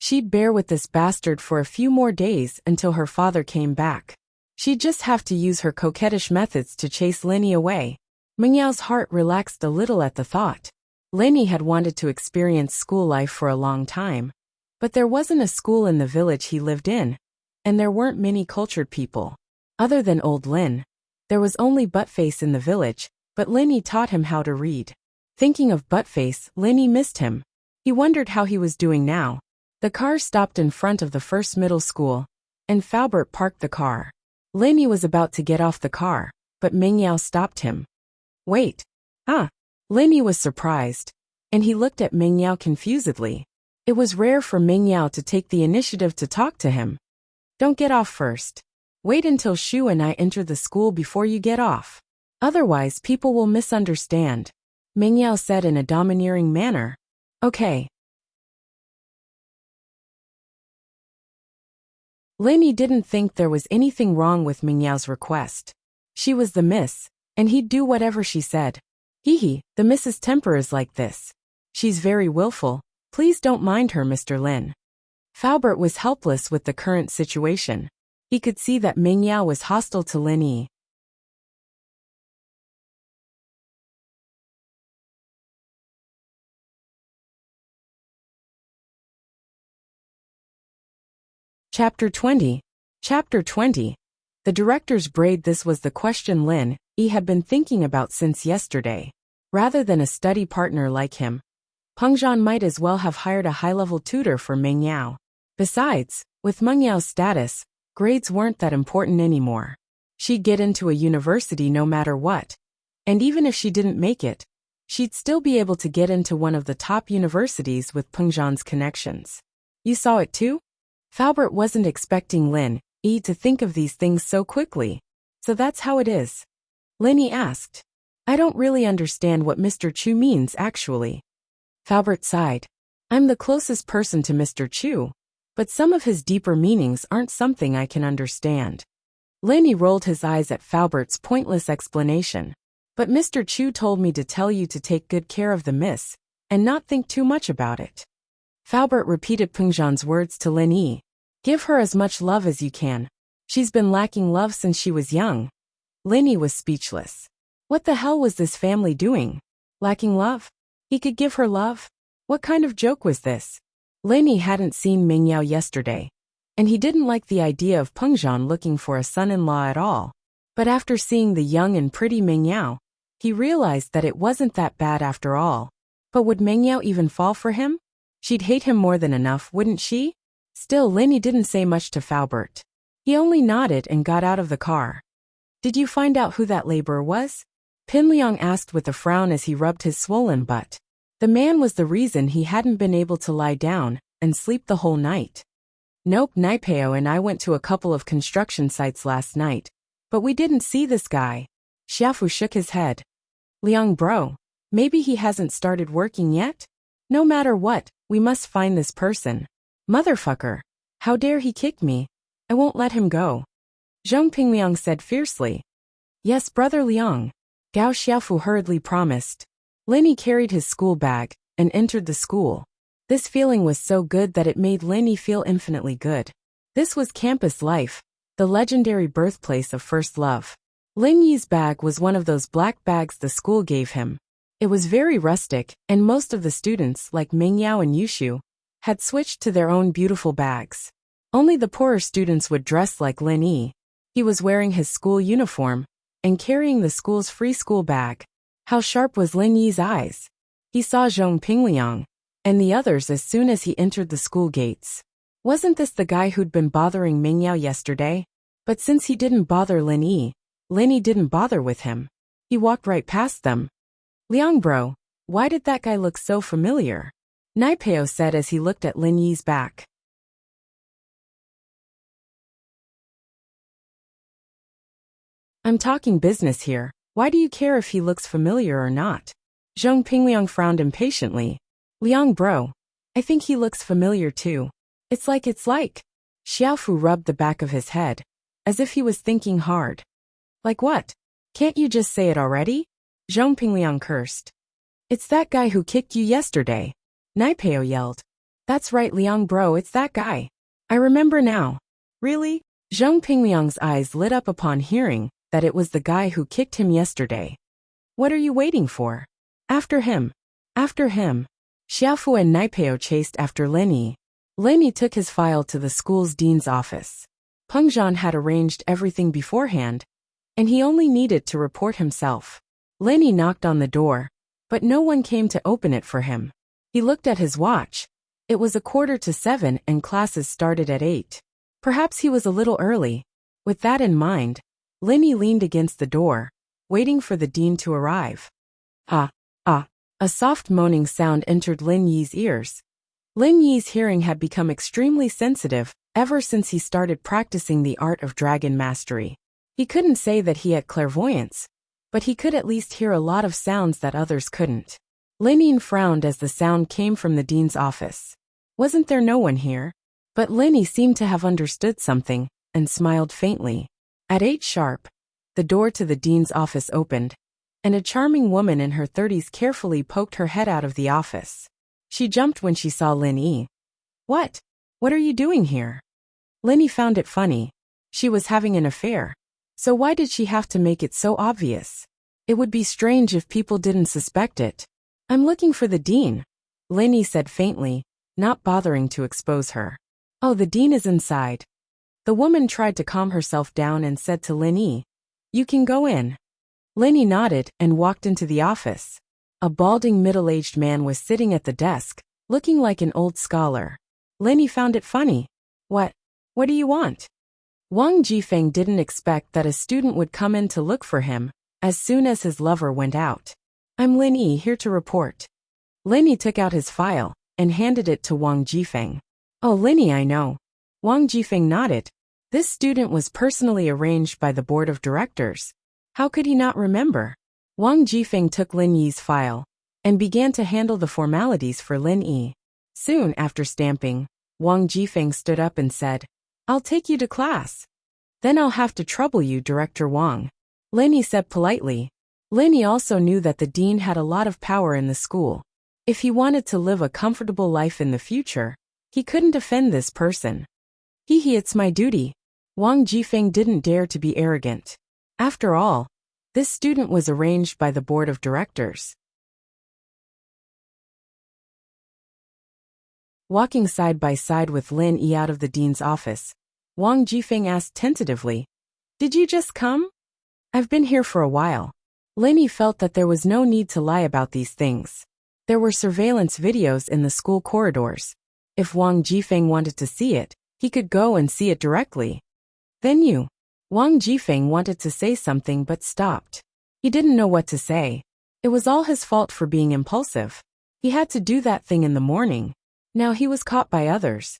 She'd bear with this bastard for a few more days until her father came back. She'd just have to use her coquettish methods to chase Lenny away. Mengyao's heart relaxed a little at the thought. Lenny had wanted to experience school life for a long time. But there wasn't a school in the village he lived in, and there weren't many cultured people. Other than old Lin, there was only Buttface in the village, but Lenny taught him how to read. Thinking of Buttface, Lenny missed him. He wondered how he was doing now. The car stopped in front of the first middle school, and Faubert parked the car. Lenny was about to get off the car, but Mengyao stopped him. Wait. Lenny was surprised, and he looked at Mengyao confusedly. It was rare for Mengyao to take the initiative to talk to him. Don't get off first. Wait until Shu and I enter the school before you get off. Otherwise people will misunderstand, Mengyao said in a domineering manner. Okay. Lenny didn't think there was anything wrong with Mengyao's request. She was the miss, and he'd do whatever she said. Hee, the miss's temper is like this. She's very willful. Please don't mind her, Mr. Lin. Faubert was helpless with the current situation. He could see that Mengyao was hostile to Lin Yi. Chapter 20. Chapter 20. The director's braid. This was the question Lin Yi had been thinking about since yesterday. Rather than a study partner like him, Pengzhan might as well have hired a high-level tutor for Mengyao. Besides, with Mengyao's status, grades weren't that important anymore. She'd get into a university no matter what. And even if she didn't make it, she'd still be able to get into one of the top universities with Pengzhan's connections. You saw it too? Faubert wasn't expecting Lin Yi to think of these things so quickly. So that's how it is? Lin Yi asked. I don't really understand what Mr. Chu means actually. Faubert sighed. I'm the closest person to Mr. Chu, but some of his deeper meanings aren't something I can understand. Lin Yi rolled his eyes at Faubert's pointless explanation. But Mr. Chu told me to tell you to take good care of the miss, and not think too much about it. Faubert repeated Pengzhan's words to Lin Yi. Give her as much love as you can. She's been lacking love since she was young. Lin Yi was speechless. What the hell was this family doing? Lacking love? He could give her love? What kind of joke was this? Lin Yi hadn't seen Mengyao yesterday, and he didn't like the idea of Pengzhan looking for a son-in-law at all. But after seeing the young and pretty Mengyao, he realized that it wasn't that bad after all. But would Mengyao even fall for him? She'd hate him more than enough, wouldn't she? Still, Lin Yi didn't say much to Faubert. He only nodded and got out of the car. Did you find out who that laborer was? Pin Liang asked with a frown as he rubbed his swollen butt. The man was the reason he hadn't been able to lie down and sleep the whole night. Nope, Naipeo and I went to a couple of construction sites last night, but we didn't see this guy. Xiaofu shook his head. Liang bro, maybe he hasn't started working yet? No matter what, we must find this person. Motherfucker. How dare he kick me? I won't let him go. Zhong Pingliang said fiercely. Yes, brother Liang. Gao Xiaofu hurriedly promised. Lin Yi carried his school bag and entered the school. This feeling was so good that it made Lin Yi feel infinitely good. This was campus life, the legendary birthplace of first love. Lin Yi's bag was one of those black bags the school gave him. It was very rustic, and most of the students, like Mengyao and Yushu, had switched to their own beautiful bags. Only the poorer students would dress like Lin Yi. He was wearing his school uniform and carrying the school's free school bag. How sharp was Lin Yi's eyes! He saw Zhong Pingliang and the others as soon as he entered the school gates. Wasn't this the guy who'd been bothering Mengyao yesterday? But since he didn't bother Lin Yi didn't bother with him. He walked right past them. Liang bro, why did that guy look so familiar? Naipeo said as he looked at Lin Yi's back. I'm talking business here. Why do you care if he looks familiar or not? Zhong Pingliang frowned impatiently. Liang bro, I think he looks familiar too. It's like. Xiaofu rubbed the back of his head, as if he was thinking hard. Like what? Can't you just say it already? Zhong Pingliang cursed. It's that guy who kicked you yesterday. Naipeo yelled. That's right, Liang bro, it's that guy. I remember now. Really? Zheng Pingliang's eyes lit up upon hearing that it was the guy who kicked him yesterday. What are you waiting for? After him. After him. Xiaofu and Naipeo chased after Lin Yi. Lin Yi took his file to the school's dean's office. Peng Zhan had arranged everything beforehand, and he only needed to report himself. Lin Yi knocked on the door, but no one came to open it for him. He looked at his watch. It was 6:45 and classes started at 8. Perhaps he was a little early. With that in mind, Lin Yi leaned against the door, waiting for the dean to arrive. Ah. A soft moaning sound entered Lin Yi's ears. Lin Yi's hearing had become extremely sensitive ever since he started practicing the art of dragon mastery. He couldn't say that he had clairvoyance, but he could at least hear a lot of sounds that others couldn't. Lin Yi frowned as the sound came from the dean's office. Wasn't there no one here? But Lin Yi seemed to have understood something and smiled faintly. At 8 sharp, the door to the dean's office opened, and a charming woman in her 30s carefully poked her head out of the office. She jumped when she saw Lin Yi. What? What are you doing here? Lin Yi found it funny. She was having an affair. So why did she have to make it so obvious? It would be strange if people didn't suspect it. I'm looking for the dean, Lin Yi said faintly, not bothering to expose her. Oh, the dean is inside. The woman tried to calm herself down and said to Lin Yi, You can go in. Lin Yi nodded and walked into the office. A balding middle-aged man was sitting at the desk, looking like an old scholar. Lin Yi found it funny. What do you want? Wang Jifeng didn't expect that a student would come in to look for him as soon as his lover went out. I'm Lin Yi, here to report. Lin Yi took out his file and handed it to Wang Jifeng. Oh, Lin Yi, I know. Wang Jifeng nodded. This student was personally arranged by the board of directors. How could he not remember? Wang Jifeng took Lin Yi's file and began to handle the formalities for Lin Yi. Soon after stamping, Wang Jifeng stood up and said, I'll take you to class. Then I'll have to trouble you, Director Wang. Lin Yi said politely. Lin Yi also knew that the dean had a lot of power in the school. If he wanted to live a comfortable life in the future, he couldn't offend this person. It's my duty. Wang Jifeng didn't dare to be arrogant. After all, this student was arranged by the board of directors. Walking side by side with Lin Yi out of the dean's office, Wang Jifeng asked tentatively, Did you just come? I've been here for a while. Lin Yi felt that there was no need to lie about these things. There were surveillance videos in the school corridors. If Wang Jifeng wanted to see it, he could go and see it directly. Then Wang Jifeng wanted to say something but stopped. He didn't know what to say. It was all his fault for being impulsive. He had to do that thing in the morning. Now he was caught by others.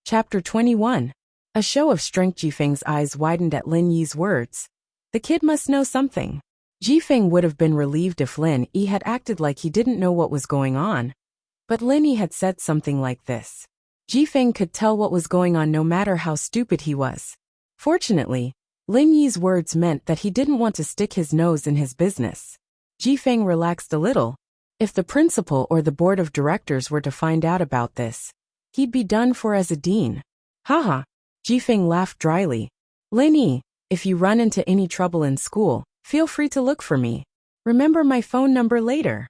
Chapter 21. A show of strength. Jifeng's eyes widened at Lin Yi's words. The kid must know something. Jifeng would have been relieved if Lin Yi had acted like he didn't know what was going on. But Lin Yi had said something like this. Jifeng could tell what was going on no matter how stupid he was. Fortunately, Lin Yi's words meant that he didn't want to stick his nose in his business. Jifeng relaxed a little. If the principal or the board of directors were to find out about this, he'd be done for as a dean. Haha. Jifeng laughed dryly. Lin Yi, if you run into any trouble in school, feel free to look for me. Remember my phone number later.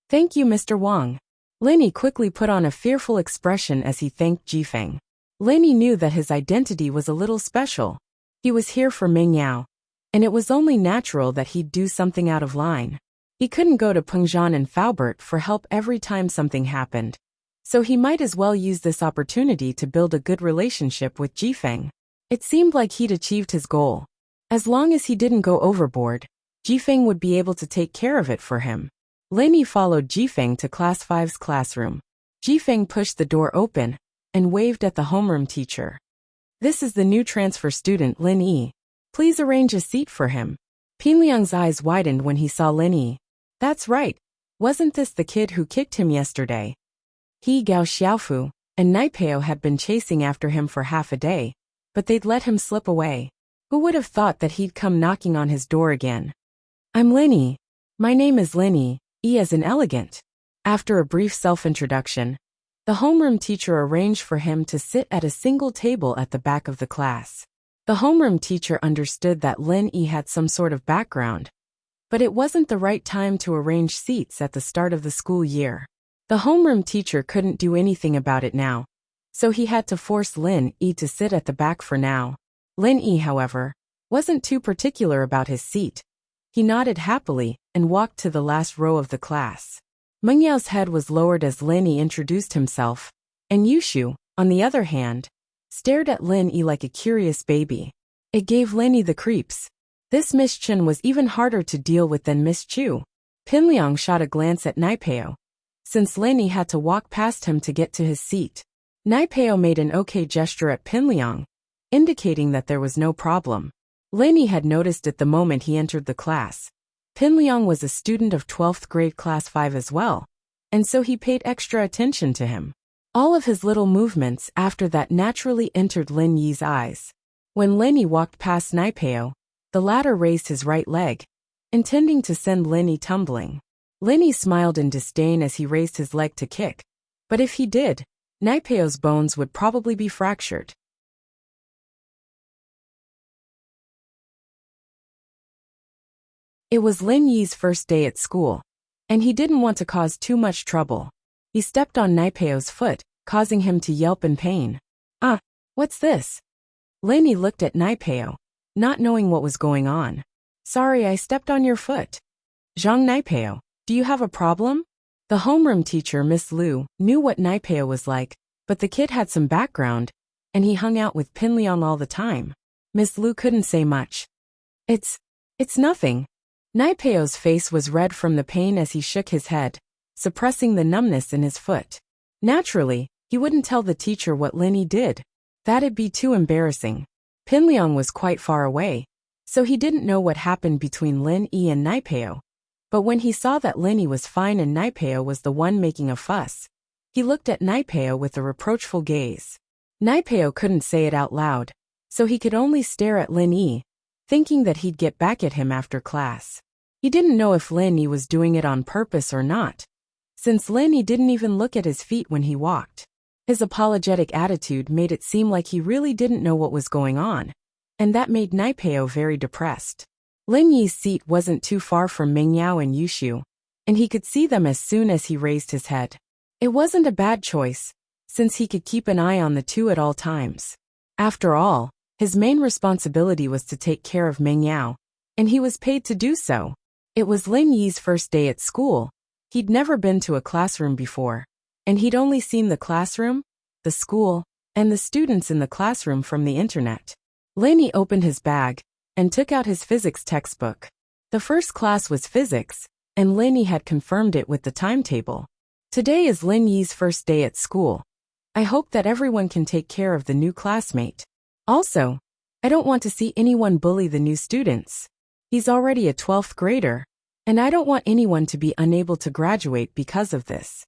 Thank you, Mr. Wang. Lin Yi quickly put on a fearful expression as he thanked Jifeng. Lin Yi knew that his identity was a little special. He was here for Ming Yao, and it was only natural that he'd do something out of line. He couldn't go to Peng Zhan and Faubert for help every time something happened, so he might as well use this opportunity to build a good relationship with Jifeng. It seemed like he'd achieved his goal. As long as he didn't go overboard, Jifeng would be able to take care of it for him. Lin Yi followed Jifeng to Class 5's classroom. Jifeng pushed the door open and waved at the homeroom teacher. This is the new transfer student, Lin Yi. Please arrange a seat for him. Pingliang's eyes widened when he saw Lin Yi. That's right. Wasn't this the kid who kicked him yesterday? Gao Xiaofu and Naipeo had been chasing after him for half a day, but they'd let him slip away. Who would have thought that he'd come knocking on his door again? I'm Linny. My name is Linny, E as in elegant. After a brief self-introduction, the homeroom teacher arranged for him to sit at a single table at the back of the class. The homeroom teacher understood that Lin E had some sort of background, but it wasn't the right time to arrange seats at the start of the school year. The homeroom teacher couldn't do anything about it now, so he had to force Lin E to sit at the back for now. Lin E, however, wasn't too particular about his seat. He nodded happily and walked to the last row of the class. Meng Yao's head was lowered as Lin E introduced himself, and Yushu, on the other hand, stared at Lin E like a curious baby. It gave Lin E the creeps. This Miss Chen was even harder to deal with than Miss Chu. Pinliang shot a glance at Naipeo, since Lin E had to walk past him to get to his seat. Naipeo made an okay gesture at Pinliang, indicating that there was no problem. Lin E had noticed it the moment he entered the class. Pinliang was a student of 12th grade class 5 as well, and so he paid extra attention to him. All of his little movements after that naturally entered Lin Yi's eyes. When Lin Yi walked past Naipeo, the latter raised his right leg, intending to send Lin Yi tumbling. Lin Yi smiled in disdain as he raised his leg to kick, but if he did, Naipeo's bones would probably be fractured. It was Lin Yi's first day at school, and he didn't want to cause too much trouble. He stepped on Naipeo's foot, causing him to yelp in pain. What's this? Lin Yi looked at Naipeo, not knowing what was going on. Sorry, I stepped on your foot. Zhang Naipeo, do you have a problem? The homeroom teacher, Miss Liu, knew what Naipeo was like, but the kid had some background, and he hung out with Pinliang all the time. Miss Liu couldn't say much. It's nothing. Naipeo's face was red from the pain as he shook his head, suppressing the numbness in his foot. Naturally, he wouldn't tell the teacher what Lin Yi did. That'd be too embarrassing. Pinliang was quite far away, so he didn't know what happened between Lin Yi and Naipeo. But when he saw that Lin Yi was fine and Naipeo was the one making a fuss, he looked at Naipeo with a reproachful gaze. Naipeo couldn't say it out loud, so he could only stare at Lin Yi, thinking that he'd get back at him after class. He didn't know if Lin Yi was doing it on purpose or not, since Lin Yi didn't even look at his feet when he walked. His apologetic attitude made it seem like he really didn't know what was going on, and that made Naipeo very depressed. Lin Yi's seat wasn't too far from Meng Yao and Yushu, and he could see them as soon as he raised his head. It wasn't a bad choice, since he could keep an eye on the two at all times. After all, his main responsibility was to take care of Meng Yao, and he was paid to do so. It was Lin Yi's first day at school. He'd never been to a classroom before, and he'd only seen the classroom, the school, and the students in the classroom from the internet. Lin Yi opened his bag and took out his physics textbook. The first class was physics, and Lin Yi had confirmed it with the timetable. Today is Lin Yi's first day at school. I hope that everyone can take care of the new classmate. Also, I don't want to see anyone bully the new students. He's already a 12th grader, and I don't want anyone to be unable to graduate because of this.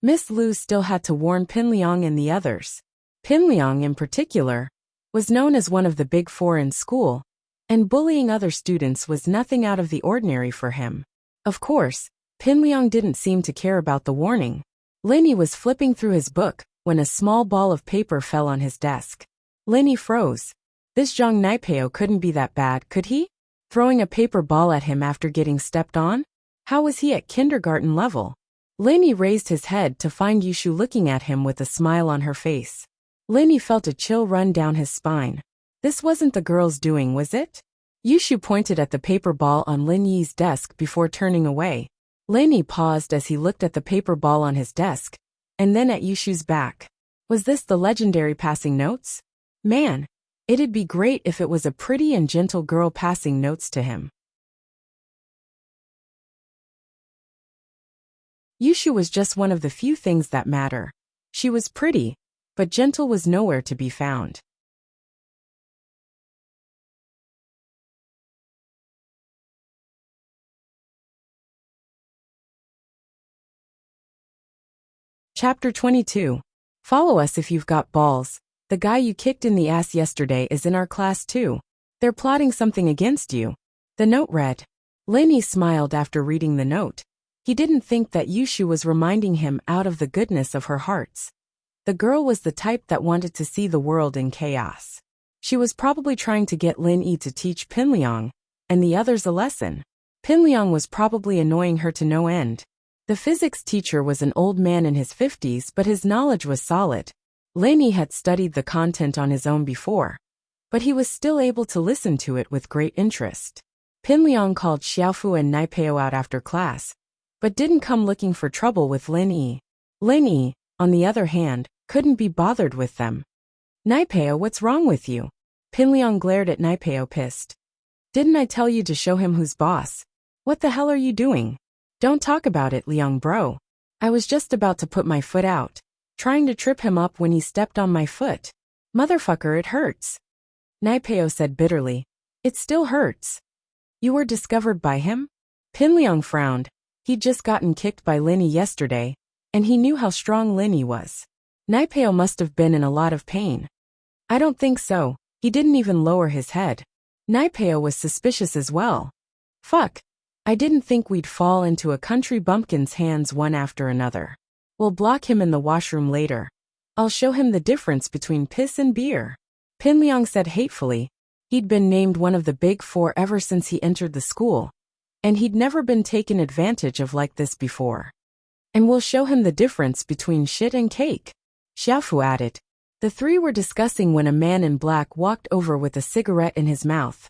Miss Liu still had to warn Pinliang and the others. Pinliang, in particular, was known as one of the big four in school, and bullying other students was nothing out of the ordinary for him. Of course, Pinliang didn't seem to care about the warning. Lin Yi was flipping through his book when a small ball of paper fell on his desk. Lin Yi froze. This Zhang Naipeo couldn't be that bad, could he? Throwing a paper ball at him after getting stepped on? How was he at kindergarten level? Lin Yi raised his head to find Yushu looking at him with a smile on her face. Lin Yi felt a chill run down his spine. This wasn't the girl's doing, was it? Yushu pointed at the paper ball on Lin Yi's desk before turning away. Lin Yi paused as he looked at the paper ball on his desk, and then at Yushu's back. Was this the legendary passing notes? Man, it'd be great if it was a pretty and gentle girl passing notes to him. Yushu was just one of the few things that matter. She was pretty, but gentle was nowhere to be found. Chapter 22. Follow us if you've got balls. The guy you kicked in the ass yesterday is in our class too. They're plotting something against you. The note read. Lin Yi smiled after reading the note. He didn't think that Yushu was reminding him out of the goodness of her hearts. The girl was the type that wanted to see the world in chaos. She was probably trying to get Lin Yi to teach Pinliang and the others a lesson. Pinliang was probably annoying her to no end. The physics teacher was an old man in his 50s, but his knowledge was solid. Lin Yi had studied the content on his own before, but he was still able to listen to it with great interest. Pinliang called Xiaofu and Naipeo out after class, but didn't come looking for trouble with Lin Yi. Lin Yi, on the other hand, couldn't be bothered with them. Naipeo, what's wrong with you? Pinliang glared at Naipeo, pissed. Didn't I tell you to show him who's boss? What the hell are you doing? Don't talk about it, Liang bro. I was just about to put my foot out, trying to trip him up when he stepped on my foot. Motherfucker, it hurts. Naipeo said bitterly. It still hurts. You were discovered by him? Pinliang frowned. He'd just gotten kicked by Lin Yi yesterday, and he knew how strong Lin Yi was. Naipeo must have been in a lot of pain. I don't think so. He didn't even lower his head. Naipeo was suspicious as well. Fuck. I didn't think we'd fall into a country bumpkin's hands one after another. We'll block him in the washroom later. I'll show him the difference between piss and beer. Pinliang said hatefully. He'd been named one of the big four ever since he entered the school, and he'd never been taken advantage of like this before. And we'll show him the difference between shit and cake. Xiaofu added. The three were discussing when a man in black walked over with a cigarette in his mouth.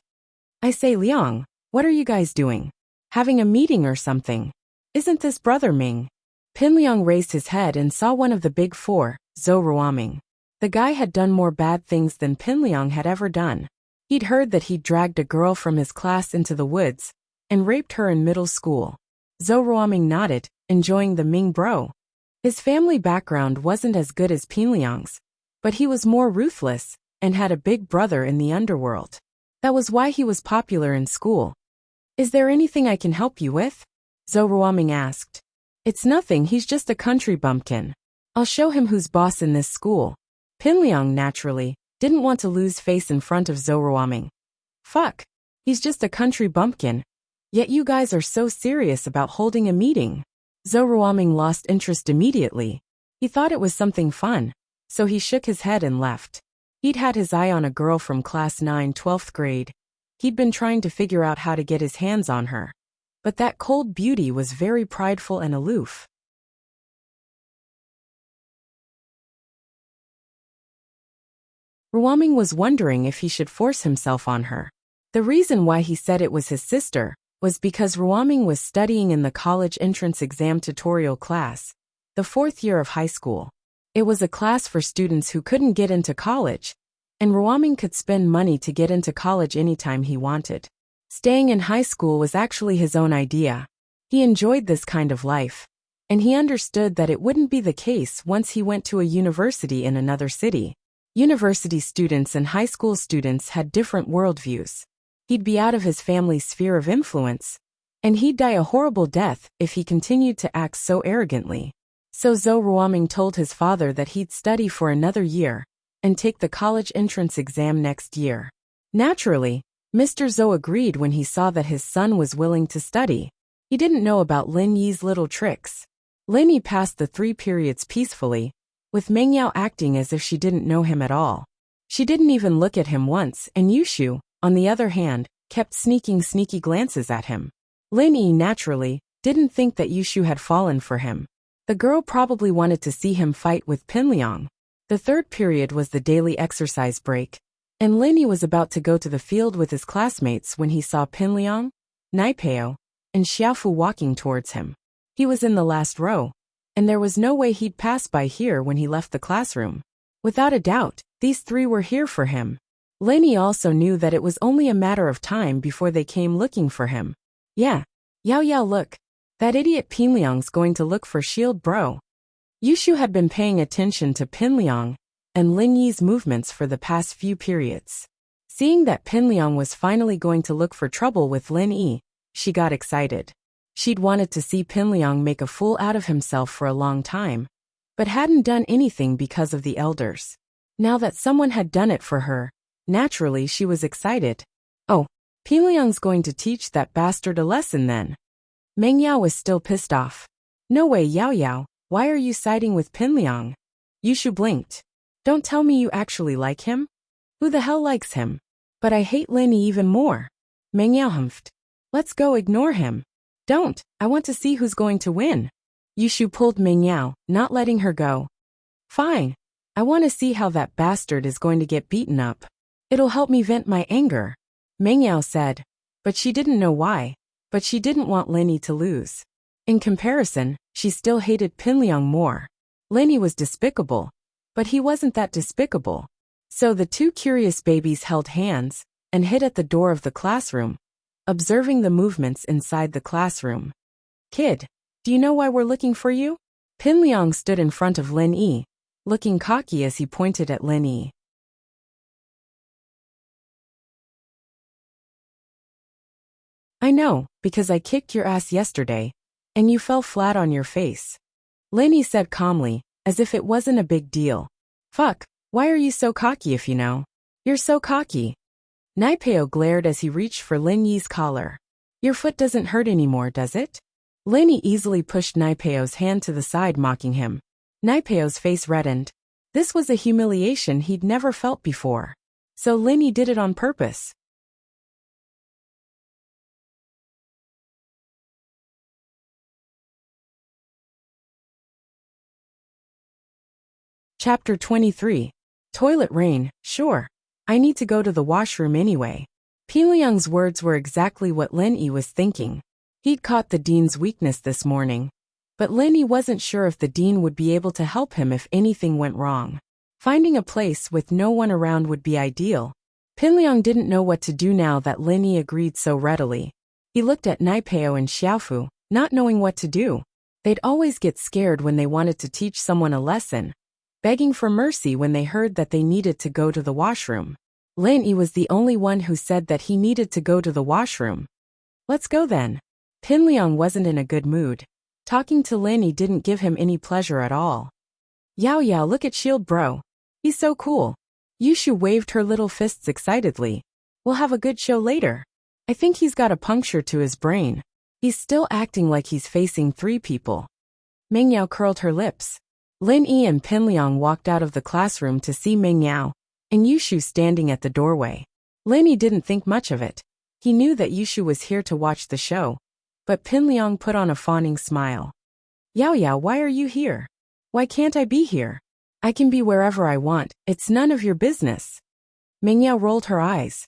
I say, Liang, what are you guys doing? Having a meeting or something? Isn't this Brother Ming? Pinliang raised his head and saw one of the big four, Zhou Ruoming. The guy had done more bad things than Pinliang had ever done. He'd heard that he'd dragged a girl from his class into the woods and raped her in middle school. Zhou Ruoming nodded, enjoying the Ming bro. His family background wasn't as good as Pinliang's, but he was more ruthless and had a big brother in the underworld. That was why he was popular in school. Is there anything I can help you with? Zhou Ruoming asked. It's nothing, he's just a country bumpkin. I'll show him who's boss in this school. Pinliang, naturally, didn't want to lose face in front of Zhou Ruoming. Fuck. He's just a country bumpkin. Yet you guys are so serious about holding a meeting. Zhou Ruoming lost interest immediately. He thought it was something fun, so he shook his head and left. He'd had his eye on a girl from class 9, 12th grade. He'd been trying to figure out how to get his hands on her. But that cold beauty was very prideful and aloof. Ruoming was wondering if he should force himself on her. The reason why he said it was his sister was because Ruoming was studying in the college entrance exam tutorial class, the 4th year of high school. It was a class for students who couldn't get into college, and Ruoming could spend money to get into college anytime he wanted. Staying in high school was actually his own idea. He enjoyed this kind of life, and he understood that it wouldn't be the case once he went to a university in another city. University students and high school students had different worldviews. He'd be out of his family's sphere of influence, and he'd die a horrible death if he continued to act so arrogantly. So Zhou Ruoming told his father that he'd study for another year and take the college entrance exam next year. Naturally, Mr. Zhou agreed when he saw that his son was willing to study. He didn't know about Lin Yi's little tricks. Lin Yi passed the 3 periods peacefully, with Meng Yao acting as if she didn't know him at all. She didn't even look at him once, and Yushu, on the other hand, kept sneaking sneaky glances at him. Lin Yi, naturally, didn't think that Yushu had fallen for him. The girl probably wanted to see him fight with Pinliang. The 3rd period was the daily exercise break, and Lin Yi was about to go to the field with his classmates when he saw Pinliang, Naipeo, and Xiaofu walking towards him. He was in the last row, and there was no way he'd pass by here when he left the classroom. Without a doubt, these 3 were here for him. Lin Yi also knew that it was only a matter of time before they came looking for him. Yeah. Yao Yao, look. That idiot Pinliang's going to look for Shield bro. Yushu had been paying attention to Pinliang and Lin Yi's movements for the past few periods. Seeing that Pinliang was finally going to look for trouble with Lin Yi, she got excited. She'd wanted to see Pinliang make a fool out of himself for a long time, but hadn't done anything because of the elders. Now that someone had done it for her, naturally she was excited. Pinliang's going to teach that bastard a lesson then. Meng Yao was still pissed off. No way, Yao Yao, why are you siding with Pinliang? Yushu blinked. Don't tell me you actually like him? Who the hell likes him? But I hate Lin Yi even more. Meng Yao humphed. Let's go, ignore him. Don't, I want to see who's going to win. Yushu pulled Meng Yao, not letting her go. Fine. I want to see how that bastard is going to get beaten up. It'll help me vent my anger. Meng Yao said. But she didn't know why. But she didn't want Lin Yi to lose. In comparison, she still hated Pinliang more. Lin Yi was despicable. But he wasn't that despicable. So the two curious babies held hands and hid at the door of the classroom, observing the movements inside the classroom. Kid, do you know why we're looking for you? Pinliang stood in front of Lin Yi, looking cocky as he pointed at Lin Yi. I know, because I kicked your ass yesterday, and you fell flat on your face. Lin Yi said calmly, as if it wasn't a big deal. Fuck, why are you so cocky if you know? You're so cocky. Naipeo glared as he reached for Lin Yi's collar. Your foot doesn't hurt anymore, does it? Lin Yi easily pushed Naipeo's hand to the side, mocking him. Naipeo's face reddened. This was a humiliation he'd never felt before. So Lin Yi did it on purpose. Chapter 23. Toilet rain, sure. I need to go to the washroom anyway. Pinliang's words were exactly what Lin Yi was thinking. He'd caught the dean's weakness this morning. But Lin Yi wasn't sure if the dean would be able to help him if anything went wrong. Finding a place with no one around would be ideal. Pinliang didn't know what to do now that Lin Yi agreed so readily. He looked at Naipeo and Xiaofu, not knowing what to do. They'd always get scared when they wanted to teach someone a lesson, begging for mercy when they heard that they needed to go to the washroom. Lin Yi was the only one who said that he needed to go to the washroom. Let's go then. Pinliang wasn't in a good mood. Talking to Lin Yi didn't give him any pleasure at all. Yao Yao, look at Shield bro. He's so cool. Yushu waved her little fists excitedly. We'll have a good show later. I think he's got a puncture to his brain. He's still acting like he's facing 3 people. Meng Yao curled her lips. Lin Yi and Pinliang walked out of the classroom to see Meng Yao and Yushu standing at the doorway. Lin Yi didn't think much of it. He knew that Yushu was here to watch the show. But Pinliang put on a fawning smile. Yao Yao, why are you here? Why can't I be here? I can be wherever I want. It's none of your business. Meng Yao rolled her eyes.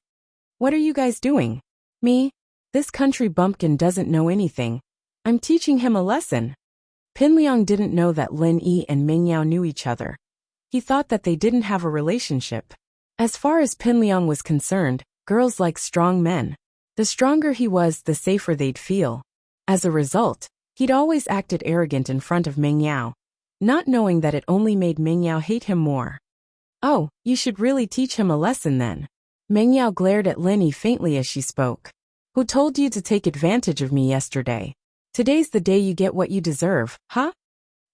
What are you guys doing? Me? This country bumpkin doesn't know anything. I'm teaching him a lesson. Pinliang didn't know that Lin Yi and Meng Yao knew each other. He thought that they didn't have a relationship. As far as Pinliang was concerned, girls like strong men. The stronger he was, the safer they'd feel. As a result, he'd always acted arrogant in front of Meng Yao, not knowing that it only made Meng Yao hate him more. Oh, you should really teach him a lesson then. Meng Yao glared at Lin Yi faintly as she spoke. Who told you to take advantage of me yesterday? Today's the day you get what you deserve, huh?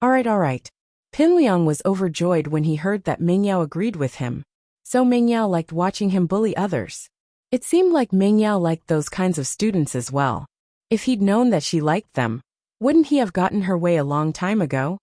Alright. Pinliang was overjoyed when he heard that Meng Yao agreed with him. So Meng Yao liked watching him bully others. It seemed like Meng Yao liked those kinds of students as well. If he'd known that she liked them, wouldn't he have gotten her way a long time ago?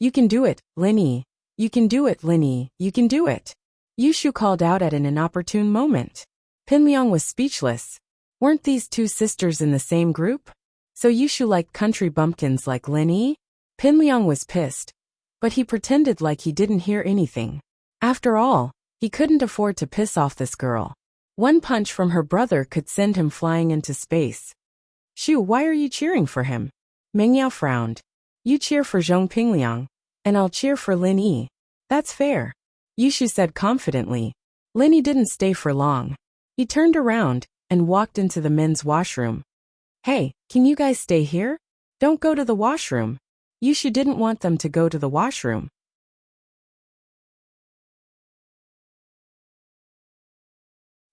You can do it, Lin Yi. You can do it, Lin Yi. You can do it. Yushu called out at an inopportune moment. Pinliang was speechless. Weren't these 2 sisters in the same group? So Yushu liked country bumpkins like Lin Yi? Pinliang was pissed. But he pretended like he didn't hear anything. After all, he couldn't afford to piss off this girl. One punch from her brother could send him flying into space. Shu, why are you cheering for him? Meng Yao frowned. You cheer for Zhong Pinliang, and I'll cheer for Lin Yi. That's fair. Yushu said confidently. Lin Yi didn't stay for long. He turned around and walked into the men's washroom. Hey, can you guys stay here? Don't go to the washroom. Yushu didn't want them to go to the washroom.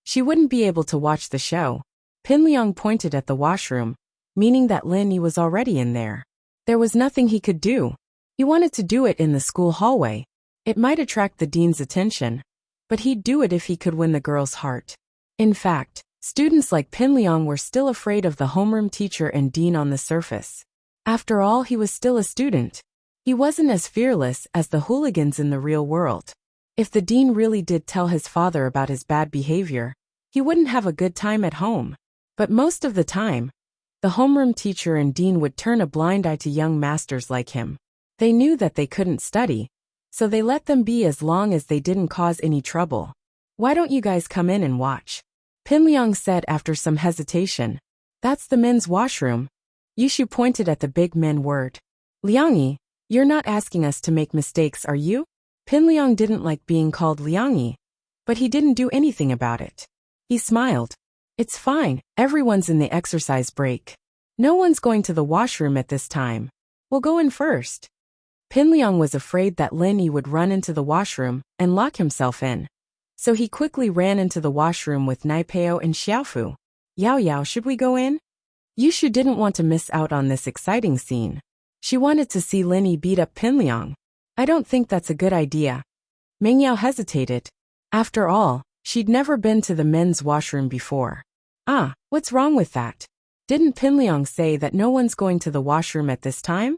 She wouldn't be able to watch the show. Pinliang pointed at the washroom, meaning that Lin Yi was already in there. There was nothing he could do. He wanted to do it in the school hallway. It might attract the dean's attention, but he'd do it if he could win the girl's heart. In fact, Students like Pinliang were still afraid of the homeroom teacher and dean on the surface. After all, he was still a student. He wasn't as fearless as the hooligans in the real world. If the dean really did tell his father about his bad behavior, he wouldn't have a good time at home. But most of the time, the homeroom teacher and dean would turn a blind eye to young masters like him. They knew that they couldn't study, so they let them be as long as they didn't cause any trouble. "Why don't you guys come in and watch?" Pinliang said after some hesitation. "That's the men's washroom." Yushu pointed at the big men word. "Liangyi, you're not asking us to make mistakes, are you?" Pinliang didn't like being called Liangyi, but he didn't do anything about it. He smiled. "It's fine, everyone's in the exercise break. No one's going to the washroom at this time. We'll go in first." Pinliang was afraid that Lin Yi would run into the washroom and lock himself in. So he quickly ran into the washroom with Naipeo and Xiaofu. "Yao Yao, should we go in?" Yushu didn't want to miss out on this exciting scene. She wanted to see Lin Yi beat up Pinliang. "I don't think that's a good idea." Meng Yao hesitated. After all, she'd never been to the men's washroom before. "Ah, what's wrong with that? Didn't Pinliang say that no one's going to the washroom at this time?"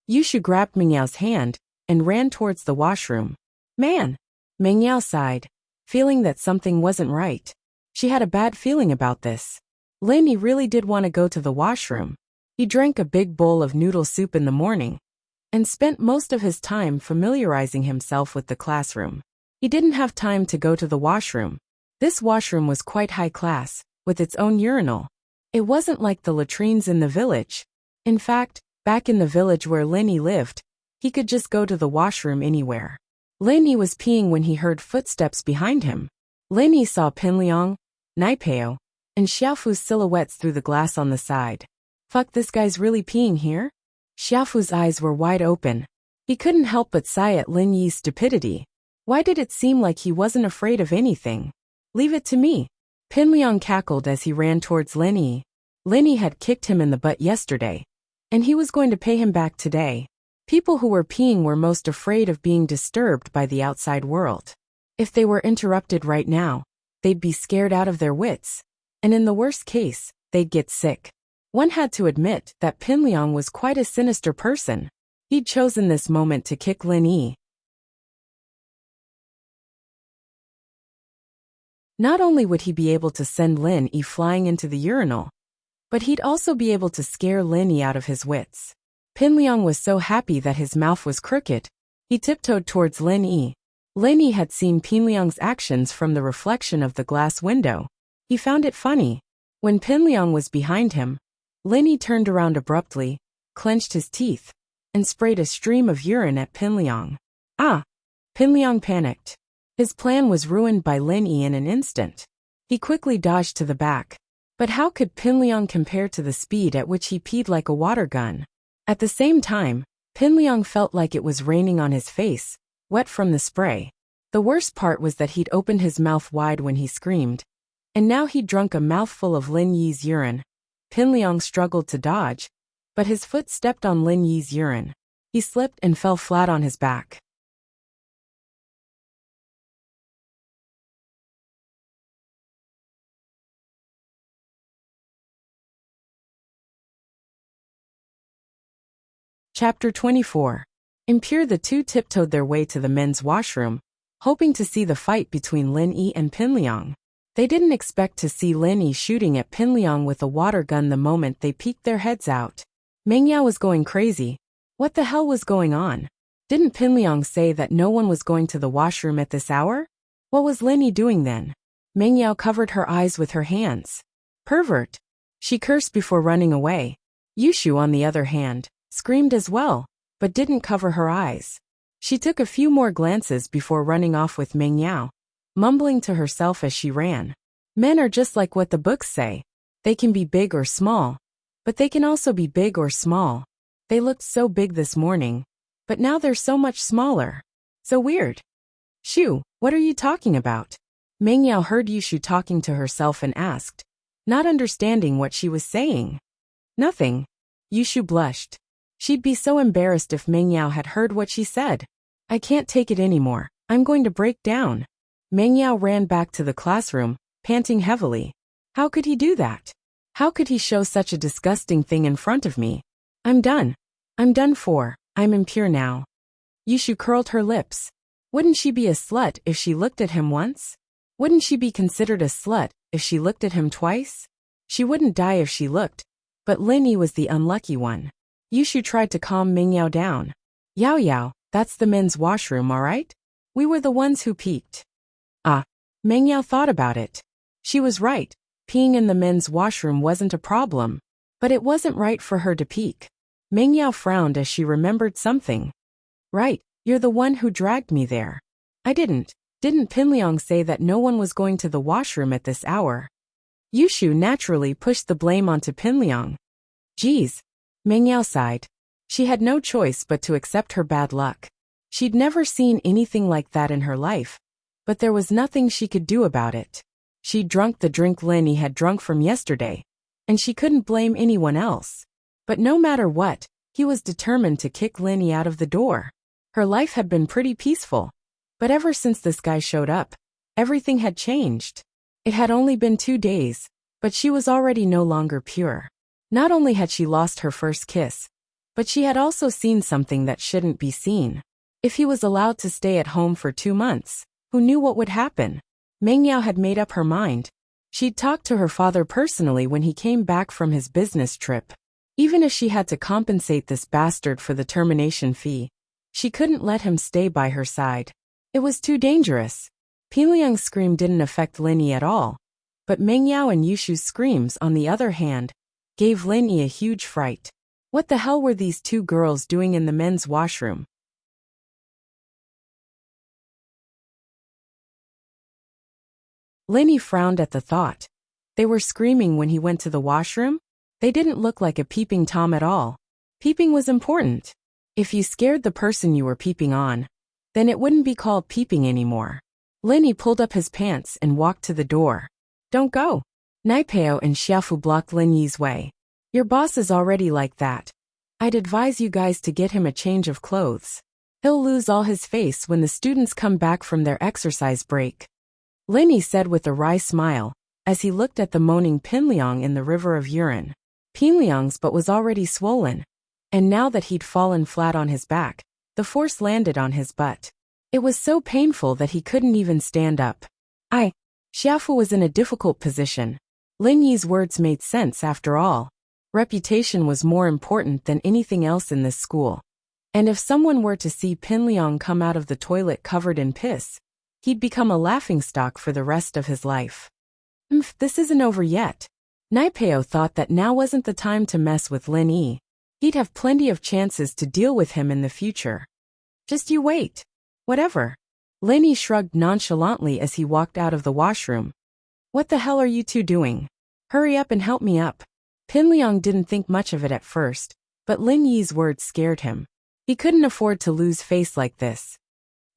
Yushu grabbed Meng Yao's hand and ran towards the washroom. "Man!" Meng Yao sighed, feeling that something wasn't right. She had a bad feeling about this. Lin Yi really did want to go to the washroom. He drank a big bowl of noodle soup in the morning and spent most of his time familiarizing himself with the classroom. He didn't have time to go to the washroom. This washroom was quite high class, with its own urinal. It wasn't like the latrines in the village. In fact, back in the village where Lin Yi lived, he could just go to the washroom anywhere. Lin Yi was peeing when he heard footsteps behind him. Lin Yi saw Pinliang, Naipeo, and Xiaofu's silhouettes through the glass on the side. "Fuck, this guy's really peeing here?" Xiaofu's eyes were wide open. He couldn't help but sigh at Lin Yi's stupidity. Why did it seem like he wasn't afraid of anything? "Leave it to me." Pinliang cackled as he ran towards Lin Yi. Lin Yi had kicked him in the butt yesterday, and he was going to pay him back today. People who were peeing were most afraid of being disturbed by the outside world. If they were interrupted right now, they'd be scared out of their wits, and in the worst case, they'd get sick. One had to admit that Pinliang was quite a sinister person. He'd chosen this moment to kick Lin Yi. Not only would he be able to send Lin Yi flying into the urinal, but he'd also be able to scare Lin Yi out of his wits. Pinliang was so happy that his mouth was crooked. He tiptoed towards Lin Yi. Lin Yi had seen Pinliang's actions from the reflection of the glass window. He found it funny. When Pinliang was behind him, Lin Yi turned around abruptly, clenched his teeth, and sprayed a stream of urine at Pinliang. "Ah!" Pinliang panicked. His plan was ruined by Lin Yi in an instant. He quickly dodged to the back. But how could Pinliang compare to the speed at which he peed like a water gun? At the same time, Pinliang felt like it was raining on his face, wet from the spray. The worst part was that he'd opened his mouth wide when he screamed, and now he'd drunk a mouthful of Lin Yi's urine. Pinliang struggled to dodge, but his foot stepped on Lin Yi's urine. He slipped and fell flat on his back. Chapter 24. Impure. The two tiptoed their way to the men's washroom, hoping to see the fight between Lin Yi and Pinliang. They didn't expect to see Lin Yi shooting at Pinliang with a water gun the moment they peeked their heads out. Meng Yao was going crazy. What the hell was going on? Didn't Pinliang say that no one was going to the washroom at this hour? What was Lin Yi doing then? Meng Yao covered her eyes with her hands. "Pervert!" She cursed before running away. Yushu, on the other hand, screamed as well, but didn't cover her eyes. She took a few more glances before running off with Meng Yao, mumbling to herself as she ran. Men are just like what the books say. They can be big or small, but they can also be big or small. They looked so big this morning, but now they're so much smaller. So weird. "Shu, what are you talking about?" Meng Yao heard Yushu talking to herself and asked, not understanding what she was saying. "Nothing." Yushu blushed. She'd be so embarrassed if Meng Yao had heard what she said. "I can't take it anymore. I'm going to break down." Meng Yao ran back to the classroom, panting heavily. How could he do that? How could he show such a disgusting thing in front of me? I'm done. I'm done for. I'm impure now. Yushu curled her lips. Wouldn't she be a slut if she looked at him once? Wouldn't she be considered a slut if she looked at him twice? She wouldn't die if she looked, but Lin Yi was the unlucky one. Yushu tried to calm Mingyao down. Yao Yao, that's the men's washroom, alright? We were the ones who peeked. Ah. Mingyao thought about it. She was right. Peeing in the men's washroom wasn't a problem. But it wasn't right for her to peek. Mingyao frowned as she remembered something. Right, you're the one who dragged me there. I didn't. Didn't Pinliang say that no one was going to the washroom at this hour? Yushu naturally pushed the blame onto Pinliang. Geez. Mingyao sighed. She had no choice but to accept her bad luck. She'd never seen anything like that in her life, but there was nothing she could do about it. She'd drunk the drink Lin Yi had drunk from yesterday, and she couldn't blame anyone else. But no matter what, he was determined to kick Lin Yi out of the door. Her life had been pretty peaceful, but ever since this guy showed up, everything had changed. It had only been 2 days, but she was already no longer pure. Not only had she lost her first kiss, but she had also seen something that shouldn't be seen. If he was allowed to stay at home for 2 months, who knew what would happen? Mingyao had made up her mind. She'd talked to her father personally when he came back from his business trip. Even if she had to compensate this bastard for the termination fee, she couldn't let him stay by her side. It was too dangerous. Pinliang's scream didn't affect Lin Yi at all, but Mingyao and Yushu's screams, on the other hand, gave Lin Yi a huge fright. What the hell were these 2 girls doing in the men's washroom? Lin Yi frowned at the thought. They were screaming when he went to the washroom? They didn't look like a peeping Tom at all. Peeping was important. If you scared the person you were peeping on, then it wouldn't be called peeping anymore. Lin Yi pulled up his pants and walked to the door. Don't go. Naipeo and Xiaofu blocked Lin Yi's way. Your boss is already like that. I'd advise you guys to get him a change of clothes. He'll lose all his face when the students come back from their exercise break. Lin Yi said with a wry smile, as he looked at the moaning Pinliang in the river of urine. Pinliang's butt was already swollen, and now that he'd fallen flat on his back, the force landed on his butt. It was so painful that he couldn't even stand up. Xiaofu was in a difficult position. Lin Yi's words made sense after all. Reputation was more important than anything else in this school. And if someone were to see Pinliang come out of the toilet covered in piss, he'd become a laughingstock for the rest of his life. This isn't over yet. Naipeo thought that now wasn't the time to mess with Lin Yi. He'd have plenty of chances to deal with him in the future. Just you wait. Whatever. Lin Yi shrugged nonchalantly as he walked out of the washroom. What the hell are you 2 doing? Hurry up and help me up. Pinliang didn't think much of it at first, but Lin Yi's words scared him. He couldn't afford to lose face like this.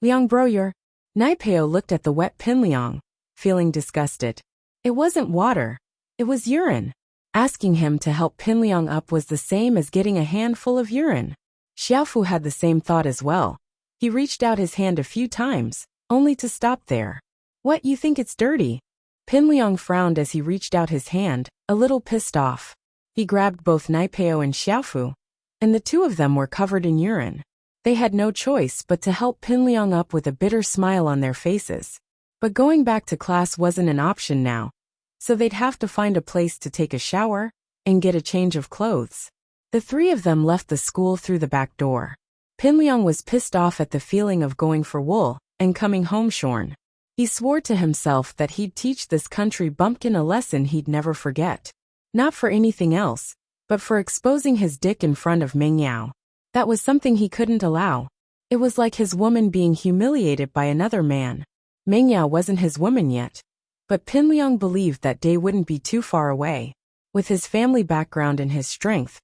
Liang bro, Naipeo looked at the wet Pinliang, feeling disgusted. It wasn't water. It was urine. Asking him to help Pinliang up was the same as getting a handful of urine. Xiaofu had the same thought as well. He reached out his hand a few times, only to stop there. What, you think it's dirty? Pinliang frowned as he reached out his hand, a little pissed off. He grabbed both Naipeo and Xiaofu, and the 2 of them were covered in urine. They had no choice but to help Pinliang up with a bitter smile on their faces. But going back to class wasn't an option now, so they'd have to find a place to take a shower and get a change of clothes. The 3 of them left the school through the back door. Pinliang was pissed off at the feeling of going for wool and coming home shorn. He swore to himself that he'd teach this country bumpkin a lesson he'd never forget. Not for anything else, but for exposing his dick in front of Mingyao. That was something he couldn't allow. It was like his woman being humiliated by another man. Mingyao wasn't his woman yet, but Pinliang believed that day wouldn't be too far away. With his family background and his strength,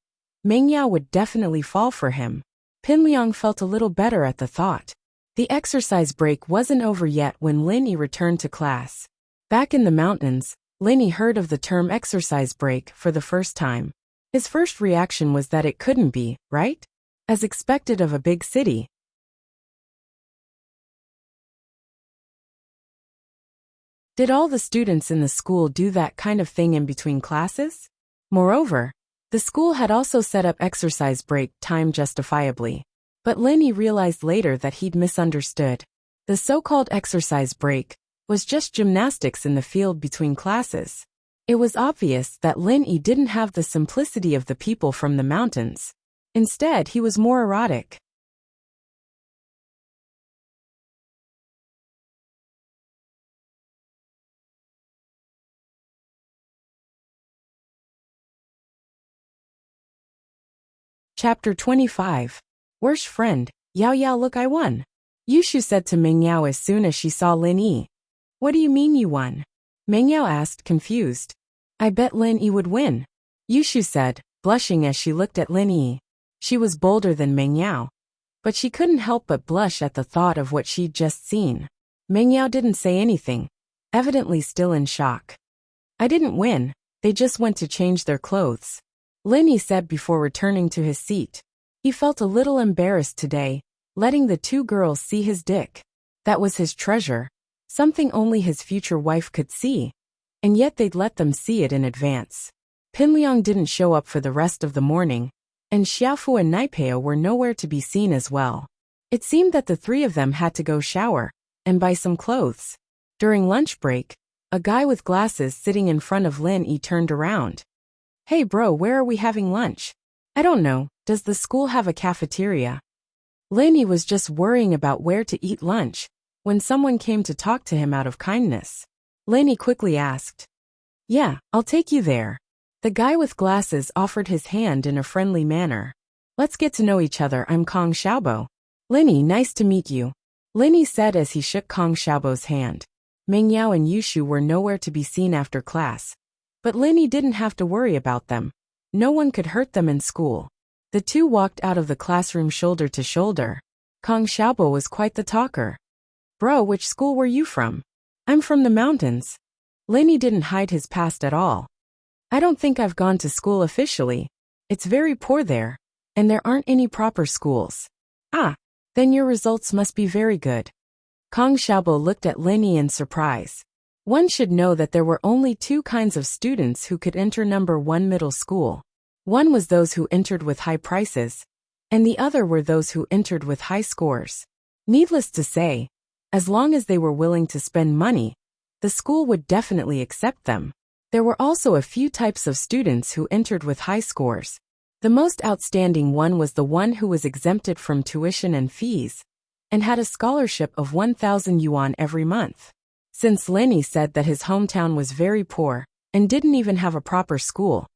Mingyao would definitely fall for him. Pinliang felt a little better at the thought. The exercise break wasn't over yet when Lin Yi returned to class. Back in the mountains, Lin Yi heard of the term exercise break for the first time. His first reaction was that it couldn't be, right? As expected of a big city. Did all the students in the school do that kind of thing in between classes? Moreover, the school had also set up exercise break time justifiably. But Linny realized later that he'd misunderstood. The so-called exercise break was just gymnastics in the field between classes. It was obvious that Linny didn't have the simplicity of the people from the mountains. Instead, he was more erotic. Chapter 25. Worst friend. Yao Yao, look, I won. Yushu said to Ming Yao as soon as she saw Lin Yi. What do you mean you won? Ming Yao asked, confused. I bet Lin Yi would win. Yushu said, blushing as she looked at Lin Yi. She was bolder than Ming Yao, but she couldn't help but blush at the thought of what she'd just seen. Ming Yao didn't say anything, evidently still in shock. I didn't win, they just went to change their clothes. Lin Yi said before returning to his seat. He felt a little embarrassed today, letting the two girls see his dick. That was his treasure, something only his future wife could see, and yet they'd let them see it in advance. Pinliang didn't show up for the rest of the morning, and Xiaofu and Naipeo were nowhere to be seen as well. It seemed that the three of them had to go shower and buy some clothes. During lunch break, a guy with glasses sitting in front of Lin Yi turned around. Hey bro, where are we having lunch? I don't know, does the school have a cafeteria? Lin Yi was just worrying about where to eat lunch when someone came to talk to him out of kindness. Lin Yi quickly asked. Yeah, I'll take you there. The guy with glasses offered his hand in a friendly manner. Let's get to know each other, I'm Kong Xiaobo. Lin Yi, nice to meet you. Lin Yi said as he shook Kong Xiaobo's hand. Ming Yao and Yushu were nowhere to be seen after class. But Lin Yi didn't have to worry about them. No one could hurt them in school. The two walked out of the classroom shoulder to shoulder. Kong Xiaobo was quite the talker. Bro, which school were you from? I'm from the mountains. Lin Yi didn't hide his past at all. I don't think I've gone to school officially. It's very poor there, and there aren't any proper schools. Ah, then your results must be very good. Kong Xiaobo looked at Lin Yi in surprise. One should know that there were only two kinds of students who could enter number 1 middle school. One was those who entered with high prices, and the other were those who entered with high scores. Needless to say, as long as they were willing to spend money, the school would definitely accept them. There were also a few types of students who entered with high scores. The most outstanding one was the one who was exempted from tuition and fees, and had a scholarship of 1,000 yuan every month. Since Lin Yi said that his hometown was very poor, and didn't even have a proper school,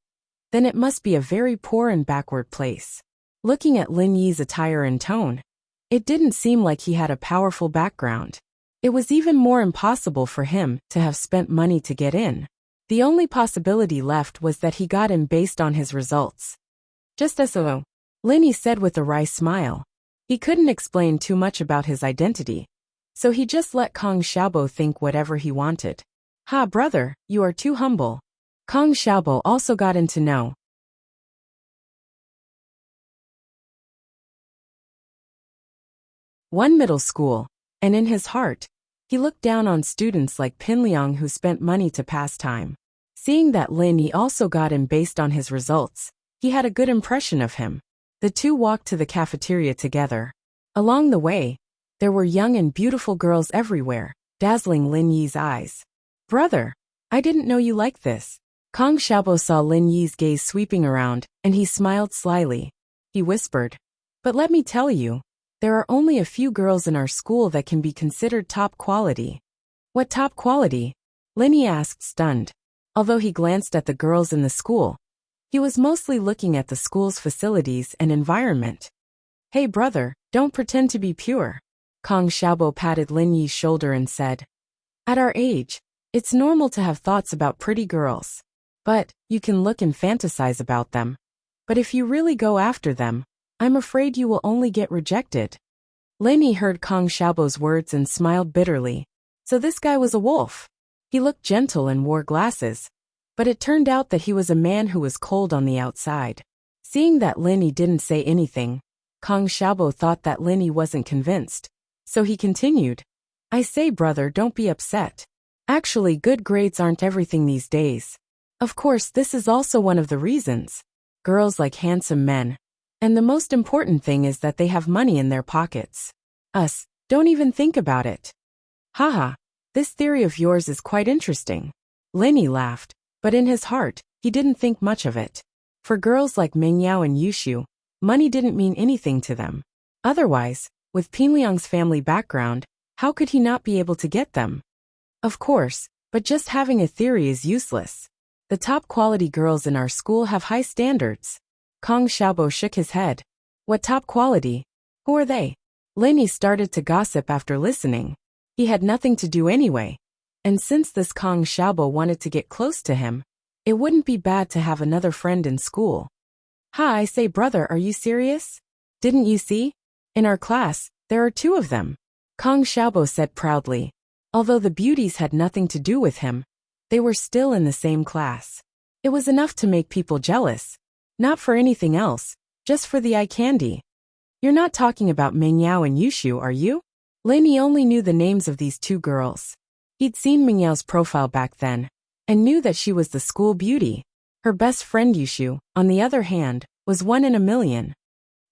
then it must be a very poor and backward place. Looking at Lin Yi's attire and tone, it didn't seem like he had a powerful background. It was even more impossible for him to have spent money to get in. The only possibility left was that he got in based on his results. Just as so, Lin Yi said with a wry smile. He couldn't explain too much about his identity, so he just let Kong Xiaobo think whatever he wanted. Ha brother, you are too humble. Kong Xiaobo also got in to know. One middle school, and in his heart, he looked down on students like Pinliang who spent money to pass time. Seeing that Lin Yi also got in based on his results, he had a good impression of him. The two walked to the cafeteria together. Along the way, there were young and beautiful girls everywhere, dazzling Lin Yi's eyes. Brother, I didn't know you liked this. Kong Xiaobo saw Lin Yi's gaze sweeping around, and he smiled slyly. He whispered, but let me tell you, there are only a few girls in our school that can be considered top quality. What top quality? Lin Yi asked, stunned. Although he glanced at the girls in the school, he was mostly looking at the school's facilities and environment. Hey brother, don't pretend to be pure. Kong Xiaobo patted Lin Yi's shoulder and said, at our age, it's normal to have thoughts about pretty girls. But, you can look and fantasize about them. But if you really go after them, I'm afraid you will only get rejected. Lin Yi heard Kong Xiaobo's words and smiled bitterly. So this guy was a wolf. He looked gentle and wore glasses, but it turned out that he was a man who was cold on the outside. Seeing that Lin Yi didn't say anything, Kong Xiaobo thought that Lin Yi wasn't convinced. So he continued, I say brother, don't be upset. Actually, good grades aren't everything these days. Of course, this is also one of the reasons. Girls like handsome men. And the most important thing is that they have money in their pockets. Us, don't even think about it. Haha, this theory of yours is quite interesting. Lenny laughed, but in his heart, he didn't think much of it. For girls like Mingyao and Yushu, money didn't mean anything to them. Otherwise, with Pingliang's family background, how could he not be able to get them? Of course, but just having a theory is useless. The top quality girls in our school have high standards. Kong Xiaobo shook his head. What top quality? Who are they? Lenny started to gossip after listening. He had nothing to do anyway. And since this Kong Xiaobo wanted to get close to him, it wouldn't be bad to have another friend in school. Ha, I say brother, are you serious? Didn't you see? In our class, there are 2 of them. Kong Xiaobo said proudly. Although the beauties had nothing to do with him, they were still in the same class. It was enough to make people jealous. Not for anything else, just for the eye candy. You're not talking about Mingyao and Yushu, are you? Lenny only knew the names of these 2 girls. He'd seen Mingyao's profile back then, and knew that she was the school beauty. Her best friend Yushu, on the other hand, was 1 in a million.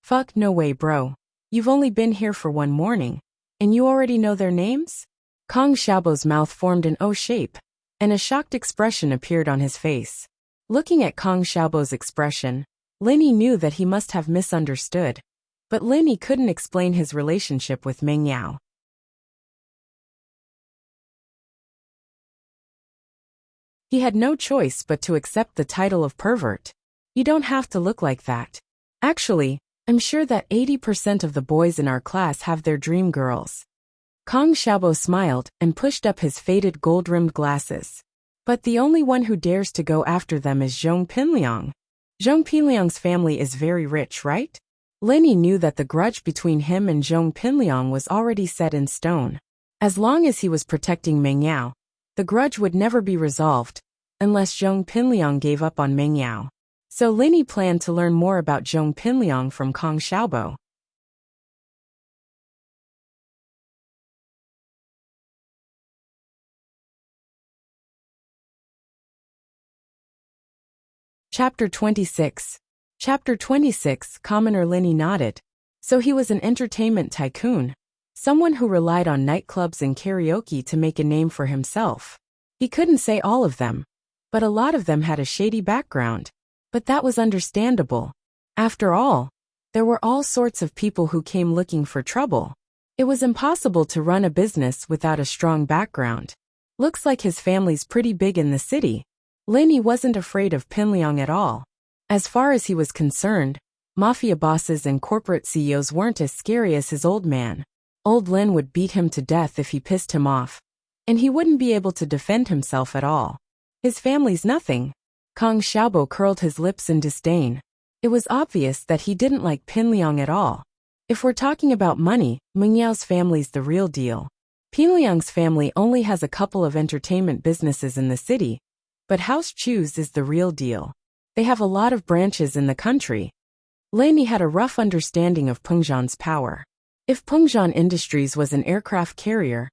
Fuck no way, bro. You've only been here for 1 morning, and you already know their names? Kong Xiaobo's mouth formed an O shape, and a shocked expression appeared on his face. Looking at Kong Xiaobo's expression, Lenny knew that he must have misunderstood. But Lenny couldn't explain his relationship with Mingyao. He had no choice but to accept the title of pervert. You don't have to look like that. Actually, I'm sure that 80% of the boys in our class have their dream girls. Kong Xiaobo smiled and pushed up his faded gold-rimmed glasses. But the only one who dares to go after them is Zhong Pinliang. Zhong Pinliang's family is very rich, right? Lenny knew that the grudge between him and Zhong Pinliang was already set in stone. As long as he was protecting Mingyao, the grudge would never be resolved, unless Zhong Pinliang gave up on Mingyao. So Lenny planned to learn more about Zhong Pinliang from Kong Xiaobo. Chapter 26. Chapter 26. Commoner Lenny nodded. So he was an entertainment tycoon. Someone who relied on nightclubs and karaoke to make a name for himself. He couldn't say all of them, but a lot of them had a shady background. But that was understandable. After all, there were all sorts of people who came looking for trouble. It was impossible to run a business without a strong background. Looks like his family's pretty big in the city. Lenny wasn't afraid of Pinliang at all. As far as he was concerned, mafia bosses and corporate CEOs weren't as scary as his old man. Old Lin would beat him to death if he pissed him off, and he wouldn't be able to defend himself at all. His family's nothing. Kong Xiaobo curled his lips in disdain. It was obvious that he didn't like Pinliang at all. If we're talking about money, Mingyao's family's the real deal. Pinliang's family only has a couple of entertainment businesses in the city, but House Chu's is the real deal. They have a lot of branches in the country. Lenny had a rough understanding of Pengzhan's power. If Pengzhan Industries was an aircraft carrier,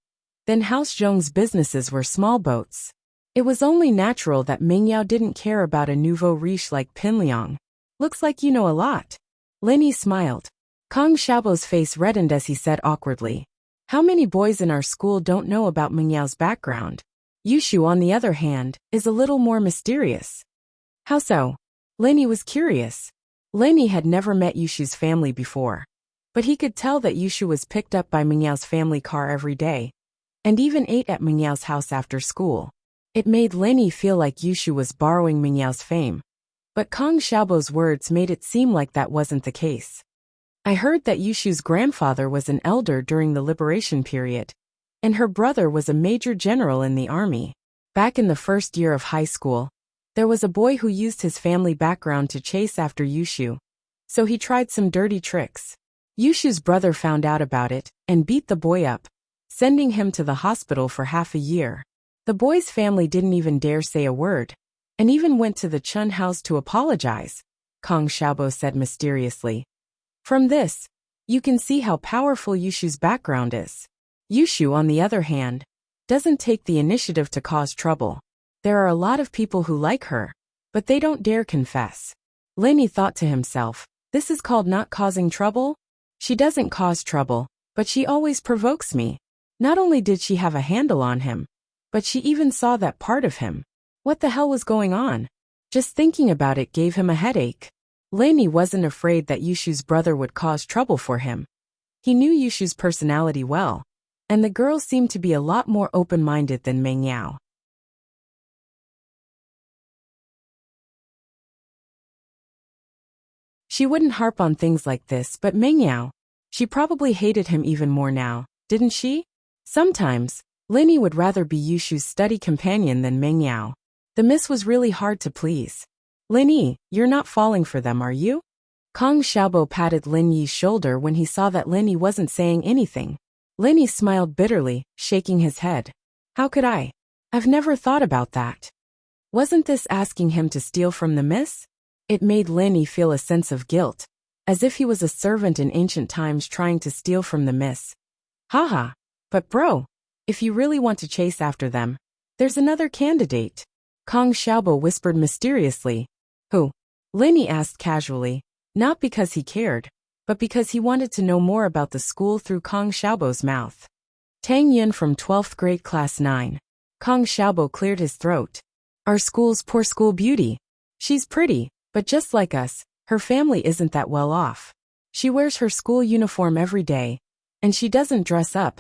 then House Zhong's businesses were small boats. It was only natural that Mingyao didn't care about a nouveau riche like Pinliang. Looks like you know a lot. Lenny smiled. Kong Xiaobo's face reddened as he said awkwardly, "How many boys in our school don't know about Mingyao's background?" Yushu, on the other hand, is a little more mysterious. How so? Lenny was curious. Lenny had never met Yushu's family before, but he could tell that Yushu was picked up by Mingyao's family car every day, and even ate at Mingyao's house after school. It made Lenny feel like Yushu was borrowing Mingyao's fame, but Kong Xiaobo's words made it seem like that wasn't the case. I heard that Yushu's grandfather was an elder during the liberation period, and her brother was a major general in the army. Back in the first year of high school, there was a boy who used his family background to chase after Yushu, so he tried some dirty tricks. Yushu's brother found out about it and beat the boy up, sending him to the hospital for half a year. The boy's family didn't even dare say a word, and even went to the Chun house to apologize, Kong Xiaobo said mysteriously. From this, you can see how powerful Yushu's background is. Yushu, on the other hand, doesn't take the initiative to cause trouble. There are a lot of people who like her, but they don't dare confess. Lenny thought to himself, this is called not causing trouble? She doesn't cause trouble, but she always provokes me. Not only did she have a handle on him, but she even saw that part of him. What the hell was going on? Just thinking about it gave him a headache. Lenny wasn't afraid that Yushu's brother would cause trouble for him. He knew Yushu's personality well, and the girl seemed to be a lot more open-minded than Meng Yao. She wouldn't harp on things like this, but Meng Yao, she probably hated him even more now, didn't she? Sometimes, Lenny would rather be Yushu's study companion than Meng Yao. The miss was really hard to please. Lenny, you're not falling for them, are you? Kong Xiaobo patted Lin Yi's shoulder when he saw that Lenny wasn't saying anything. Lenny smiled bitterly, shaking his head. How could I? I've never thought about that. Wasn't this asking him to steal from the miss? It made Lenny feel a sense of guilt, as if he was a servant in ancient times trying to steal from the miss. Haha, but bro, if you really want to chase after them, there's another candidate. Kong Xiaobo whispered mysteriously. Who? Lenny asked casually, not because he cared, but because he wanted to know more about the school through Kong Xiaobo's mouth. Tang Yun from 12th grade class 9. Kong Xiaobo cleared his throat. Our school's poor school beauty. She's pretty, but just like us, her family isn't that well off. She wears her school uniform every day, and she doesn't dress up,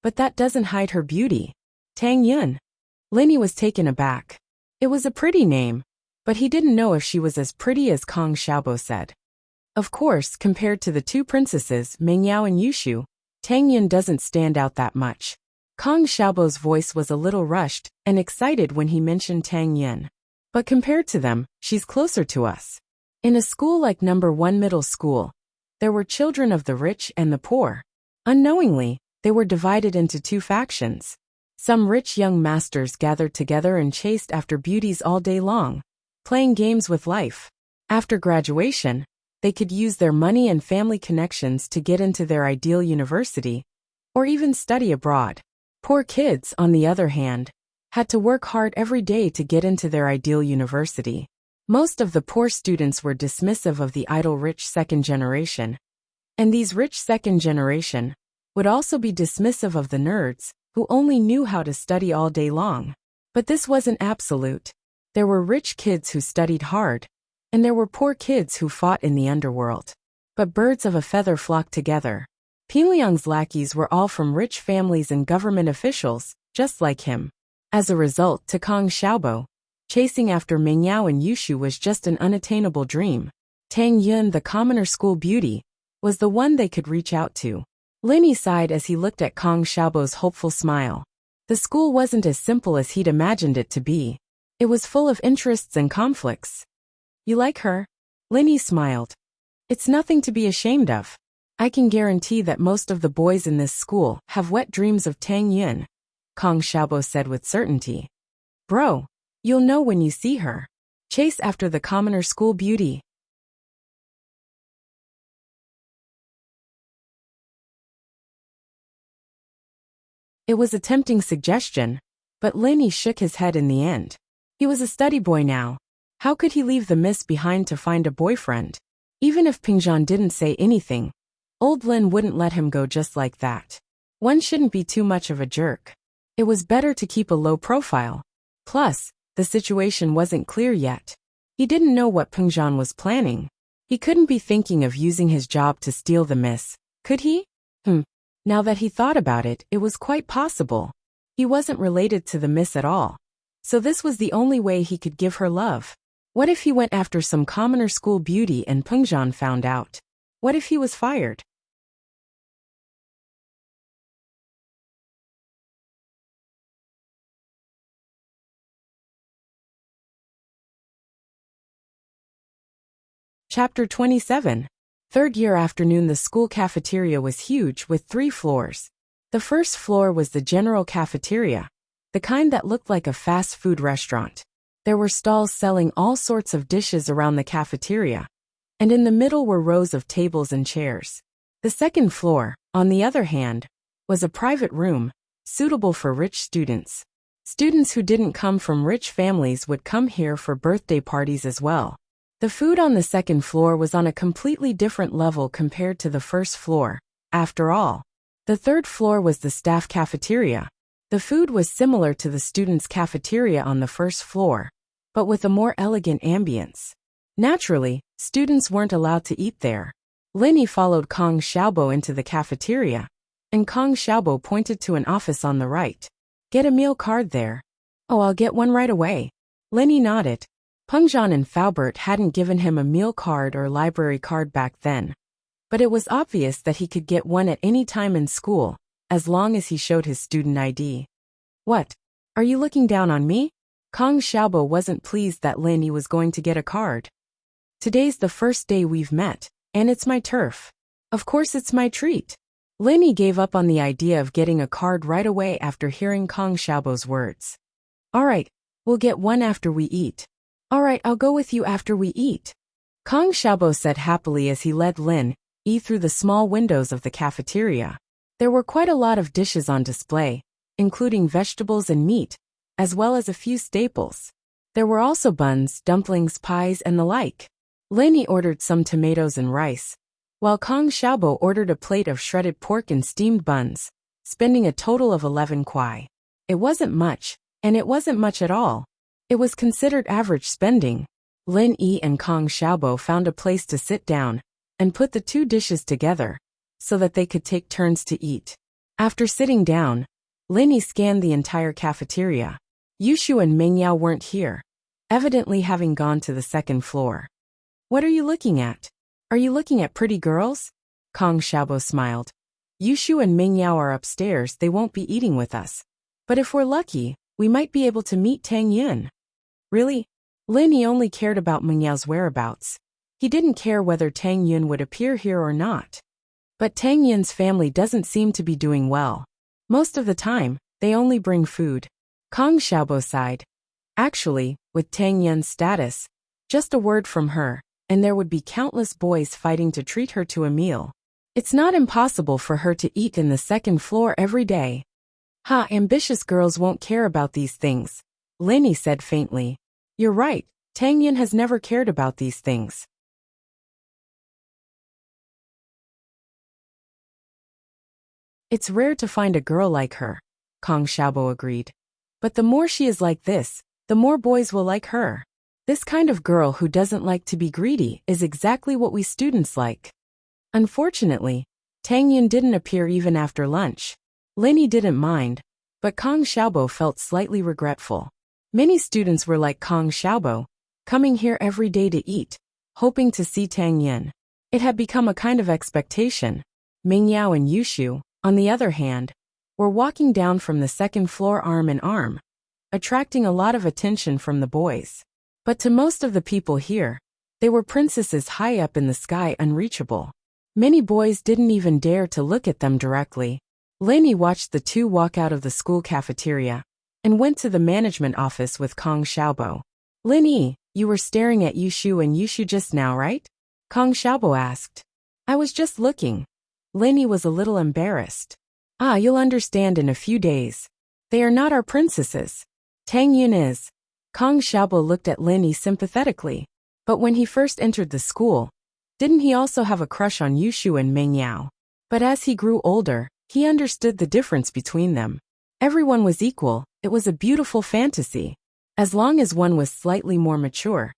but that doesn't hide her beauty. Tang Yun. Lenny was taken aback. It was a pretty name, but he didn't know if she was as pretty as Kong Xiaobo said. Of course, compared to the two princesses, Meng Yao and Yushu, Tang Yun doesn't stand out that much. Kong Xiaobo's voice was a little rushed and excited when he mentioned Tang Yun. But compared to them, she's closer to us. In a school like number 1 middle school, there were children of the rich and the poor. Unknowingly, they were divided into two factions. Some rich young masters gathered together and chased after beauties all day long, playing games with life. After graduation, they could use their money and family connections to get into their ideal university, or even study abroad. Poor kids, on the other hand, had to work hard every day to get into their ideal university. Most of the poor students were dismissive of the idle rich second generation, and these rich second generation would also be dismissive of the nerds, who only knew how to study all day long. But this wasn't absolute. There were rich kids who studied hard, and there were poor kids who fought in the underworld. But birds of a feather flocked together. Pingliang's lackeys were all from rich families and government officials, just like him. As a result, to Kong Xiaobo, chasing after Meng Yao and Yushu was just an unattainable dream. Tang Yun, the commoner school beauty, was the one they could reach out to. Lenny sighed as he looked at Kong Xiaobo's hopeful smile. The school wasn't as simple as he'd imagined it to be. It was full of interests and conflicts. You like her? Lenny smiled. It's nothing to be ashamed of. I can guarantee that most of the boys in this school have wet dreams of Tang Yun, Kong Xiaobo said with certainty. Bro, you'll know when you see her. Chase after the commoner school beauty. It was a tempting suggestion, but Lenny shook his head in the end. He was a study boy now. How could he leave the miss behind to find a boyfriend? Even if Pingzhan didn't say anything, old Lin wouldn't let him go just like that. One shouldn't be too much of a jerk. It was better to keep a low profile. Plus, the situation wasn't clear yet. He didn't know what Pingzhan was planning. He couldn't be thinking of using his job to steal the miss, could he? Now that he thought about it, it was quite possible. He wasn't related to the miss at all. So this was the only way he could give her love. What if he went after some commoner school beauty and Pingzhan found out? What if he was fired? Chapter 27. Third year afternoon. The school cafeteria was huge with 3 floors. The first floor was the general cafeteria, the kind that looked like a fast food restaurant. There were stalls selling all sorts of dishes around the cafeteria, and in the middle were rows of tables and chairs. The second floor, on the other hand, was a private room, suitable for rich students. Students who didn't come from rich families would come here for birthday parties as well. The food on the second floor was on a completely different level compared to the first floor. After all, the third floor was the staff cafeteria. The food was similar to the students' cafeteria on the first floor, but with a more elegant ambience. Naturally, students weren't allowed to eat there. Linny followed Kong Xiaobo into the cafeteria, and Kong Xiaobo pointed to an office on the right. Get a meal card there. Oh, I'll get one right away. Linny nodded. Pengzhan and Faubert hadn't given him a meal card or library card back then, but it was obvious that he could get one at any time in school, as long as he showed his student ID. What? Are you looking down on me? Kong Xiaobo wasn't pleased that Linny was going to get a card. Today's the first day we've met, and it's my turf. Of course it's my treat. Linny gave up on the idea of getting a card right away after hearing Kong Xiaobo's words. All right, we'll get one after we eat. All right, I'll go with you after we eat. Kong Xiaobo said happily as he led Linny through the small windows of the cafeteria. There were quite a lot of dishes on display, including vegetables and meat, as well as a few staples. There were also buns, dumplings, pies, and the like. Linny ordered some tomatoes and rice, while Kong Xiaobo ordered a plate of shredded pork and steamed buns, spending a total of 11 kuai. It wasn't much, and it wasn't much at all. It was considered average spending. Linny and Kong Xiaobo found a place to sit down and put the two dishes together so that they could take turns to eat. After sitting down, Linny scanned the entire cafeteria. Yushu and Mengyao weren't here, evidently having gone to the second floor. What are you looking at? Are you looking at pretty girls? Kong Xiaobo smiled. Yushu and Mengyao are upstairs, they won't be eating with us. But if we're lucky, we might be able to meet Tang Yun. Really? Linny only cared about Mengyao's whereabouts. He didn't care whether Tang Yun would appear here or not. But Tang Yun's family doesn't seem to be doing well. Most of the time, they only bring food. Kong Xiaobo sighed. Actually, with Tang Yun's status, just a word from her, and there would be countless boys fighting to treat her to a meal. It's not impossible for her to eat in the second floor every day. Ha, ambitious girls won't care about these things, Linny said faintly. You're right, Tang Yun has never cared about these things. It's rare to find a girl like her, Kong Xiaobo agreed. But the more she is like this, the more boys will like her. This kind of girl who doesn't like to be greedy is exactly what we students like. Unfortunately, Tang Yun didn't appear even after lunch. Linny didn't mind, but Kong Xiaobo felt slightly regretful. Many students were like Kong Xiaobo, coming here every day to eat, hoping to see Tang Yun. It had become a kind of expectation. Mengyao and Yushu, on the other hand, were walking down from the second floor arm in arm, attracting a lot of attention from the boys. But to most of the people here, they were princesses high up in the sky, unreachable. Many boys didn't even dare to look at them directly. Linny watched the two walk out of the school cafeteria and went to the management office with Kong Xiaobo. Linny, you were staring at Yushu and Yushu just now, right? Kong Xiaobo asked. I was just looking. Linny was a little embarrassed. Ah, you'll understand in a few days. They are not our princesses. Tang Yun is. Kong Xiaobo looked at Linny sympathetically. But when he first entered the school, didn't he also have a crush on Yushu and Mengyao? But as he grew older, he understood the difference between them. Everyone was equal, it was a beautiful fantasy. As long as one was slightly more mature,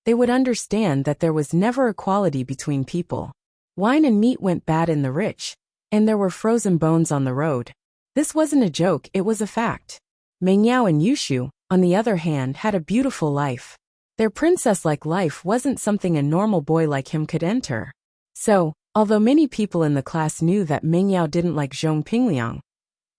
they would understand that there was never equality between people. Wine and meat went bad in the rich, and there were frozen bones on the road. This wasn't a joke, it was a fact. Mengyao and Yushu, on the other hand, had a beautiful life. Their princess-like life wasn't something a normal boy like him could enter. So, although many people in the class knew that Mengyao didn't like Zhong Pingliang,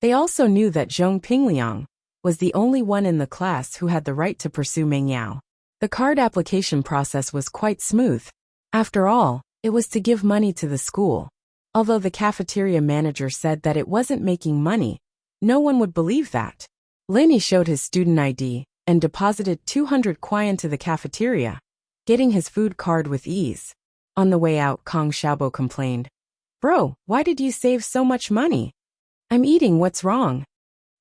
they also knew that Zhong Pingliang was the only one in the class who had the right to pursue Mengyao. The card application process was quite smooth. After all, it was to give money to the school. Although the cafeteria manager said that it wasn't making money, no one would believe that. Linny showed his student ID and deposited 200 kuai into the cafeteria, getting his food card with ease. On the way out, Kong Xiaobo complained. Bro, why did you save so much money? I'm eating, what's wrong?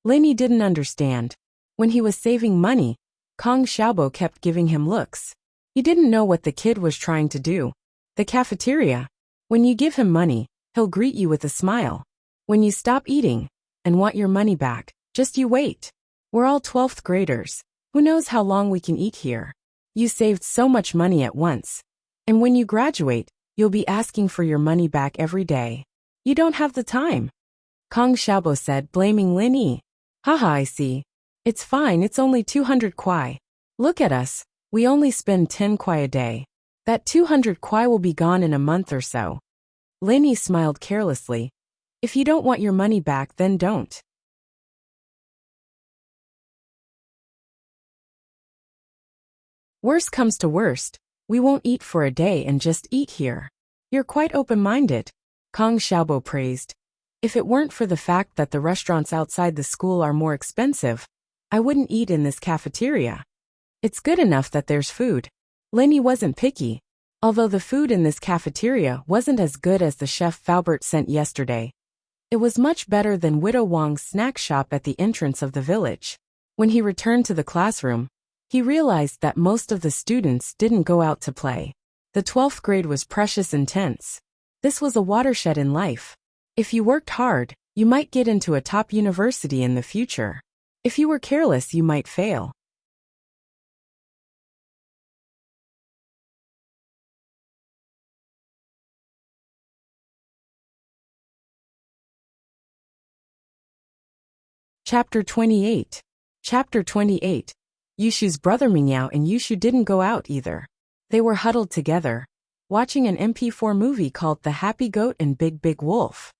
Linny didn't understand. When he was saving money, Kong Xiaobo kept giving him looks. He didn't know what the kid was trying to do. The cafeteria. When you give him money, he'll greet you with a smile. When you stop eating and want your money back, just you wait. We're all 12th graders. Who knows how long we can eat here? You saved so much money at once. And when you graduate, you'll be asking for your money back every day. You don't have the time. Kong Xiaobo said, blaming Lin Yi. Haha, I see. It's fine, it's only 200 kwai. Look at us, we only spend 10 kwai a day. That 200 kwai will be gone in a month or so. Lin Yi smiled carelessly. If you don't want your money back, then don't. Worst comes to worst, we won't eat for a day and just eat here. You're quite open-minded, Kong Xiaobo praised. If it weren't for the fact that the restaurants outside the school are more expensive, I wouldn't eat in this cafeteria. It's good enough that there's food. Lin Yi wasn't picky, although the food in this cafeteria wasn't as good as the chef Faubert sent yesterday. It was much better than Widow Wang's snack shop at the entrance of the village. When he returned to the classroom, he realized that most of the students didn't go out to play. The 12th grade was precious intense. This was a watershed in life. If you worked hard, you might get into a top university in the future. If you were careless, you might fail. Chapter 28. Chapter 28. Yushu's brother Mingyao and Yushu didn't go out either. They were huddled together, watching an MP4 movie called The Happy Goat and Big Big Wolf.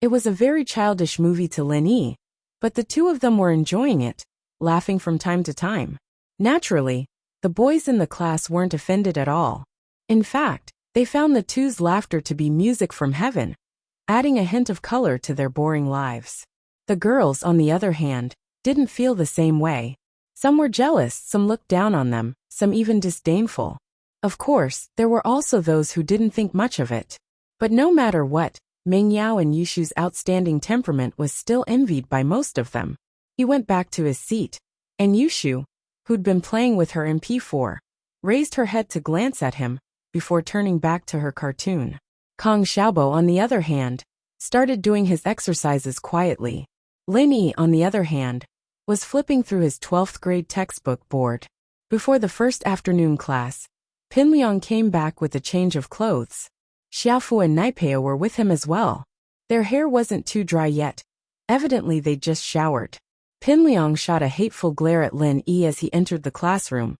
It was a very childish movie to Lin Yi, but the two of them were enjoying it, laughing from time to time. Naturally, the boys in the class weren't offended at all. In fact, they found the two's laughter to be music from heaven, adding a hint of color to their boring lives. The girls, on the other hand, didn't feel the same way. Some were jealous, some looked down on them, some even disdainful. Of course, there were also those who didn't think much of it. But no matter what, Mingyao and Yushu's outstanding temperament was still envied by most of them. He went back to his seat, and Yushu, who'd been playing with her MP4, raised her head to glance at him, before turning back to her cartoon. Kong Xiaobo, on the other hand, started doing his exercises quietly. Lin Yi, on the other hand, was flipping through his 12th grade textbook board. Before the first afternoon class, Pinliang came back with a change of clothes. Xiaofu and Naipeo were with him as well. Their hair wasn't too dry yet. Evidently they'd just showered. Pinliang shot a hateful glare at Lin Yi as he entered the classroom,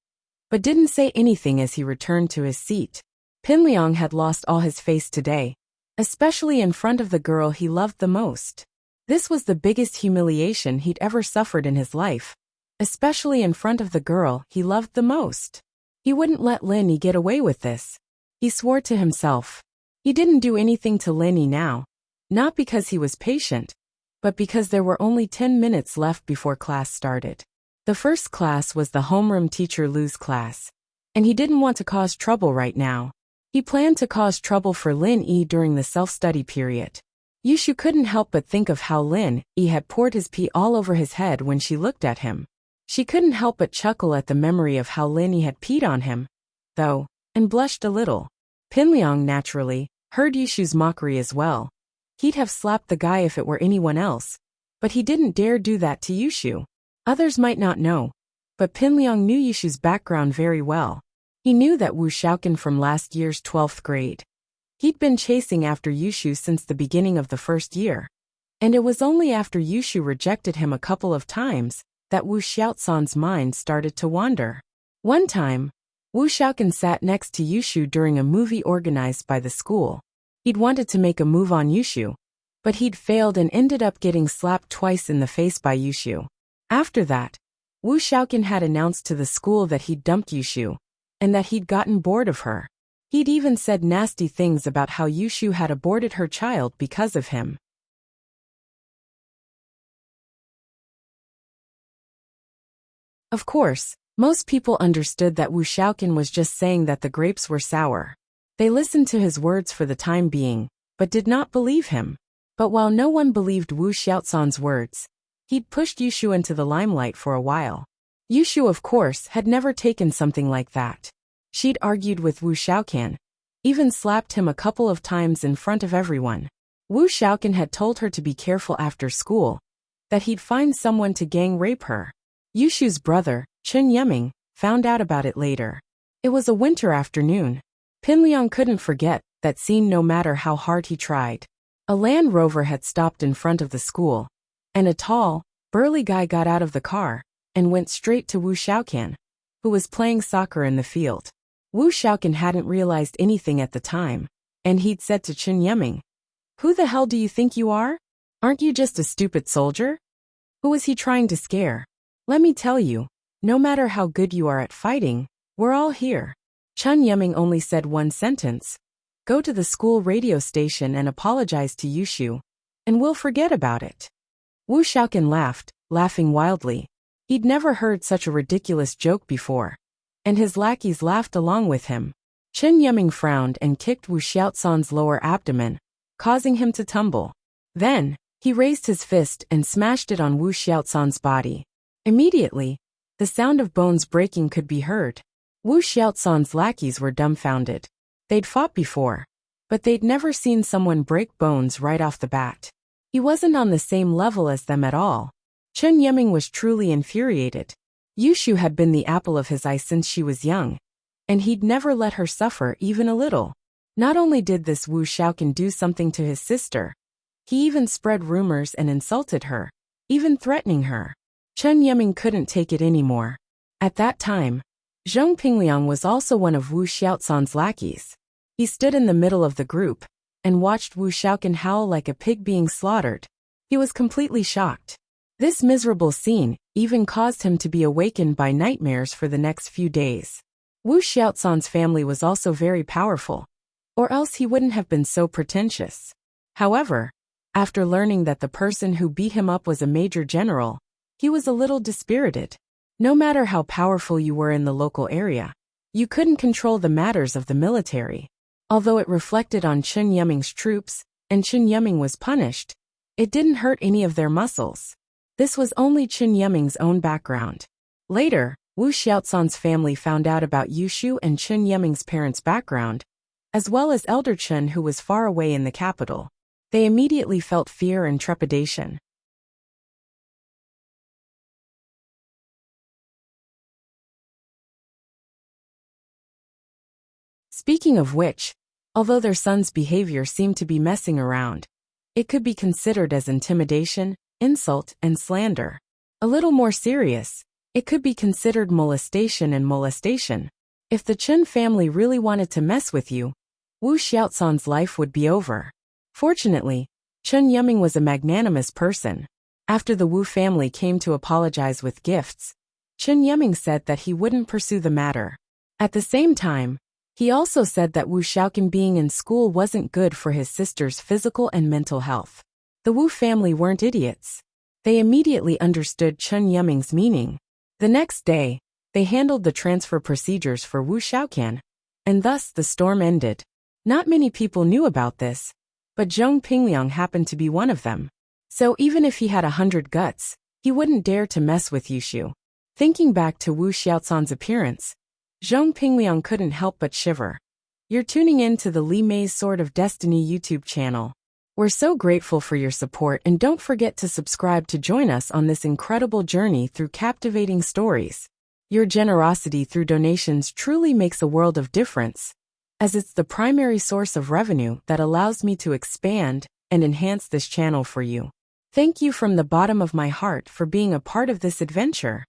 but didn't say anything as he returned to his seat. Pinliang had lost all his face today, especially in front of the girl he loved the most. This was the biggest humiliation he'd ever suffered in his life, especially in front of the girl he loved the most. He wouldn't let Lin Yi get away with this. He swore to himself. He didn't do anything to Lin Yi now, not because he was patient, but because there were only 10 minutes left before class started. The first class was the homeroom teacher Lu's class, and he didn't want to cause trouble right now. He planned to cause trouble for Lin Yi during the self-study period. Yushu couldn't help but think of how Lin Yi had poured his pee all over his head when she looked at him. She couldn't help but chuckle at the memory of how Lin Yi had peed on him, though, and blushed a little. Pinliang, naturally, heard Yushu's mockery as well. He'd have slapped the guy if it were anyone else, but he didn't dare do that to Yushu. Others might not know, but Pinliang knew Yushu's background very well. He knew that Wu Xiaoqin from last year's 12th grade. He'd been chasing after Yushu since the beginning of the first year. And it was only after Yushu rejected him a couple of times that Wu Xiaosan's mind started to wander. One time, Wu Xiaoqin sat next to Yushu during a movie organized by the school. He'd wanted to make a move on Yushu, but he'd failed and ended up getting slapped twice in the face by Yushu. After that, Wu Xiaoqin had announced to the school that he'd dumped Yushu, and that he'd gotten bored of her. He'd even said nasty things about how Yushu had aborted her child because of him. Of course, most people understood that Wu Xiaoqin was just saying that the grapes were sour. They listened to his words for the time being, but did not believe him. But while no one believed Wu Xiaosan's words, He'd pushed Yushu into the limelight for a while. Yushu, of course, had never taken something like that. She'd argued with Wu Xiaocan, even slapped him a couple of times in front of everyone. Wu Xiaocan had told her to be careful after school, that he'd find someone to gang rape her. Yushu's brother, Chen Yeming, found out about it later. It was a winter afternoon. Pinliang couldn't forget that scene no matter how hard he tried. A Land Rover had stopped in front of the school, and a tall, burly guy got out of the car and went straight to Wu Xiaocan, who was playing soccer in the field. Wu Xiaocan hadn't realized anything at the time, and he'd said to Chen Yeming, "Who the hell do you think you are? Aren't you just a stupid soldier?" Who was he trying to scare? Let me tell you, no matter how good you are at fighting, we're all here. Chen Yeming only said one sentence: "Go to the school radio station and apologize to Yushu, and we'll forget about it." Wu Xiaocan laughed, laughing wildly. He'd never heard such a ridiculous joke before, and his lackeys laughed along with him. Chen Yeming frowned and kicked Wu Xiaocan's lower abdomen, causing him to tumble. Then, he raised his fist and smashed it on Wu Xiaocan's body. Immediately, the sound of bones breaking could be heard. Wu Xiaocan's lackeys were dumbfounded. They'd fought before, but they'd never seen someone break bones right off the bat. He wasn't on the same level as them at all. Chen Yeming was truly infuriated. Yushu had been the apple of his eye since she was young, and he'd never let her suffer even a little. Not only did this Wu Xiaocan do something to his sister, he even spread rumors and insulted her, even threatening her. Chen Yeming couldn't take it anymore. At that time, Zheng Pingliang was also one of Wu Xiaocan's lackeys. He stood in the middle of the group and watched Wu Xiaocan howl like a pig being slaughtered. He was completely shocked. This miserable scene even caused him to be awakened by nightmares for the next few days. Wu Xiaocan's family was also very powerful, or else he wouldn't have been so pretentious. However, after learning that the person who beat him up was a major general, he was a little dispirited. No matter how powerful you were in the local area, you couldn't control the matters of the military. Although it reflected on Chen Yeming's troops, and Chen Yeming was punished, it didn't hurt any of their muscles. This was only Chen Yeming's own background. Later, Wu Xiaocan's family found out about Yushu and Chen Yeming's parents' background, as well as Elder Chen, who was far away in the capital. They immediately felt fear and trepidation. Speaking of which, although their son's behavior seemed to be messing around, it could be considered as intimidation, insult, and slander. A little more serious, it could be considered molestation and molestation. If the Chen family really wanted to mess with you, Wu Xiaocan's life would be over. Fortunately, Chen Yeming was a magnanimous person. After the Wu family came to apologize with gifts, Chen Yeming said that he wouldn't pursue the matter. At the same time, he also said that Wu Xiaocan being in school wasn't good for his sister's physical and mental health. The Wu family weren't idiots. They immediately understood Chen Yeming's meaning. The next day, they handled the transfer procedures for Wu Xiaocan, and thus the storm ended. Not many people knew about this, but Zheng Pingliang happened to be one of them. So even if he had 100 guts, he wouldn't dare to mess with Yushu. Thinking back to Wu Xiaocan's appearance, Zheng Pingliang couldn't help but shiver. You're tuning in to the Li Mei's Sword of Destiny YouTube channel. We're so grateful for your support, and don't forget to subscribe to join us on this incredible journey through captivating stories. Your generosity through donations truly makes a world of difference, as it's the primary source of revenue that allows me to expand and enhance this channel for you. Thank you from the bottom of my heart for being a part of this adventure.